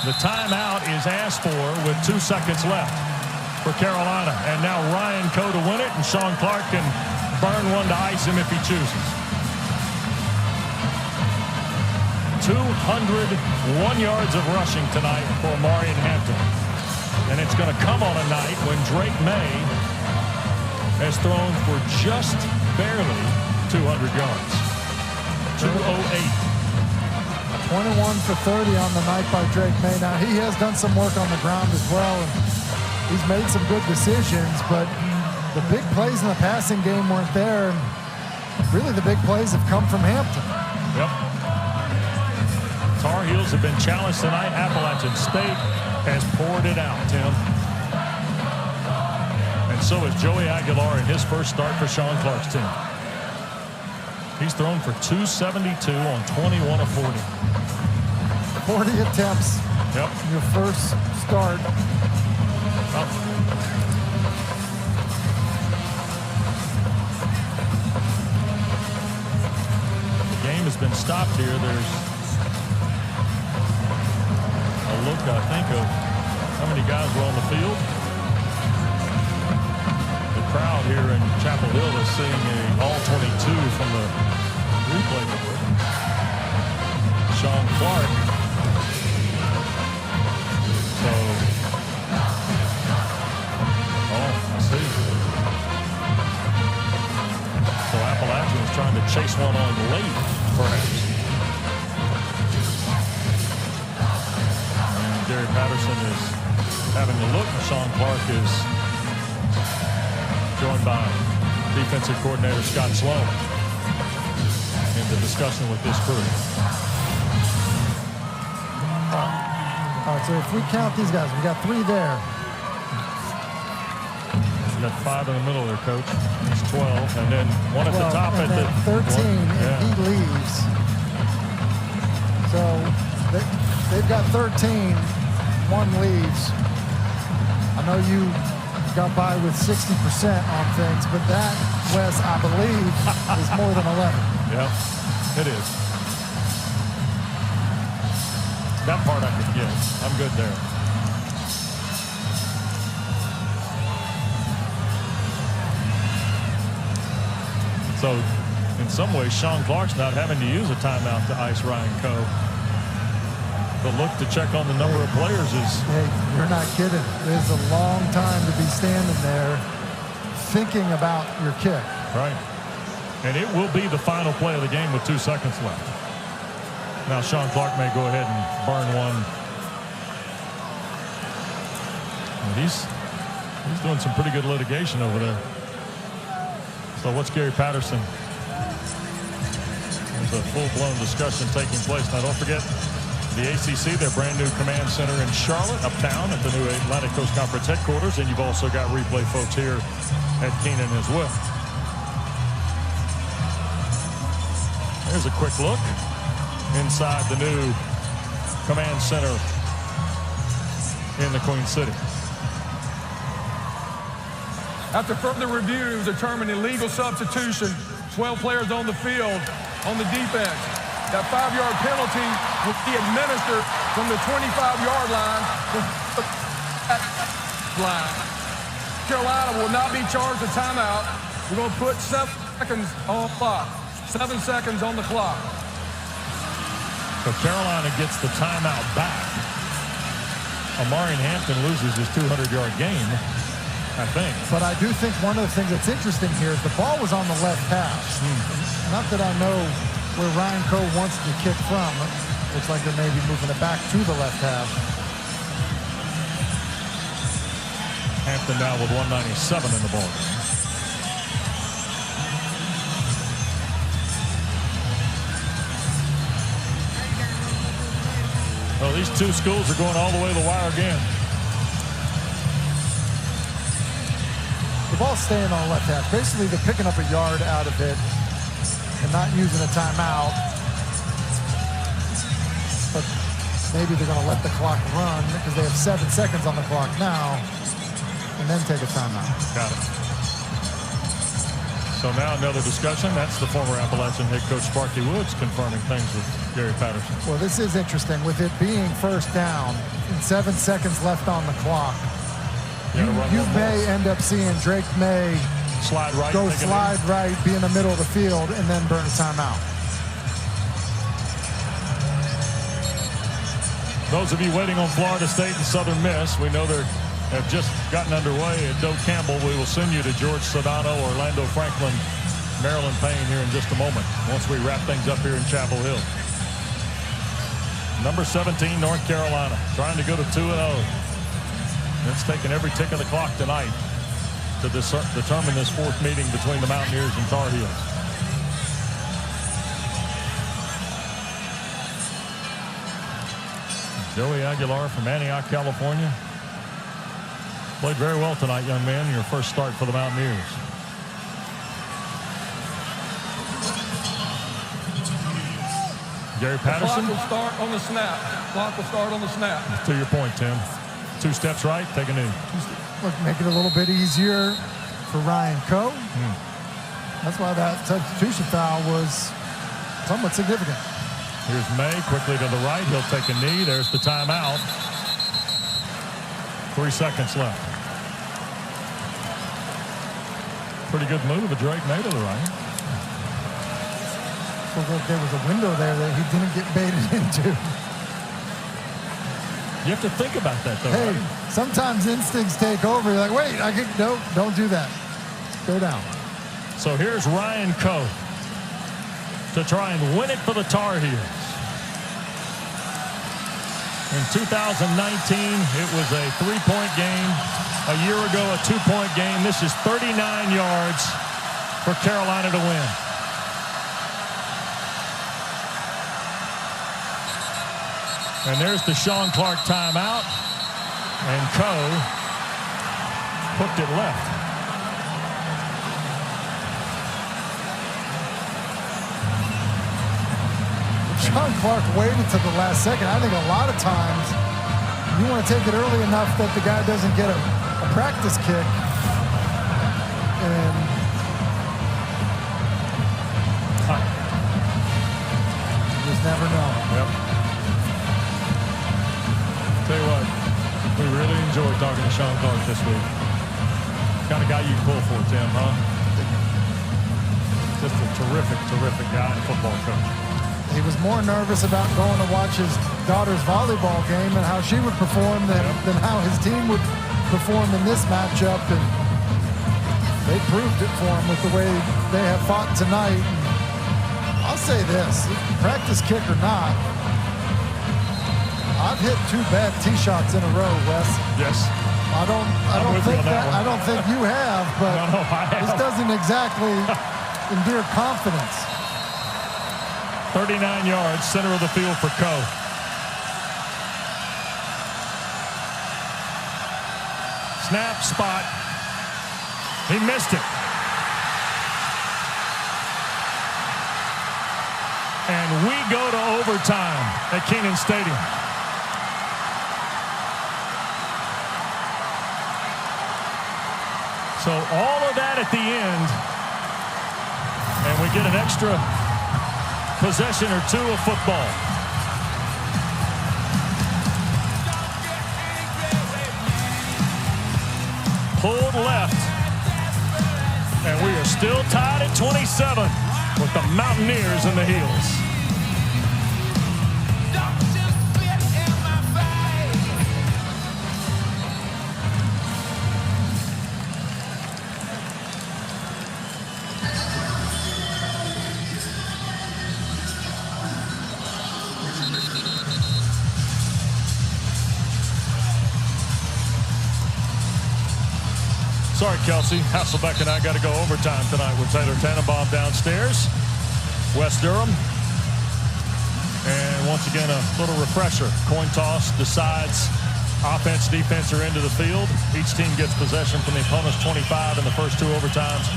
the timeout is asked for with 2 seconds left for Carolina. And now Ryan Coe to win it, and Sean Clark can burn one to ice him if he chooses. 201 yards of rushing tonight for Omarion Hampton. And it's going to come on a night when Drake Maye has thrown for just barely 200 yards. 208. 21 for 30 on the night by Drake Maye. Now, he has done some work on the ground as well, and he's made some good decisions, but the big plays in the passing game weren't there, and really the big plays have come from Hampton. Yep. Tar Heels have been challenged tonight. Appalachian State has poured it out, Tim. And so is Joey Aguilar in his first start for Sean Clark's team. He's thrown for 272 on 21 of 40. 40 attempts. Yep. Your first start. The game has been stopped here. There's a look, I think, of how many guys were on the field. The crowd here in Chapel Hill is seeing a all 22 from the replay board. Sean Clark. So, I see. So Appalachian is trying to chase one on late, perhaps. And Gary Patterson is having a look. Sean Clark is joined by defensive coordinator Scott Sloan in the discussion with this crew. All right, so if we count these guys, we got 3 there. We got 5 in the middle there, Coach. It's 12, and then one at the top and at then the 13, and he leaves. So they've got 13. 1 leaves. I know you got by with 60% on things, but that, Wes, I believe, is more than 11. Yeah, it is. That part I can get. I'm good there. So, in some ways, Sean Clark's not having to use a timeout to ice Ryan Coe. The look to check on the number of players is... Hey, you're not kidding. It's a long time to be standing there thinking about your kick. Right. And it will be the final play of the game with 2 seconds left. Now Sean Clark may go ahead and burn one. And he's doing some pretty good litigation over there. So what's Gary Patterson? There's a full-blown discussion taking place. Now don't forget the ACC, their brand new command center in Charlotte, uptown at the new Atlantic Coast Conference headquarters. And you've also got replay folks here at Keenan as well. Here's a quick look inside the new command center in the Queen City. After further review, it was determined illegal substitution. 12 players on the field on the defense. That 5-yard penalty will be administered from the 25-yard line. Carolina will not be charged a timeout. We're going to put 7 seconds on the clock. 7 seconds on the clock. So Carolina gets the timeout back. Omarion Hampton loses his 200-yard game, I think. But I do think one of the things that's interesting here is the ball was on the left hash. Not that I know where Ryan Coe wants to kick from. Looks like they're maybe moving it back to the left hash. Hampton now with 197 in the ball. So these two schools are going all the way to the wire again. The ball's staying on the left half. Basically, they're picking up a yard out of it and not using a timeout. But maybe they're going to let the clock run because they have 7 seconds on the clock now and then take a timeout. Got it. So now another discussion. That's the former Appalachian head coach Sparky Woods confirming things with Gary Patterson. Well, this is interesting. With it being first down and 7 seconds left on the clock, you may end up seeing Drake Maye slide right, go slide right, be in the middle of the field, and then burn a timeout. Those of you waiting on Florida State and Southern Miss, we know they have just gotten underway at Doak Campbell. We will send you to George Sedano, Orlando Franklin, Maryland Payne here in just a moment once we wrap things up here in Chapel Hill. Number 17, North Carolina, trying to go to 2-0. It's taken every tick of the clock tonight to determine this fourth meeting between the Mountaineers and Tar Heels. Joey Aguilar from Antioch, California. Played very well tonight, young man, in your first start for the Mountaineers. Gary Patterson. The clock will start on the snap. Clock will start on the snap. To your point, Tim. 2 steps right, take a knee. Look, make it a little bit easier for Ryan Coe. That's why that substitution foul was somewhat significant. Here's Maye quickly to the right. He'll take a knee. There's the timeout. 3 seconds left. Pretty good move of Drake Maye to the right. So there was a window there that he didn't get baited into. You have to think about that, though. Hey, right? Sometimes instincts take over. You're like, wait, no, don't do that. Go down. So here's Ryan Coe to try and win it for the Tar Heels. In 2019, it was a 3-point game. A year ago, a 2-point game. This is 39 yards for Carolina to win. And there's the Sean Clark timeout. And Coe hooked it left. Sean Clark waited to the last second. I think a lot of times you want to take it early enough that the guy doesn't get a practice kick. And you just never know. Yep. Tell you what, we really enjoyed talking to Sean Clark this week. Kind of guy you pull for, Tim, huh? Just a terrific, terrific guy and football coach. He was more nervous about going to watch his daughter's volleyball game and how she would perform than how his team would perform in this matchup. And they proved it for him with the way they have fought tonight. And I'll say this, practice kick or not, I've hit 2 bad tee shots in a row, Wes. Yes. I don't think you have, but no, I have. This doesn't exactly endear confidence. 39 yards, center of the field for Coe. Snap, spot. He missed it. And we go to overtime at Kenan Stadium. So all of that at the end, and we get an extra possession or 2 of football. Pulled left. And we are still tied at 27 with the Mountaineers in the heels. Sorry, Kelsey. Hasselbeck and I got to go overtime tonight with Taylor Tannenbaum downstairs. Wes Durham, And once again, a little refresher. Coin toss decides offense, defense are into the field. Each team gets possession from the opponent's 25 in the first 2 overtimes.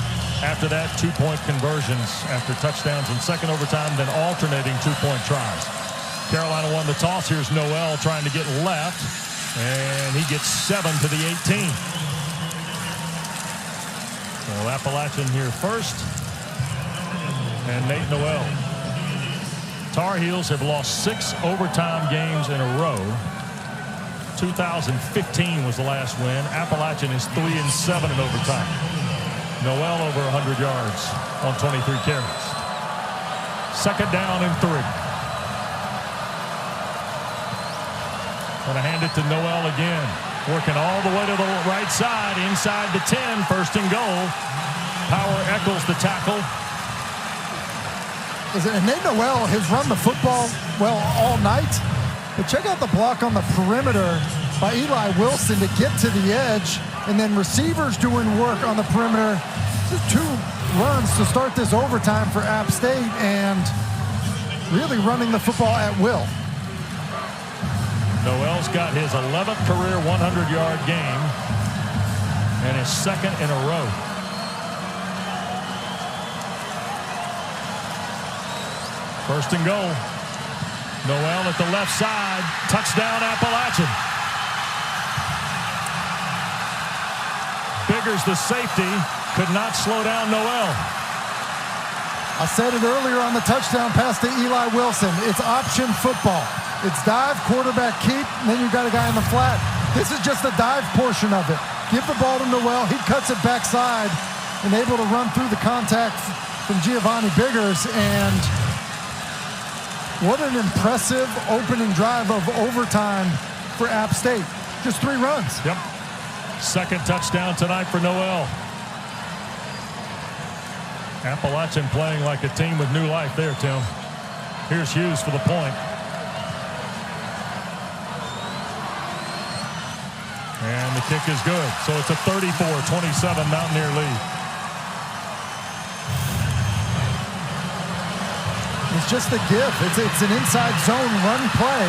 After that, 2-point conversions after touchdowns in second overtime, then alternating 2-point tries. Carolina won the toss. Here's Noel trying to get left, and he gets 7 to the 18. So Appalachian here first, and Nate Noel. Tar Heels have lost 6 overtime games in a row. 2015 was the last win. Appalachian is 3-7 in overtime. Noel over 100 yards on 23 carries. Second down and 3. Gonna hand it to Noel again. Working all the way to the right side, inside the 10, first and goal. Power Eccles the tackle. And Nate Noel has run the football well all night. But check out the block on the perimeter by Eli Wilson to get to the edge. And then receivers doing work on the perimeter. Just 2 runs to start this overtime for App State and really running the football at will. Noel's got his 11th career 100-yard game and his 2nd in a row. First and goal. Noel at the left side. Touchdown Appalachian. Biggers, the safety, could not slow down Noel. I said it earlier on the touchdown pass to Eli Wilson. It's option football. It's dive, quarterback keep, and then you've got a guy in the flat. This is just the dive portion of it. Give the ball to Noel. He cuts it backside and able to run through the contact from Giovanni Biggers. And what an impressive opening drive of overtime for App State. Just 3 runs. Yep. Second touchdown tonight for Noel. Appalachian playing like a team with new life there, Tim. Here's Hughes for the point. And the kick is good. So it's a 34-27 Mountaineer lead. It's just a gift. It's an inside zone run play.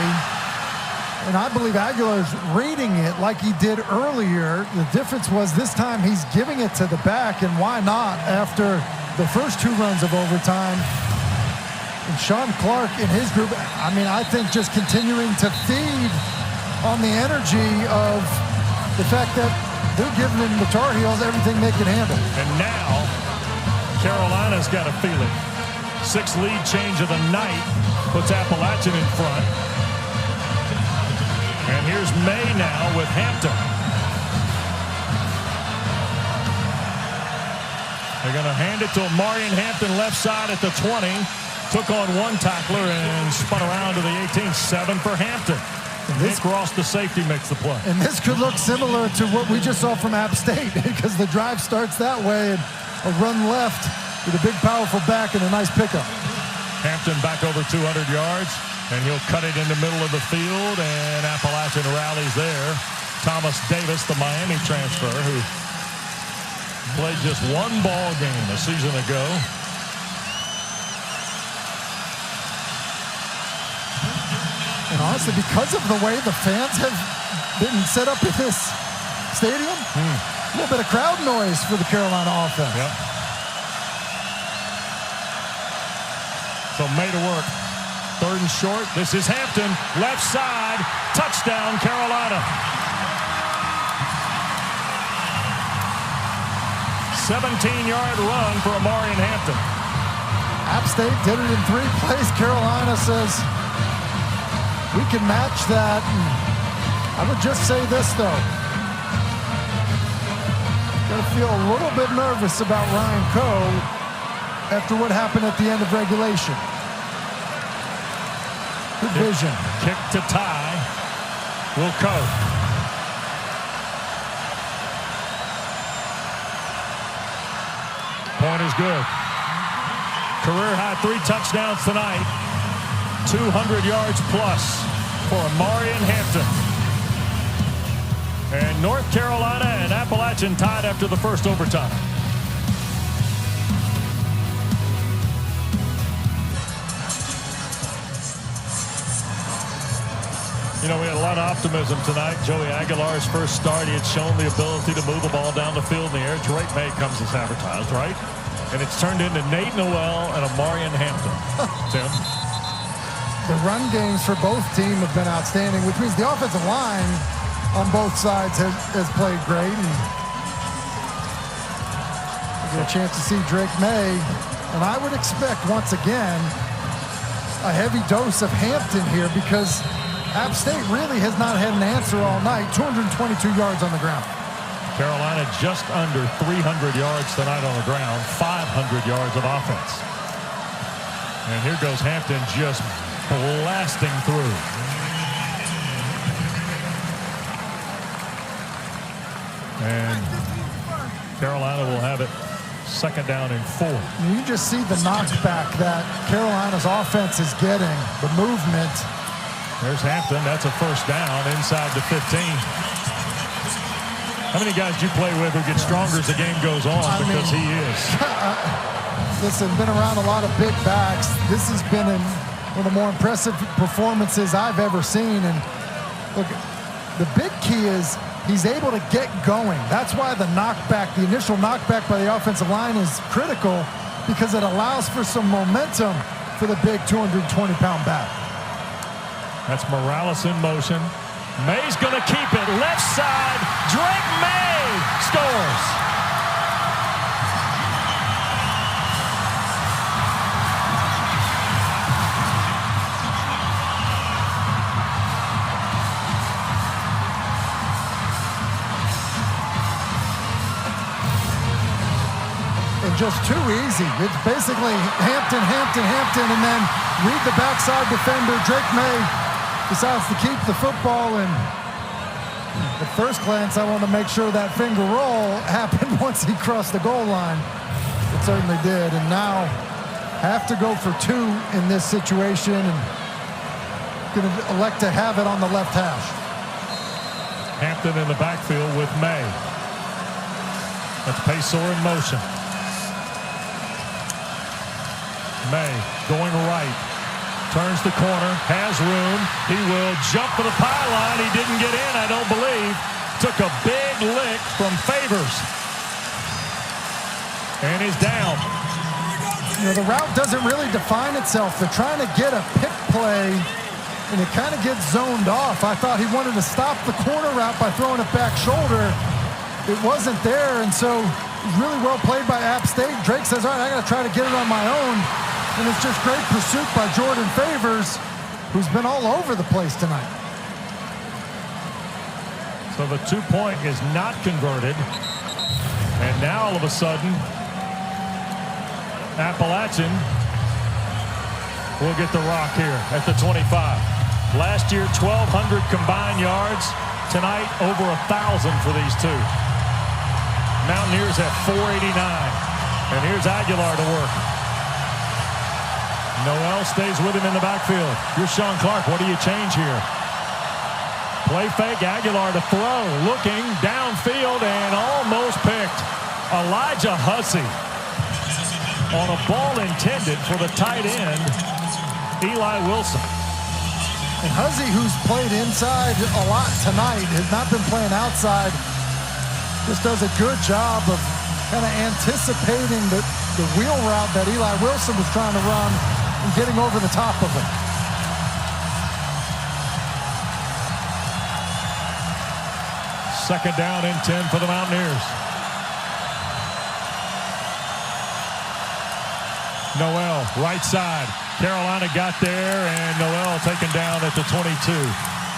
And I believe Aguilar's reading it like he did earlier. The difference was this time he's giving it to the back, and why not after the first 2 runs of overtime? And Sean Clark and his group, I mean, I think just continuing to feed on the energy of the fact that they're giving the Tar Heels everything they can handle. And now Carolina's got to feel it. 6th lead change of the night puts Appalachian in front. And here's Maye now with Hampton. They're going to hand it to Omarion Hampton left side at the 20. Took on 1 tackler and spun around to the 18. 7 for Hampton. Nick Ross, the safety, makes the play. And this could look similar to what we just saw from App State because the drive starts that way and a run left with a big, powerful back and a nice pickup. Hampton back over 200 yards. And he'll cut it in the middle of the field, and Appalachian rallies there. Thomas Davis, the Miami transfer, who played just 1 ball game a season ago. And honestly, because of the way the fans have been set up in this stadium, a little bit of crowd noise for the Carolina offense. Yep. So Maye to work. 3rd and short. This is Hampton. Left side. Touchdown, Carolina. 17-yard run for Omarion Hampton. App State did it in 3 plays. Carolina says, we can match that. And I would just say this, though. Got to feel a little bit nervous about Ryan Coe after what happened at the end of regulation. Good vision. Kick to tie. Will Coe. Point is good. Career high 3 touchdowns tonight. 200 yards plus for Omarion Hampton. And North Carolina and Appalachian tied after the first overtime. You know, we had a lot of optimism tonight. Joey Aguilar's first start, he had shown the ability to move the ball down the field in the air. Drake Maye comes as advertised, right? And it's turned into Nate Noel and Omarion Hampton. Tim? The run games for both teams have been outstanding, which means the offensive line on both sides has played great. And we get a chance to see Drake Maye. And I would expect, once again, a heavy dose of Hampton here because App State really has not had an answer all night. 222 yards on the ground. Carolina just under 300 yards tonight on the ground. 500 yards of offense. And here goes Hampton just blasting through. And Carolina will have it second down and 4. You just see the knockback that Carolina's offense is getting, the movement. There's Hampton. That's a first down inside the 15. How many guys do you play with who get stronger as the game goes on? Because he is. Listen, been around a lot of big backs. This has been one of the more impressive performances I've ever seen. And look, the big key is he's able to get going. That's why the knockback, the initial knockback by the offensive line is critical because it allows for some momentum for the big 220-pound back. That's Morales in motion. Maye's going to keep it. Left side. Drake Maye scores. And just too easy. It's basically Hampton, and then read the backside defender. Drake Maye decides to keep the football, and at first glance, I want to make sure that finger roll happened once he crossed the goal line. It certainly did, and now have to go for 2 in this situation, and going to elect to have it on the left hash. Hampton in the backfield with Maye. That's Pesor in motion. Maye going right. Turns the corner, has room. He will jump to the pylon. He didn't get in, I don't believe. Took a big lick from Favors. And he's down. You know, the route doesn't really define itself. They're trying to get a pick play, and it kind of gets zoned off. I thought he wanted to stop the corner route by throwing it back shoulder. It wasn't there, and so really well played by App State. Drake says, all right, I got to try to get it on my own. And it's just great pursuit by Jordan Favors, who's been all over the place tonight. So the 2-point is not converted. And now all of a sudden, Appalachian will get the rock here at the 25. Last year, 1,200 combined yards. Tonight, over 1,000 for these two. Mountaineers at 489. And here's Aguilar to work. Noel stays with him in the backfield. Here's Sean Clark. What do you change here? Play fake. Aguilar to throw. Looking downfield and almost picked. Elijah Hussey on a ball intended for the tight end, Eli Wilson. And Hussey, who's played inside a lot tonight, has not been playing outside. Just does a good job of kind of anticipating the wheel route that Eli Wilson was trying to run and getting over the top of it. Second down and 10 for the Mountaineers. Noel, right side. Carolina got there, and Noel taken down at the 22.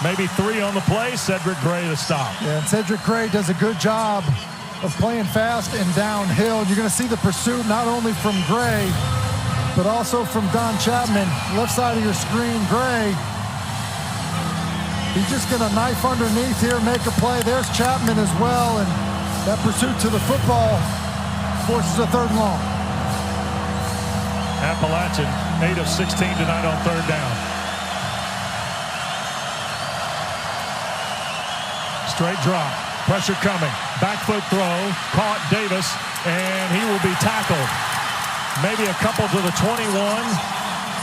Maybe 3 on the play. Cedric Gray to stop. Yeah, and Cedric Gray does a good job of playing fast and downhill. You're going to see the pursuit not only from Gray, but also from Don Chapman. Left side of your screen, Gray. He's just going to knife underneath here, make a play. There's Chapman as well, and that pursuit to the football forces a 3rd and long. Appalachian, 8 of 16 tonight on 3rd down. Straight drop, pressure coming. Back foot throw, caught Davis, and he will be tackled. Maybe a couple to the 21,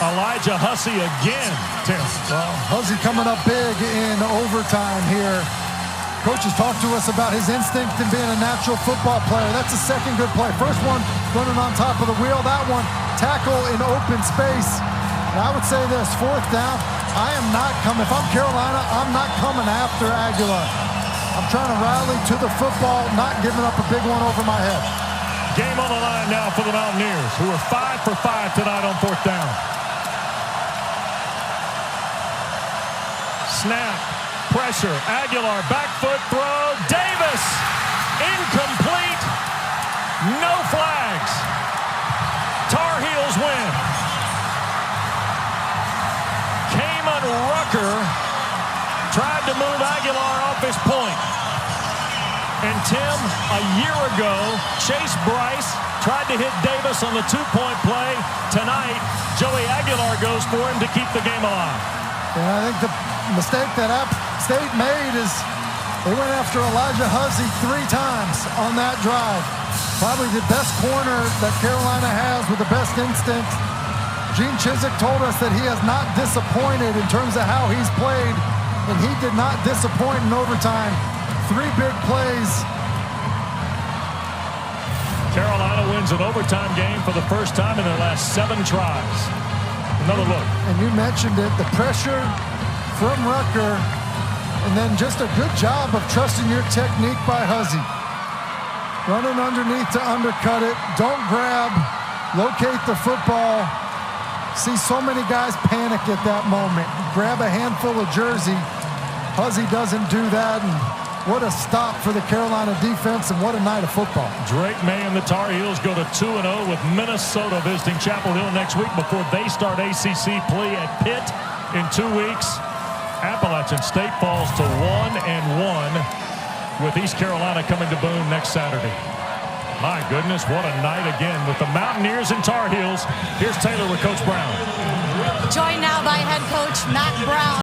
Elijah Hussey again, Tim. Well, Hussey coming up big in overtime here. Coach has talked to us about his instinct in being a natural football player. That's the second good play. First one, running on top of the wheel. That one, tackle in open space. And I would say this, fourth down, I am not coming. If I'm Carolina, I'm not coming after Aguilar. I'm trying to rally to the football, not giving up a big one over my head. Game on the line now for the Mountaineers, who are 5 for 5 tonight on fourth down. Snap, pressure, Aguilar, back foot throw, Davis, incomplete, no flags. Tar Heels win. Kamen Rucker tried to move Aguilar off his point. And Tim, a year ago, Chase Bryce tried to hit Davis on the two-point play. Tonight, Joey Aguilar goes for him to keep the game alive. And I think the mistake that App State made is they went after Elijah Hussey 3 times on that drive. Probably the best corner that Carolina has with the best instinct. Gene Chizik told us that he has not disappointed in terms of how he's played, and he did not disappoint in overtime. 3 big plays. Carolina wins an overtime game for the first time in their last 7 tries. Another look. And you mentioned it, the pressure from Rucker, and then just a good job of trusting your technique by Hussey. Running underneath to undercut it. Don't grab. Locate the football. See so many guys panic at that moment. Grab a handful of jersey. Hussey doesn't do that. And what a stop for the Carolina defense, and what a night of football. Drake Maye and the Tar Heels go to 2-0 with Minnesota visiting Chapel Hill next week before they start ACC play at Pitt in 2 weeks. Appalachian State falls to 1-1 with East Carolina coming to Boone next Saturday. My goodness, what a night again with the Mountaineers and Tar Heels. Here's Taylor with Coach Brown. Joined now by head coach Matt Brown.